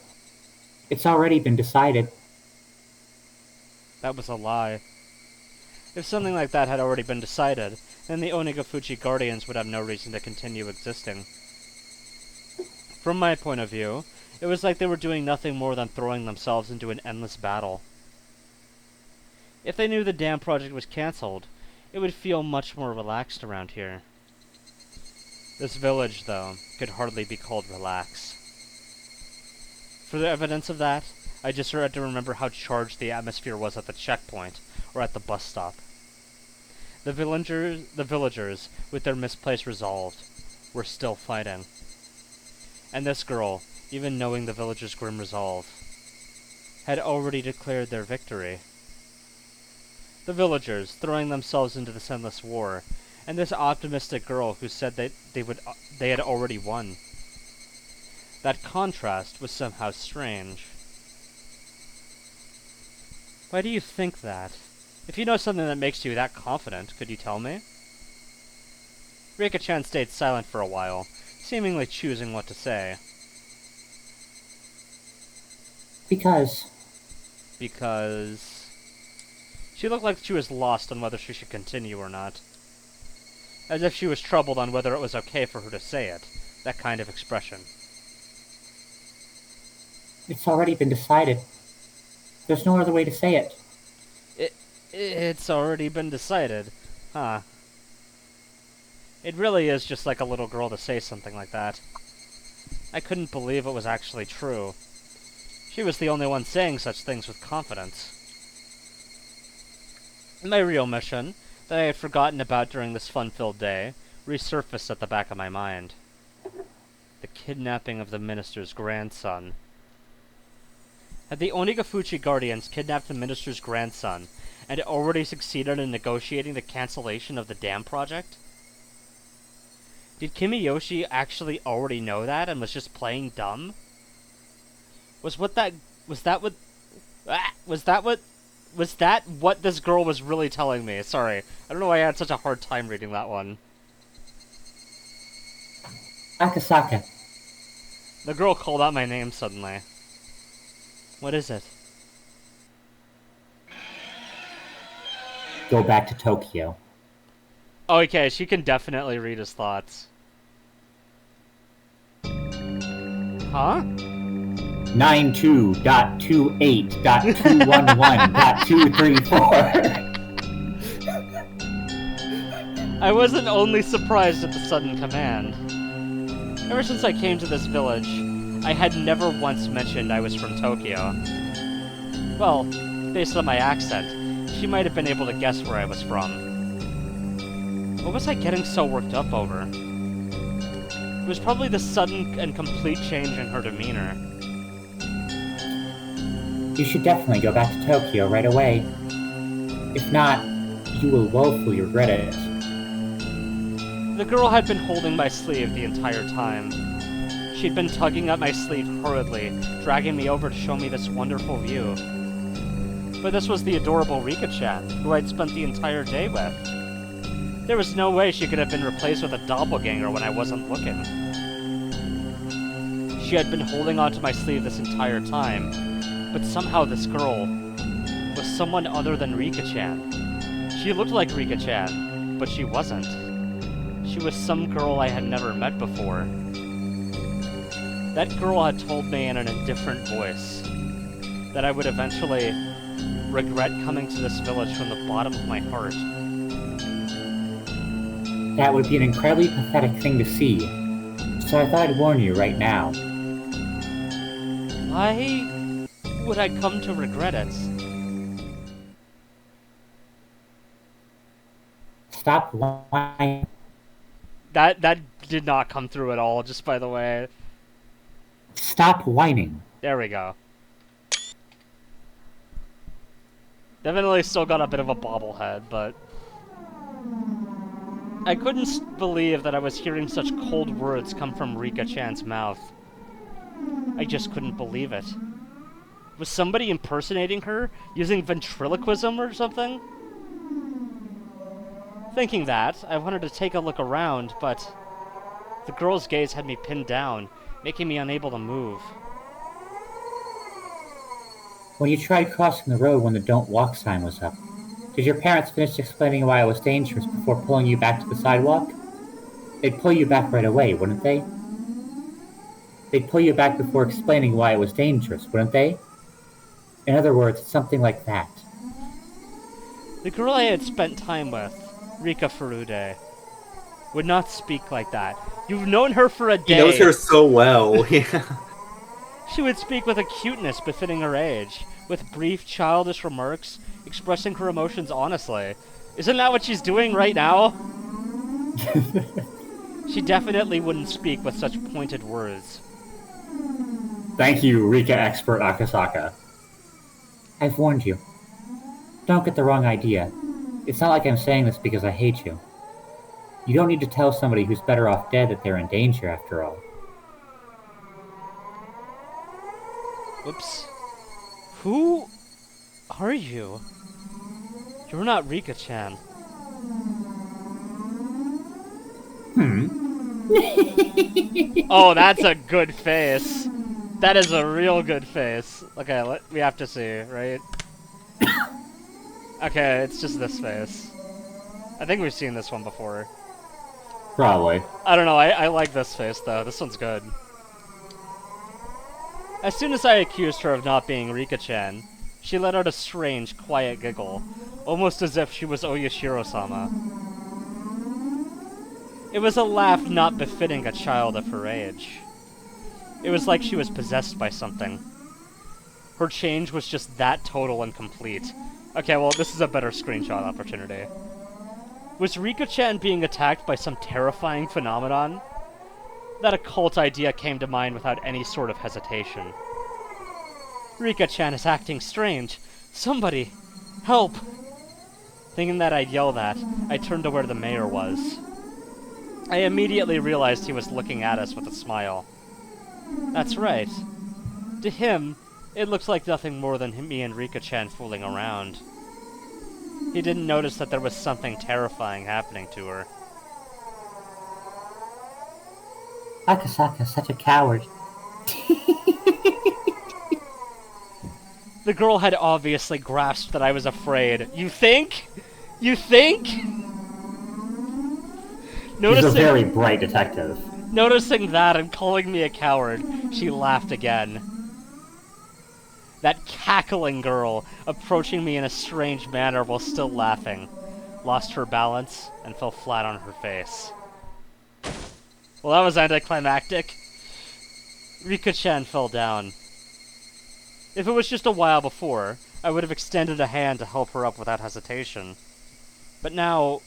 It's already been decided. That was a lie. If something like that had already been decided, then the Onigafuchi Guardians would have no reason to continue existing. From my point of view, it was like they were doing nothing more than throwing themselves into an endless battle. If they knew the dam project was cancelled, it would feel much more relaxed around here. This village, though, could hardly be called relaxed. For the evidence of that, I just had to remember how charged the atmosphere was at the checkpoint, or at the bus stop. The villagers, with their misplaced resolve, were still fighting. And this girl, even knowing the villagers' grim resolve, had already declared their victory. The villagers, throwing themselves into this endless war, and this optimistic girl who said that they had already won. That contrast was somehow strange. Why do you think that? If you know something that makes you that confident, could you tell me? Rika-chan stayed silent for a while, seemingly choosing what to say. Because Because she looked like she was lost on whether she should continue or not. As if she was troubled on whether it was okay for her to say it. That kind of expression. it's already been decided. There's no other way to say it. It's already been decided. Huh. It really is just like a little girl to say something like that. I couldn't believe it was actually true. She was the only one saying such things with confidence. My real mission, that I had forgotten about during this fun-filled day, resurfaced at the back of my mind. The kidnapping of the minister's grandson. Had the Onigafuchi Guardians kidnapped the minister's grandson, and already succeeded in negotiating the cancellation of the dam project? Did Kimiyoshi actually already know that and was just playing dumb? Was that what this girl was really telling me? Sorry. I don't know why I had such a hard time reading that one. Akasaka, The girl called out my name suddenly. What is it? go back to Tokyo. Okay, she can definitely read his thoughts. Huh? 92.28.211.234. I wasn't only surprised at the sudden command. Ever since I came to this village, I had never once mentioned I was from Tokyo. Well, based on my accent, she might have been able to guess where I was from. What was I getting so worked up over? It was probably the sudden and complete change in her demeanor. You should definitely go back to Tokyo right away. If not, you will woefully regret it. The girl had been holding my sleeve the entire time. She'd been tugging at my sleeve hurriedly, dragging me over to show me this wonderful view. But this was the adorable Rika-chan, who I'd spent the entire day with. There was no way she could have been replaced with a doppelganger when I wasn't looking. She had been holding onto my sleeve this entire time, but somehow this girl was someone other than Rika-chan. She looked like Rika-chan, but she wasn't. She was some girl I had never met before. That girl had told me in an indifferent voice that I would eventually regret coming to this village from the bottom of my heart. That would be an incredibly pathetic thing to see, so I thought I'd warn you right now. Why would I come to regret it? Stop whining. That did not come through at all, just by the way. Stop whining. There we go. Definitely still got a bit of a bobblehead, but I couldn't believe that I was hearing such cold words come from Rika-chan's mouth. I just couldn't believe it. Was somebody impersonating her? Using ventriloquism or something? Thinking that, I wanted to take a look around, but the girl's gaze had me pinned down, making me unable to move. When you tried crossing the road when the don't walk sign was up, did your parents finish explaining why it was dangerous before pulling you back to the sidewalk? They'd pull you back right away, wouldn't they? They'd pull you back before explaining why it was dangerous, wouldn't they? In other words, something like that. The girl I had spent time with, Rika Furude, would not speak like that. You've known her for a day. He knows her so well. Yeah. She would speak with a cuteness befitting her age, with brief, childish remarks, expressing her emotions honestly. Isn't that what she's doing right now? She definitely wouldn't speak with such pointed words. Thank you, Rika expert Akasaka. I've warned you. Don't get the wrong idea. It's not like I'm saying this because I hate you. You don't need to tell somebody who's better off dead that they're in danger after all. Whoops. Who are you? You're not Rika-chan. Hmm. Oh, that's a good face. That is a real good face. Okay, we have to see, right? Okay, it's just this face. I think we've seen this one before. Probably. I don't know, I like this face though. This one's good. As soon as I accused her of not being Rika-chan, she let out a strange, quiet giggle, almost as if she was Oyashiro-sama. It was a laugh not befitting a child of her age. It was like she was possessed by something. Her change was just that total and complete. Okay, well, this is a better screenshot opportunity. Was Rika-chan being attacked by some terrifying phenomenon? That occult idea came to mind without any sort of hesitation. Rika-chan is acting strange. Somebody, help! Thinking that I'd yell that, I turned to where the mayor was. I immediately realized he was looking at us with a smile. That's right. To him, it looks like nothing more than me and Rika-chan fooling around. He didn't notice that there was something terrifying happening to her. Akasaka's such a coward. The girl had obviously grasped that I was afraid. You think? You think? He's a very bright detective. Noticing that and calling me a coward, she laughed again. That cackling girl, approaching me in a strange manner while still laughing, lost her balance and fell flat on her face. Well, that was anticlimactic. Rika-chan fell down. If it was just a while before, I would have extended a hand to help her up without hesitation. But now,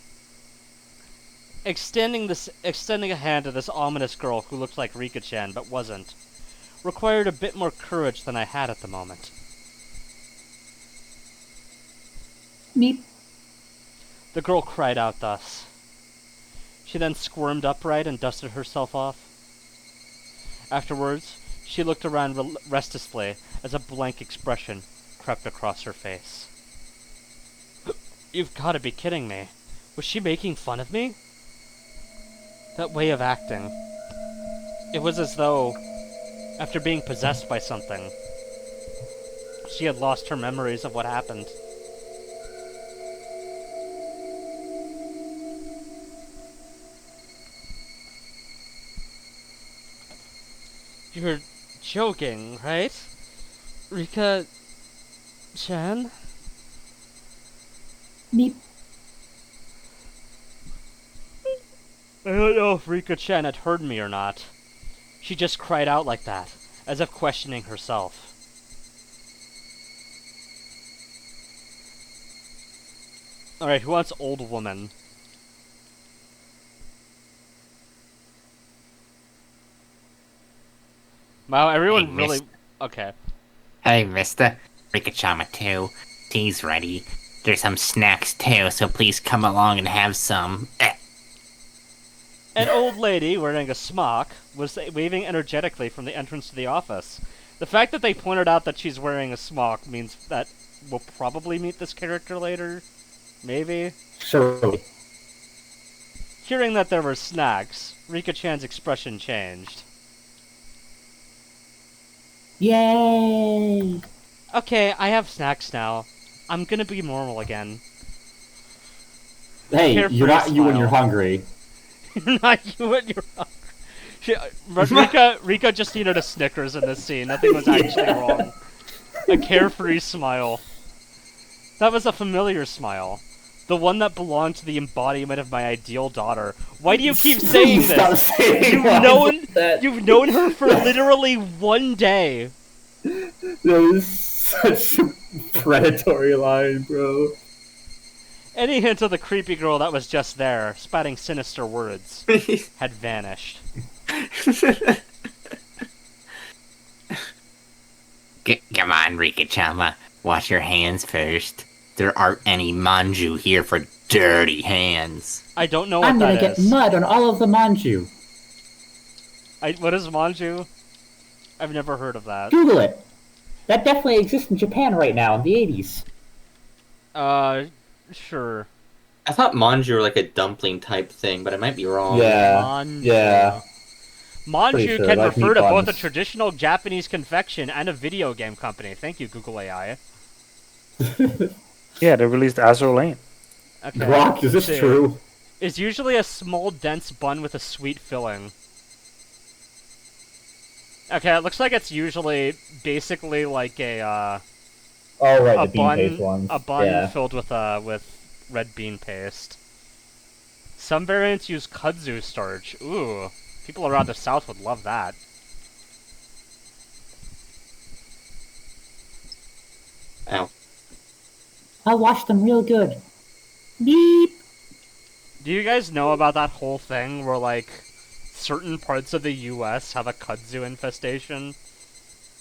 extending a hand to this ominous girl who looked like Rika-chan but wasn't, required a bit more courage than I had at the moment. Meep. The girl cried out thus. She then squirmed upright and dusted herself off. Afterwards, she looked around restlessly as a blank expression crept across her face. You've got to be kidding me. Was she making fun of me? That way of acting. It was as though, after being possessed by something, she had lost her memories of what happened. You're joking, right? Rika-chan? Meep. I don't know if Rika-chan had heard me or not. She just cried out like that, as if questioning herself. Alright, who wants old woman? Wow, everyone really... Okay. Hey, mister. Rika-chama too. Tea's ready. There's some snacks too, so please come along and have some. An old lady wearing a smock was waving energetically from the entrance to the office. The fact that they pointed out that she's wearing a smock means that we'll probably meet this character later. Maybe? Surely. Hearing that there were snacks, Rika-chan's expression changed. Yay! Okay, I have snacks now. I'm gonna be normal again. Hey, Carefree you're not you when smile. you're hungry. You're not you when you're Rika just needed a Snickers in this scene. Nothing was actually wrong. A carefree smile. That was a familiar smile. The one that belonged to the embodiment of my ideal daughter. Why do you keep saying Stop this? saying that. You've known her for literally one day. That is such a predatory line, bro. Any hint of the creepy girl that was just there, spouting sinister words, had vanished. Come on, Rika-chama. Wash your hands first. There aren't any manju here for dirty hands. I don't know what I'm gonna that get is. mud on all of the manju. What is manju? I've never heard of that. Google it. That definitely exists in Japan right now in the 80s. Sure. I thought manju were like a dumpling type thing, but I might be wrong. Yeah. Manju. Yeah. Manju sure, can like refer meat to both a buns. traditional Japanese confection and a video game company. Thank you, Google AI. Yeah, they released Azure Lane. Okay. Rock, is let's this see. true? Is usually a small, dense bun with a sweet filling. Okay, it looks like it's usually basically like a Oh, right, a the bean paste bun ones. with red bean paste. Some variants use kudzu starch. Ooh, people around the south would love that. Ow. I'll wash them real good. Beep. Do you guys know about that whole thing where, like, certain parts of the U.S. have a kudzu infestation?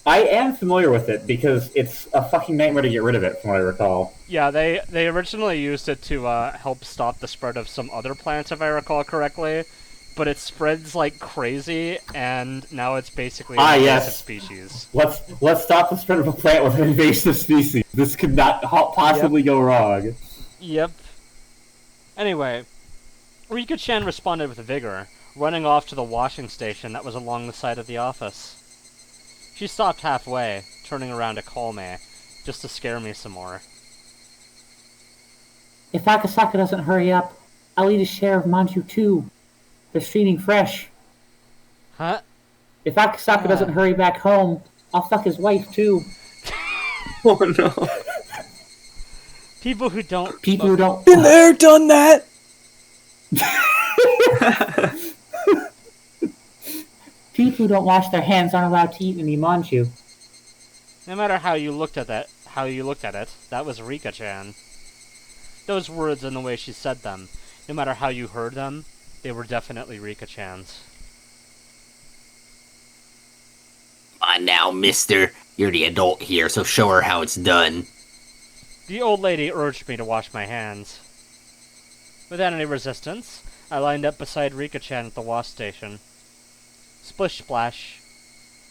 I am familiar with it because it's a fucking nightmare to get rid of it, from what I recall. Yeah, they originally used it to help stop the spread of some other plants, if I recall correctly. But it spreads like crazy, and now it's basically an invasive species. Let's stop the spread of a plant with an invasive species. This could not possibly go wrong. Yep. Anyway, Rika-chan responded with vigor, running off to the washing station that was along the side of the office. She stopped halfway, turning around to call me, just to scare me some more. If Akasaka doesn't hurry up, I'll eat a share of Manju too. They're steaming fresh. Huh? If Akasaka doesn't hurry back home, I'll fuck his wife too. Oh no. People who don't... Been there, done that! People who don't wash their hands aren't allowed to eat any Manju. No matter how you looked at it, that was Rika-chan. Those words and the way she said them, no matter how you heard them, they were definitely Rika-chan's. Come on now, mister. You're the adult here, so show her how it's done. The old lady urged me to wash my hands. Without any resistance, I lined up beside Rika-chan at the wash station. Splish splash.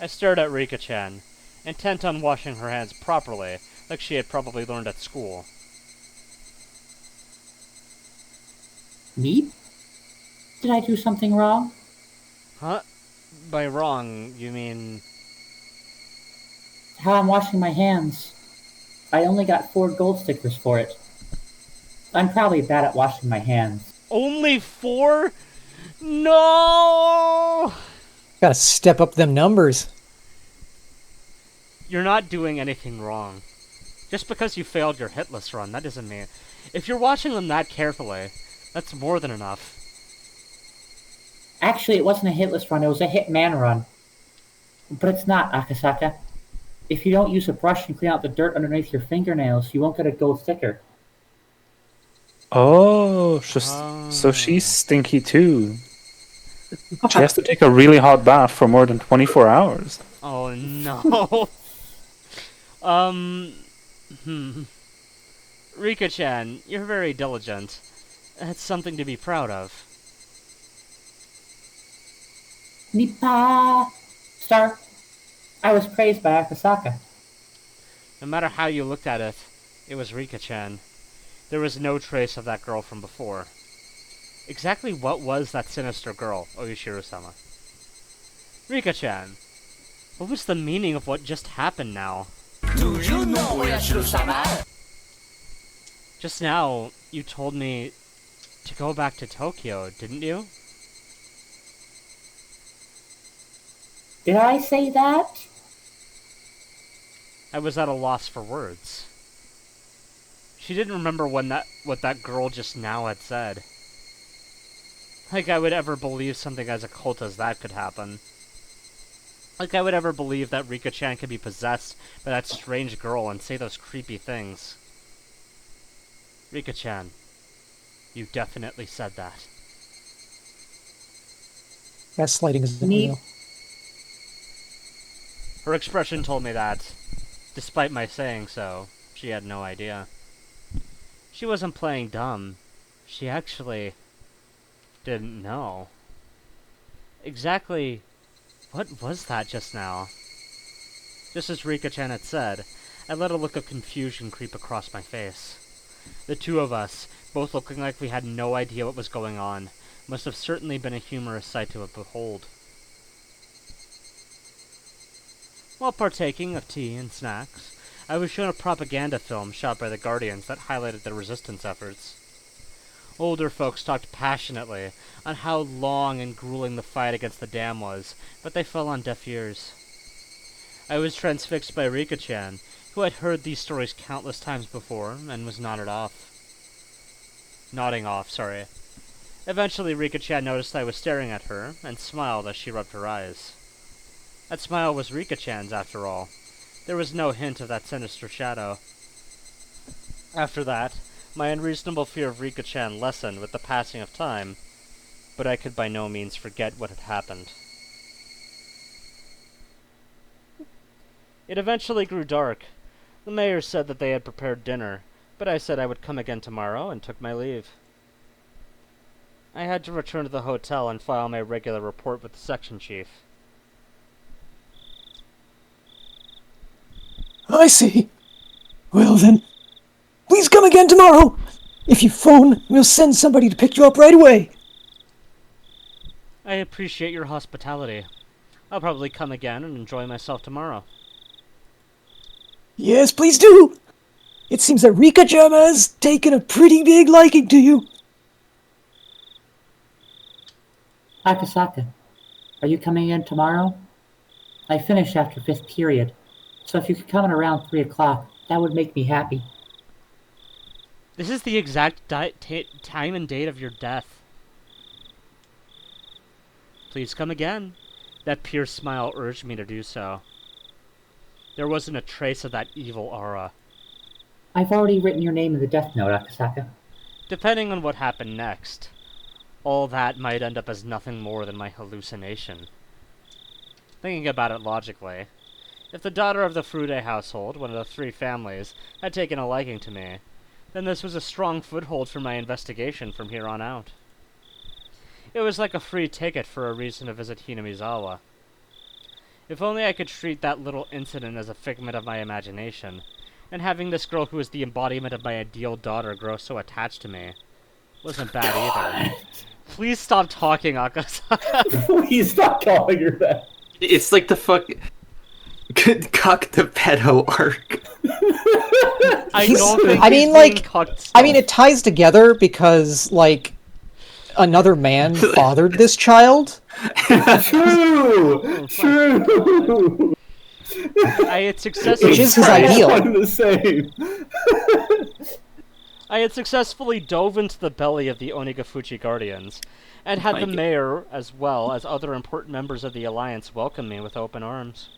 I stared at Rika-chan, intent on washing her hands properly, like she had probably learned at school. Me? Did I do something wrong? Huh? By wrong, you mean... How I'm washing my hands. I only got 4 gold stickers for it. I'm probably bad at washing my hands. Only 4? No! Gotta step up them numbers. You're not doing anything wrong. Just because you failed your hitless run, that doesn't mean... If you're watching them that carefully, that's more than enough. Actually, it wasn't a hitless run, it was a hitman run. But it's not, Akasaka. If you don't use a brush and clean out the dirt underneath your fingernails, you won't get a gold sticker. Oh, so she's stinky too. She has to take a really hot bath for more than 24 hours. Oh no. Rika-chan, you're very diligent. That's something to be proud of. Nipa! Star, I was praised by Akasaka. No matter how you looked at it, it was Rika-chan. There was no trace of that girl from before. Exactly what was that sinister girl, Oyashiro-sama? Rika-chan, what was the meaning of what just happened now? Do you know Oyashiro-sama? Just now, you told me to go back to Tokyo, didn't you? Did I say that? I was at a loss for words. She didn't remember what that girl just now had said. Like I would ever believe something as occult as that could happen. Like I would ever believe that Rika-chan could be possessed by that strange girl and say those creepy things. Rika-chan, you definitely said that. Gaslighting is Me? real. Her expression told me that, despite my saying so, she had no idea. She wasn't playing dumb. She actually didn't know. Exactly what was that just now? Just as Rika-chan had said, I let a look of confusion creep across my face. The two of us, both looking like we had no idea what was going on, must have certainly been a humorous sight to behold. While partaking of tea and snacks, I was shown a propaganda film shot by the Guardians that highlighted the resistance efforts. Older folks talked passionately on how long and grueling the fight against the dam was, but they fell on deaf ears. I was transfixed by Rika-chan, who had heard these stories countless times before and was nodding off. Eventually, Rika-chan noticed I was staring at her and smiled as she rubbed her eyes. That smile was Rika-chan's, after all. There was no hint of that sinister shadow. After that, my unreasonable fear of Rika-chan lessened with the passing of time, but I could by no means forget what had happened. It eventually grew dark. The mayor said that they had prepared dinner, but I said I would come again tomorrow and took my leave. I had to return to the hotel and file my regular report with the section chief. I see. Well then, please come again tomorrow. If you phone, we'll send somebody to pick you up right away. I appreciate your hospitality. I'll probably come again and enjoy myself tomorrow. Yes, please do. It seems that Rika-chan has taken a pretty big liking to you. Akasaka, are you coming in tomorrow? I finish after 5th period, so if you could come in around 3 o'clock, that would make me happy. This is the exact time and date of your death. Please come again. That pure smile urged me to do so. There wasn't a trace of that evil aura. I've already written your name in the death note, Akasaka. Depending on what happened next, all that might end up as nothing more than my hallucination. Thinking about it logically, if the daughter of the Furude household, one of the 3 families, had taken a liking to me, then this was a strong foothold for my investigation from here on out. It was like a free ticket for a reason to visit Hinamizawa. If only I could treat that little incident as a figment of my imagination, and having this girl who was the embodiment of my ideal daughter grow so attached to me wasn't bad either. Please stop talking, Akasaka. Please stop calling her that. It's like the fuck. Cuck the pedo arc. I don't think I mean, he's like, being cucked I mean, it ties together because, like, another man fathered this child. True! True! I had successfully Which is his ideal. One and the same. I had successfully dove into the belly of the Onigafuchi Guardians, and had the mayor, as well as other important members of the Alliance, welcome me with open arms.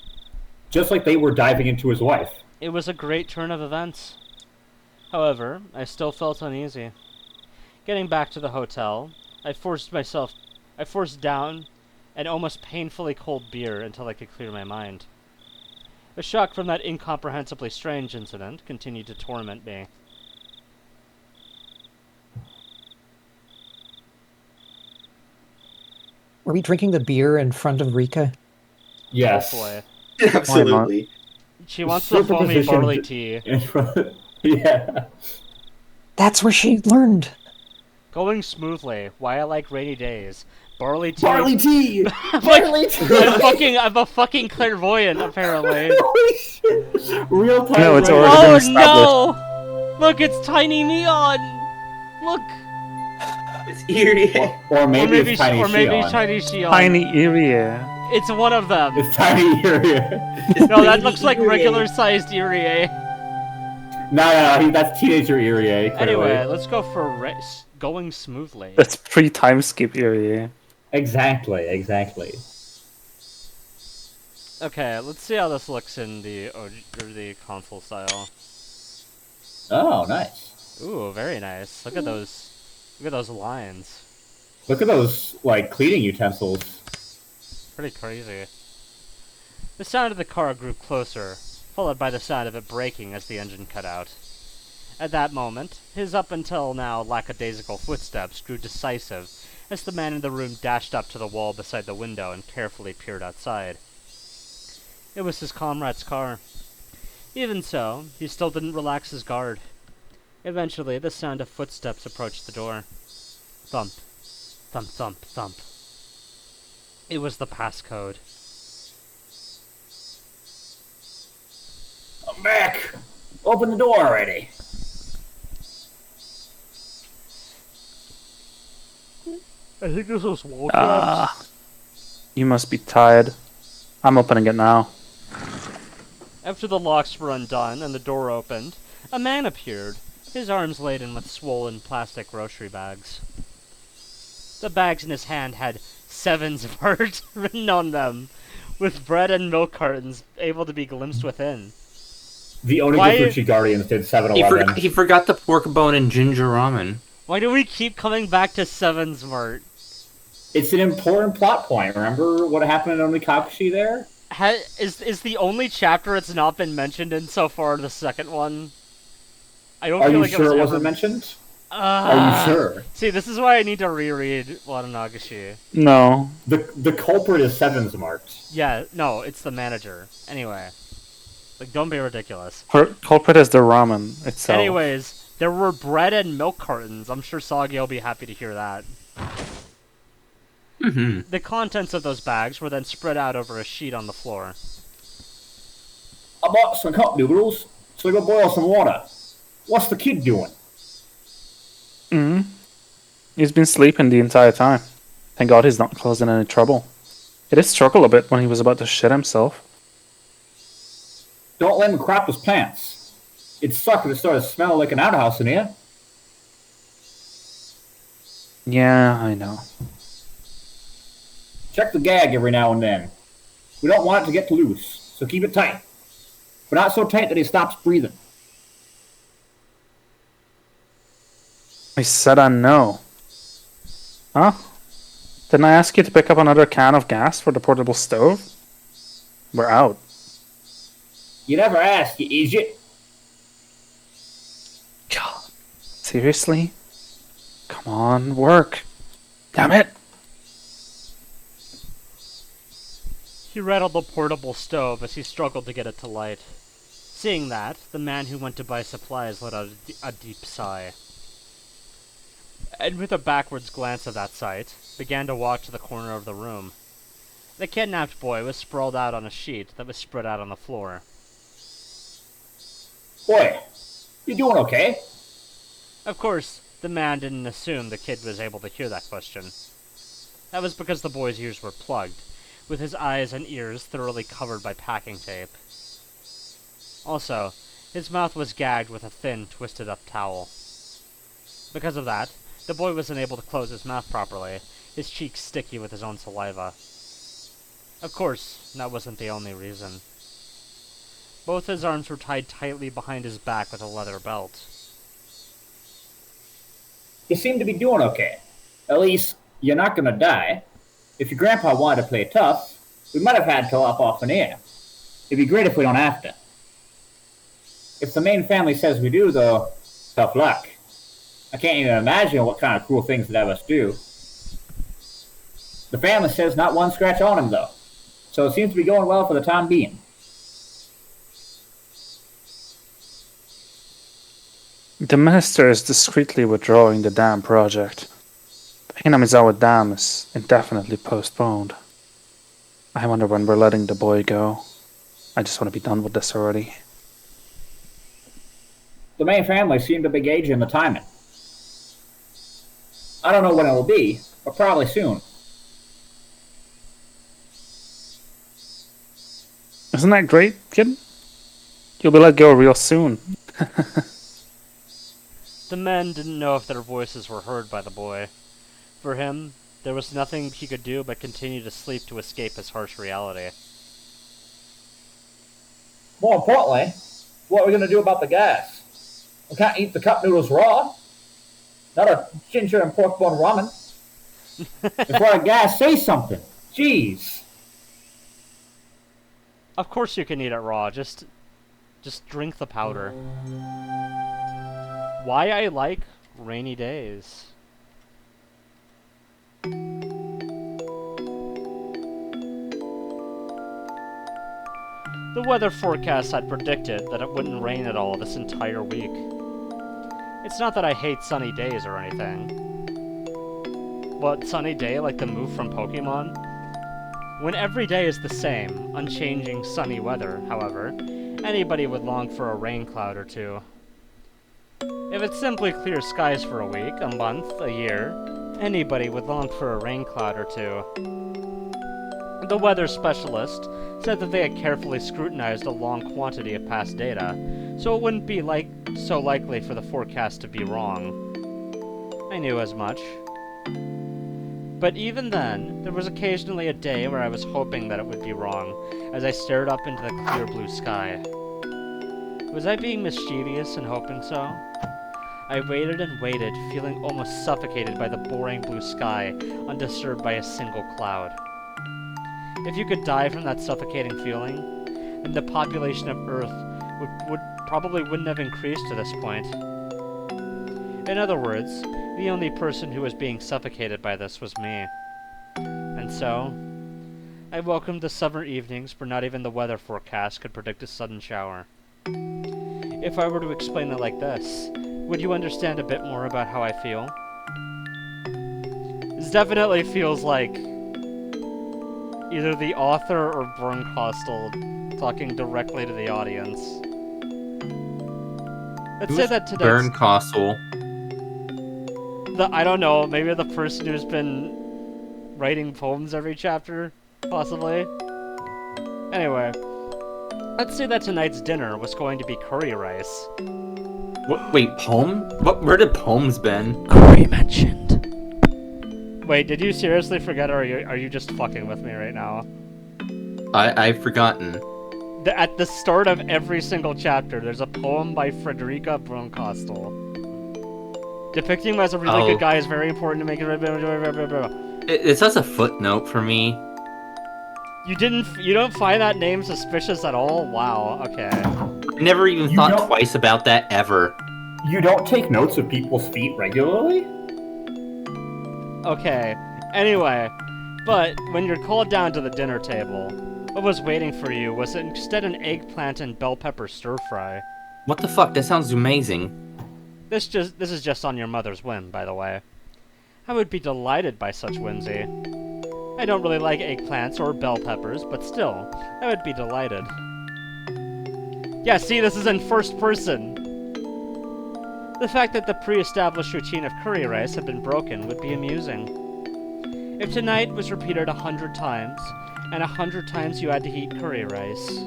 Just like they were diving into his wife. It was a great turn of events. However, I still felt uneasy. Getting back to the hotel, I forced down an almost painfully cold beer until I could clear my mind. The shock from that incomprehensibly strange incident continued to torment me. Were we drinking the beer in front of Rika? Yes. Hopefully. Absolutely. She wants the foamy barley tea. Yeah. That's where she learned. Going smoothly. Why I like rainy days. Barley tea. Barley tea! Barley tea! I'm a fucking clairvoyant, apparently. Real time. No, it's radio. already been Oh established. no! Look, it's Tiny Neon! Look! It's eerie. Or maybe it's Tiny Shion. Tiny Shion. Tiny area. It's one of them. It's Tiny Irie. No, that looks like regular-sized Irie. No, that's Teenager Irie, clearly. Anyway, let's go for going smoothly. That's pre-time skip area. Exactly. Okay, let's see how this looks in the console style. Oh, nice. Ooh, very nice. Look at those lines. Look at those, like, cleaning utensils. Pretty crazy. The sound of the car grew closer, followed by the sound of it braking as the engine cut out. At that moment, his up until now lackadaisical footsteps grew decisive as the man in the room dashed up to the wall beside the window and carefully peered outside. It was his comrade's car. Even so, he still didn't relax his guard. Eventually, the sound of footsteps approached the door. Thump. Thump, thump, thump. It was the passcode. I'm back! Open the door already. I think this was wall You must be tired. I'm opening it now. After the locks were undone and the door opened, a man appeared, his arms laden with swollen plastic grocery bags. The bags in his hand had Sevens of Heart written on them, with bread and milk cartons able to be glimpsed within. The Why- Onigufuchi Guardians did 7-Eleven. He forgot the pork bone and ginger ramen. Why do we keep coming back to Sevens Mart? It's an important plot point. Remember what happened in Onikakushi there? Is the only chapter it's not been mentioned in so far the second one? I don't Are feel you like sure it was wasn't ever... mentioned? Are you sure? See, this is why I need to reread Watanagashi. No. The culprit is Sevens Mart. Yeah, no, it's the manager. Anyway. Like, don't be ridiculous. Her culprit is the ramen itself. Anyways, there were bread and milk cartons. I'm sure Sagi will be happy to hear that. Mm-hmm. The contents of those bags were then spread out over a sheet on the floor. I bought some cup noodles, so I go boil some water. What's the kid doing? He's been sleeping the entire time. Thank God he's not causing any trouble. He did struggle a bit when he was about to shit himself. Don't let him crap his pants. It'd suck if it started smelling like an outhouse in here. Yeah, I know. Check the gag every now and then. We don't want it to get too loose, so keep it tight. But not so tight that he stops breathing. I said I know. Huh? Didn't I ask you to pick up another can of gas for the portable stove? We're out. You never asked, you idiot. God. Seriously? Come on, work. Damn it! He rattled the portable stove as he struggled to get it to light. Seeing that, the man who went to buy supplies let out a deep sigh. And with a backwards glance at that sight, began to walk to the corner of the room. The kidnapped boy was sprawled out on a sheet that was spread out on the floor. Boy, you doing okay? Of course, the man didn't assume the kid was able to hear that question. That was because the boy's ears were plugged, with his eyes and ears thoroughly covered by packing tape. Also, his mouth was gagged with a thin, twisted-up towel. Because of that, the boy was unable to close his mouth properly, his cheeks sticky with his own saliva. Of course, that wasn't the only reason. Both his arms were tied tightly behind his back with a leather belt. You seem to be doing okay. At least, you're not gonna die. If your grandpa wanted to play tough, we might have had to lop off an ear. It'd be great if we don't have to. If the main family says we do, though, tough luck. I can't even imagine what kind of cruel things they'd have us do. The family says not one scratch on him, though. So it seems to be going well for the time being. The minister is discreetly withdrawing the dam project. The Hinamizawa Dam is indefinitely postponed. I wonder when we're letting the boy go. I just want to be done with this already. The main family seem to be gauging the timing. I don't know when it will be, but probably soon. Isn't that great, kid? You'll be let go real soon. The men didn't know if their voices were heard by the boy. For him, there was nothing he could do but continue to sleep to escape his harsh reality. More importantly, what are we going to do about the gas? We can't eat the cup noodles raw. Not a ginger and pork bone ramen. If we're out of gas, say something. Jeez. Of course you can eat it raw, just drink the powder. Why I like rainy days. The weather forecast had predicted that it wouldn't rain at all this entire week. It's not that I hate sunny days or anything. What, sunny day like the move from Pokemon? When every day is the same, unchanging sunny weather, however, Anybody would long for a rain cloud or two. If it's simply clear skies for a week, a month, a year, anybody would long for a rain cloud or two. The weather specialist said that they had carefully scrutinized a long quantity of past data, so it wouldn't be so likely for the forecast to be wrong. I knew as much. But even then, there was occasionally a day where I was hoping that it would be wrong, as I stared up into the clear blue sky. Was I being mischievous and hoping so? I waited and waited, feeling almost suffocated by the boring blue sky, undisturbed by a single cloud. If you could die from that suffocating feeling, then the population of Earth probably wouldn't have increased to this point. In other words, the only person who was being suffocated by this was me. And so, I welcomed the summer evenings where not even the weather forecast could predict a sudden shower. If I were to explain it like this, would you understand a bit more about how I feel? This definitely feels like either the author or Bernkostel talking directly to the audience. Let's say that tonight's... Bernkostel. I don't know, maybe the person who's been writing poems every chapter, possibly. Anyway, let's say that tonight's dinner was going to be curry rice. What? Wait, poem? Where did poems been? Curry mentioned. Wait, did you seriously forget, or are you just fucking with me right now? I've forgotten. At the start of every single chapter, there's a poem by Frederica Bernkostel. Depicting him as a really good guy is very important to make it. It's just a footnote for me. You don't find that name suspicious at all? Wow, okay. I never even thought twice about that ever. You don't take notes of people's feet regularly? Okay, anyway, but when you're called down to the dinner table, what was waiting for you was instead an eggplant and bell pepper stir-fry. What the fuck? That sounds amazing. This is just on your mother's whim, by the way. I would be delighted by such whimsy. I don't really like eggplants or bell peppers, but still, I would be delighted. Yeah, see, this is in first person. The fact that the pre-established routine of curry rice had been broken would be amusing. If tonight was repeated 100 times, and 100 times you had to eat curry rice.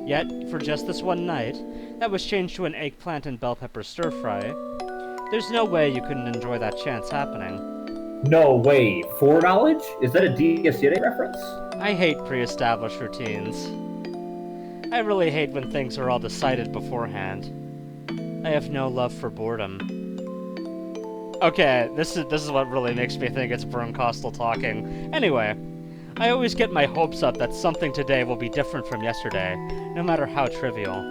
Yet, for just this one night, that was changed to an eggplant and bell pepper stir-fry, there's no way you couldn't enjoy that chance happening. No way. Foreknowledge? Is that a DSA reference? I hate pre-established routines. I really hate when things are all decided beforehand. I have no love for boredom. Okay, this is what really makes me think it's Bernkostel talking. Anyway, I always get my hopes up that something today will be different from yesterday, no matter how trivial.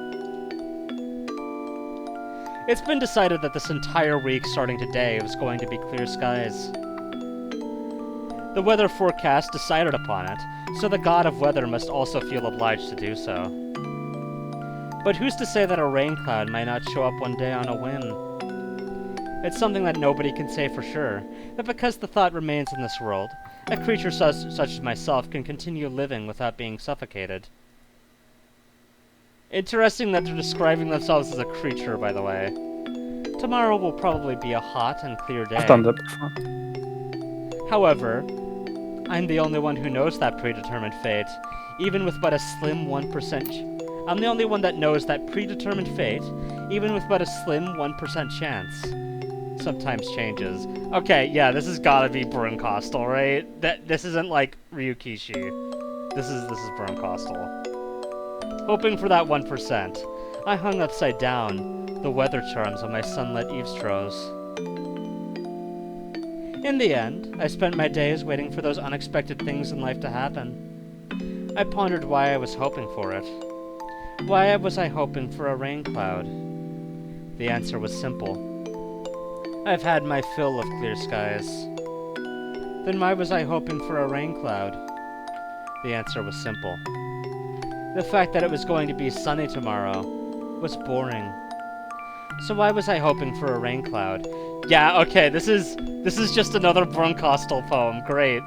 It's been decided that this entire week starting today was going to be clear skies. The weather forecast decided upon it, so the god of weather must also feel obliged to do so. But who's to say that a rain cloud might not show up one day on a whim? It's something that nobody can say for sure, but because the thought remains in this world, a creature such as myself can continue living without being suffocated. Interesting that they're describing themselves as a creature, by the way. Tomorrow will probably be a hot and clear day. I've done that before. However, I'm the only one who knows that predetermined fate, even with but a slim 1%. I'm the only one that knows that predetermined fate, even with but a slim 1% chance. Sometimes changes. Okay, yeah, this has gotta be Bernkostel, right? This isn't like Ryukishi. This is Bernkostel. Hoping for that 1%, I hung upside down the weather charms on my sunlit eavesdrops. In the end, I spent my days waiting for those unexpected things in life to happen. I pondered why I was hoping for it. Why was I hoping for a rain cloud? The answer was simple. I've had my fill of clear skies. Then why was I hoping for a rain cloud? The answer was simple. The fact that it was going to be sunny tomorrow was boring. So why was I hoping for a rain cloud? Yeah, okay, this is just another Bernkostel poem. Great.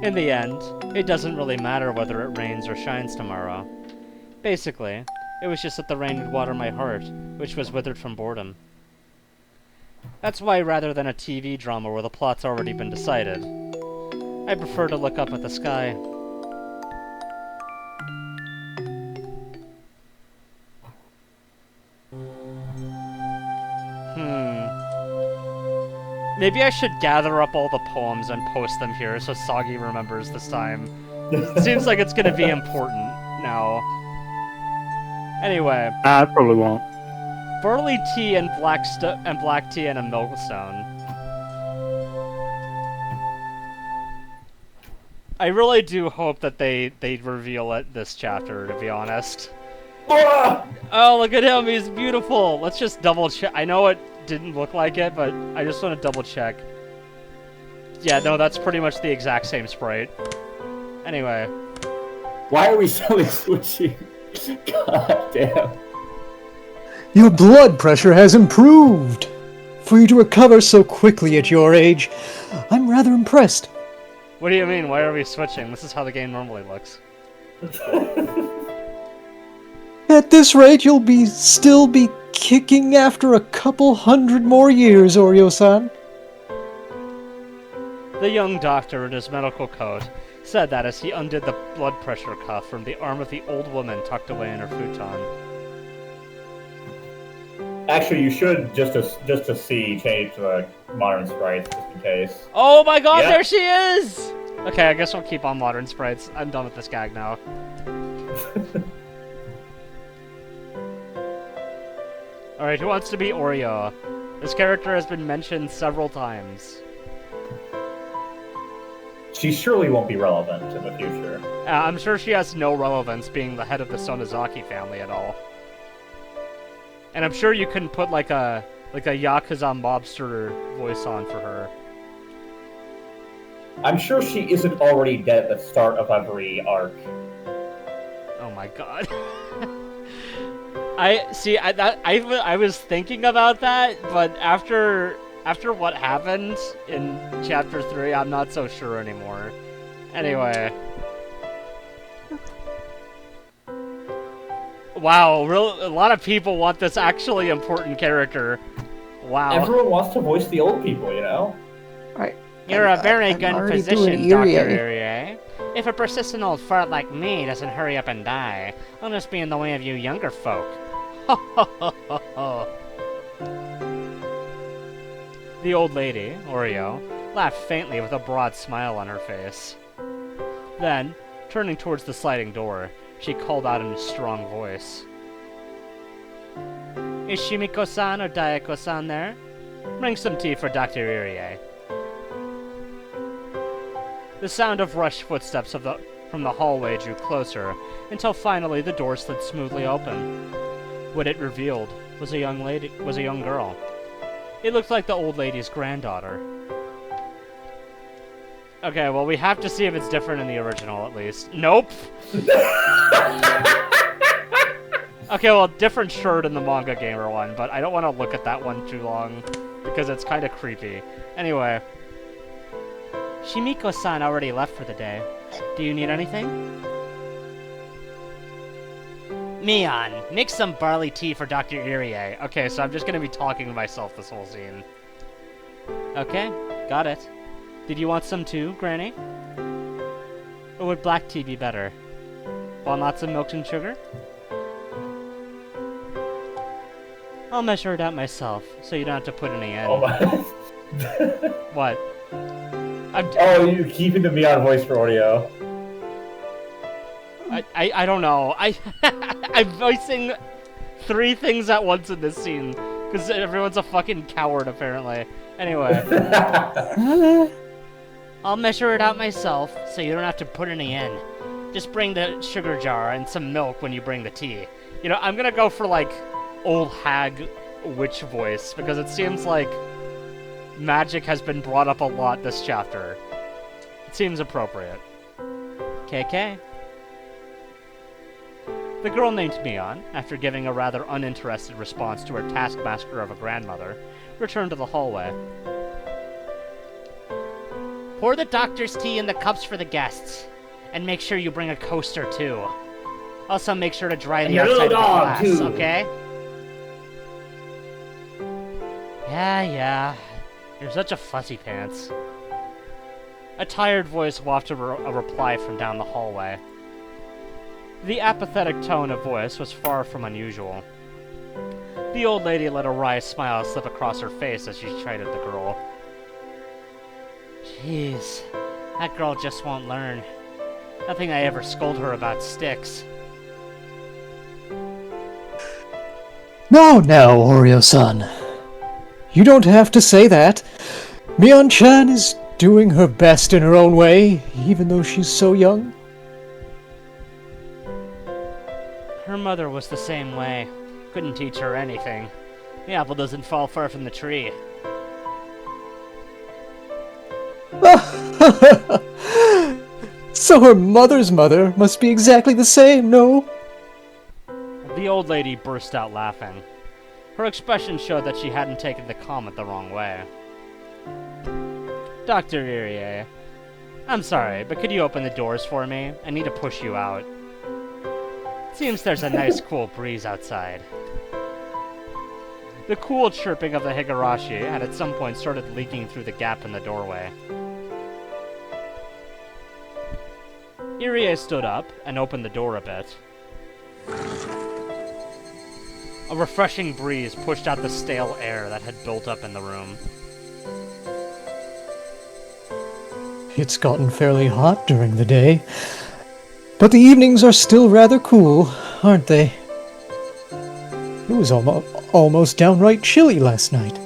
In the end, it doesn't really matter whether it rains or shines tomorrow. Basically, it was just that the rain would water my heart, which was withered from boredom. That's why rather than a TV drama where the plot's already been decided, I prefer to look up at the sky. Maybe I should gather up all the poems and post them here so Sagi remembers this time. It seems like it's gonna be important now. Anyway. I probably won't. Barley tea and black tea and a millstone. I really do hope that they reveal it this chapter, to be honest. Oh, look at him, he's beautiful! Let's just double check. I know it didn't look like it, but I just want to double check. Yeah, no, that's pretty much the exact same sprite. Anyway. Why are we so switching? God damn. Your blood pressure has improved. For you to recover so quickly at your age, I'm rather impressed. What do you mean? Why are we switching? This is how the game normally looks. At this rate, you'll still be kicking after a couple hundred more years, Oryo-san. The young doctor in his medical coat said that as he undid the blood pressure cuff from the arm of the old woman tucked away in her futon. Actually, you should just to see change the modern sprites just in case. Oh my god, yeah. There she is! Okay, I guess we'll keep on modern sprites. I'm done with this gag now. Alright, who wants to be Oreo? This character has been mentioned several times. She surely won't be relevant in the future. I'm sure she has no relevance being the head of the Sonozaki family at all. And I'm sure you can put like a Yakuza mobster voice on for her. I'm sure she isn't already dead at the start of every arc. Oh my god. I was thinking about that, but after what happened in chapter 3, I'm not so sure anymore. Anyway. Wow, a lot of people want this actually important character. Wow. Everyone wants to voice the old people, you know? Right. You're a very good physician, Dr. Irie. If a persistent old fart like me doesn't hurry up and die, I'll just be in the way of you younger folk. Ho ho ho ho ho. The old lady, Oreo, laughed faintly with a broad smile on her face. Then, turning towards the sliding door, she called out in a strong voice. Is Shimiko-san or Dayako-san there? Bring some tea for Dr. Irie. The sound of rushed footsteps from the hallway drew closer, until finally the door slid smoothly open. What it revealed was a young girl. It looked like the old lady's granddaughter. Okay, well, we have to see if it's different in the original, at least. Nope! Okay, well, different shirt in the Manga Gamer one, but I don't want to look at that one too long, because it's kind of creepy. Anyway. Shimiko-san already left for the day. Do you need anything? Mion, mix some barley tea for Dr. Irie. Okay, so I'm just gonna be talking to myself this whole scene. Okay, got it. Did you want some too, Granny? Or would black tea be better? Want lots of milk and sugar? I'll measure it out myself, so you don't have to put any in. Oh my... What? Oh, you're keeping the Mion voice for audio. I don't know. I'm voicing 3 things at once in this scene, because everyone's a fucking coward, apparently. Anyway. I'll measure it out myself, so you don't have to put any in. Just bring the sugar jar and some milk when you bring the tea. You know, I'm gonna go for, like, old hag witch voice, because it seems like magic has been brought up a lot this chapter. It seems appropriate. KK. The girl named Mion, after giving a rather uninterested response to her taskmaster of a grandmother, returned to the hallway. Pour the doctor's tea in the cups for the guests, and make sure you bring a coaster too. Also, make sure to dry the And your outside of the little dog, glass, too. okay? Yeah. You're such a fussy pants. A tired voice wafted a reply from down the hallway. The apathetic tone of voice was far from unusual. The old lady let a wry smile slip across her face as she chided the girl. Jeez, that girl just won't learn. Nothing I ever scold her about sticks. No, Oreo-san. You don't have to say that. Mion-chan is doing her best in her own way, even though she's so young. Her mother was the same way. Couldn't teach her anything. The apple doesn't fall far from the tree. So her mother's mother must be exactly the same, no? The old lady burst out laughing. Her expression showed that she hadn't taken the comment the wrong way. Dr. Irie, I'm sorry, but could you open the doors for me? I need to push you out. Seems there's a nice cool breeze outside. The cool chirping of the Higurashi had at some point started leaking through the gap in the doorway. Irie stood up and opened the door a bit. A refreshing breeze pushed out the stale air that had built up in the room. It's gotten fairly hot during the day, but the evenings are still rather cool, aren't they? It was almost downright chilly last night.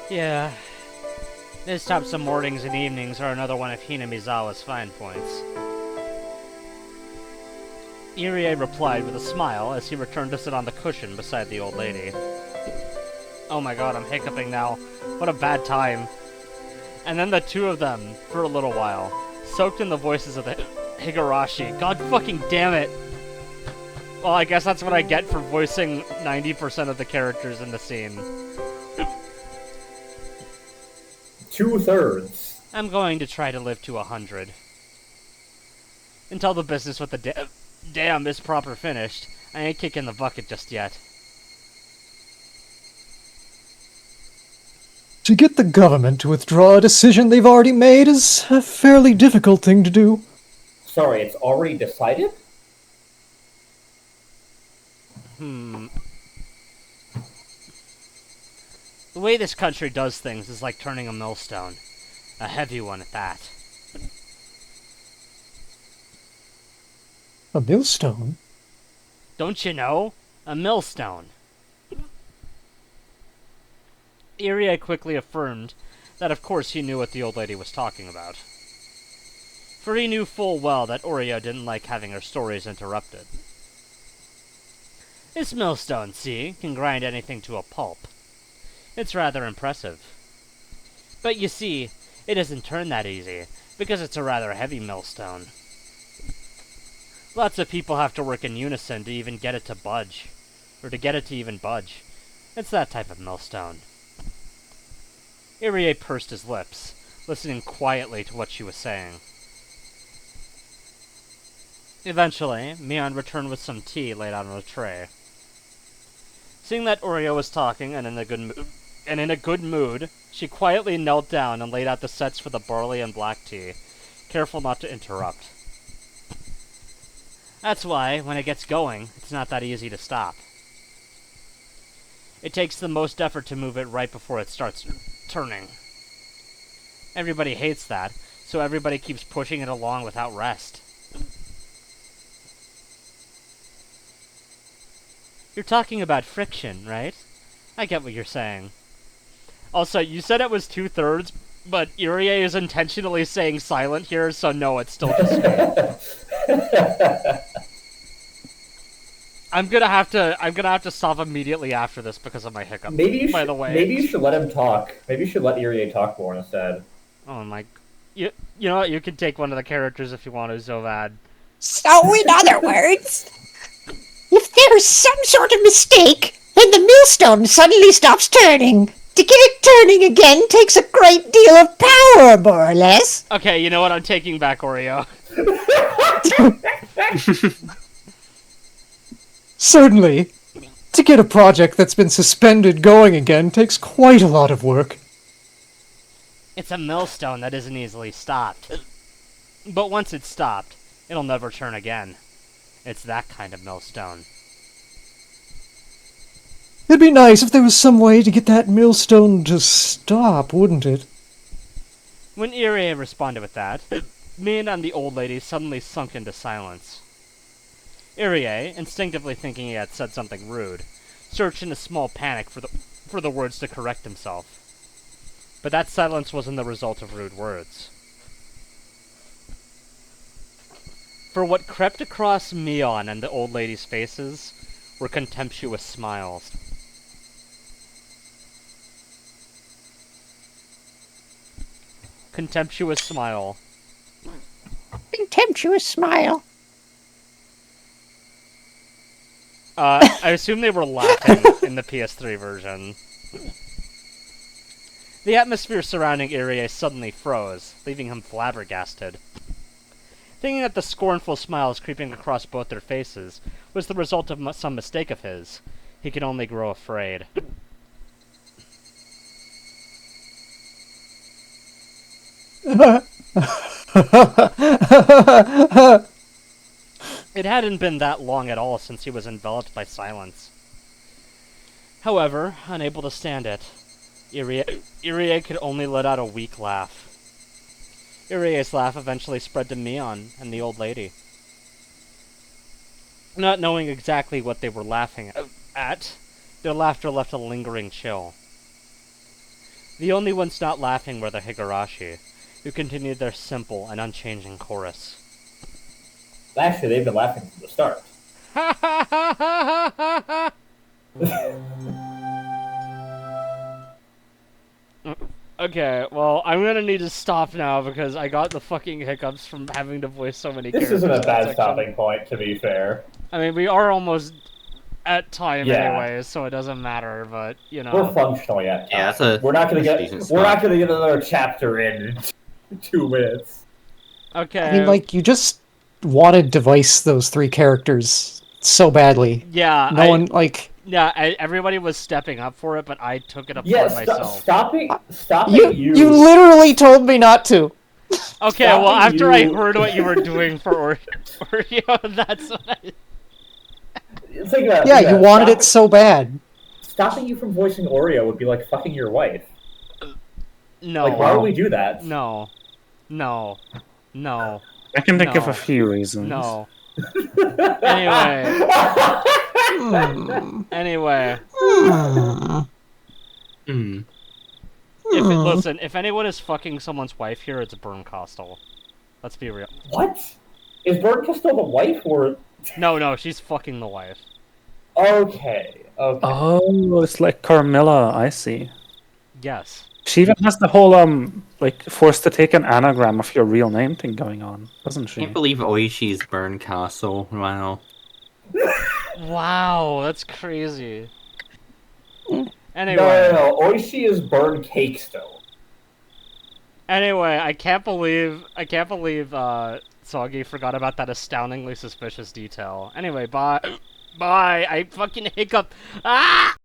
Yeah. This types of mornings and evenings are another one of Hinamizawa's fine points. Irie replied with a smile as he returned to sit on the cushion beside the old lady. Oh my god, I'm hiccuping now. What a bad time. And then the two of them, for a little while, soaked in the voices of the Higurashi. God fucking damn it! Well, I guess that's what I get for voicing 90% of the characters in the scene. 2/3. I'm going to try to live to 100. Until the business with the dam is proper finished, I ain't kicking the bucket just yet. To get the government to withdraw a decision they've already made is a fairly difficult thing to do. Sorry, it's already decided? The way this country does things is like turning a millstone. A heavy one at that. A millstone? Don't you know? A millstone. Irie quickly affirmed that of course he knew what the old lady was talking about. For he knew full well that Oreo didn't like having her stories interrupted. This millstone, see, can grind anything to a pulp. It's rather impressive. But you see, it doesn't turn that easy, because it's a rather heavy millstone. Lots of people have to work in unison to even get it to budge. Or to get it to even budge. It's that type of millstone. Irie pursed his lips, listening quietly to what she was saying. Eventually, Mion returned with some tea laid out on a tray. Seeing that Oreo was talking and in a good mood, she quietly knelt down and laid out the sets for the barley and black tea, careful not to interrupt. That's why, when it gets going, it's not that easy to stop. It takes the most effort to move it right before it starts turning. Everybody hates that, so everybody keeps pushing it along without rest. You're talking about friction, right? I get what you're saying. Also, you said it was 2/3, but Irie is intentionally saying silent here, so no, it's still just me. I'm gonna have to stop immediately after this because of my hiccup. By the way, maybe you should let him talk. Maybe you should let Irie talk more instead. Oh my, you know what? You can take one of the characters if you want to, so bad. So, in other words, if there's some sort of mistake, and the millstone suddenly stops turning, to get it turning again takes a great deal of power, more or less. Okay, you know what? I'm taking back Oreo. Certainly. To get a project that's been suspended going again takes quite a lot of work. It's a millstone that isn't easily stopped. But once it's stopped, it'll never turn again. It's that kind of millstone. It'd be nice if there was some way to get that millstone to stop, wouldn't it? When Irie responded with that, Min and the old lady suddenly sunk into silence. Irie, instinctively thinking he had said something rude, searched in a small panic for the words to correct himself. But that silence wasn't the result of rude words. For what crept across Mion and the old lady's faces were contemptuous smiles. Contemptuous smile. Contemptuous smile. I assume they were laughing in the PS3 version. The atmosphere surrounding Irie suddenly froze, leaving him flabbergasted. Thinking that the scornful smiles creeping across both their faces was the result of some mistake of his, he could only grow afraid. It hadn't been that long at all since he was enveloped by silence. However, unable to stand it, Irie could only let out a weak laugh. Irie's laugh eventually spread to Mion and the old lady. Not knowing exactly what they were laughing at, their laughter left a lingering chill. The only ones not laughing were the Higurashi, who continued their simple and unchanging chorus. Actually, they've been laughing from the start. Okay, well, I'm gonna need to stop now because I got the fucking hiccups from having to voice so many characters. This isn't a in that bad section. stopping point, to be fair. I mean, we are almost at time Yeah. anyways, so it doesn't matter, but, you know. We're functionally at time. Yeah, that's a We're not gonna get decent we're not spot. gonna get another chapter in 2 minutes. Okay. I mean, like, you just wanted to voice those three characters so badly. Yeah, Yeah, everybody was stepping up for it, but I took it upon Yeah, myself. stopping You literally told me not to. Okay, well, after I heard what you were doing for Oreo, that's what I... Think about it, Yeah, think you about wanted it so bad. Stopping you from voicing Oreo would be like fucking your wife. No. Like, why would we do that? No. No. No. I can think of No. a few reasons. No. Anyway. Anyway. Listen, if anyone is fucking someone's wife here, it's Burn Costal. Let's be real. What? Is Birdka still the wife, or...? No, she's fucking the wife. Okay. Oh, it's like Carmilla, I see. Yes. She even has the whole, like, forced to take an anagram of your real name thing going on, doesn't she? Can't believe Oishi's Burn Castle. Wow. Wow, that's crazy. Anyway. No. Oishi is Burn Cake still. Anyway, I can't believe Soggy forgot about that astoundingly suspicious detail. Anyway, bye. Bye. I fucking hiccup. Ah!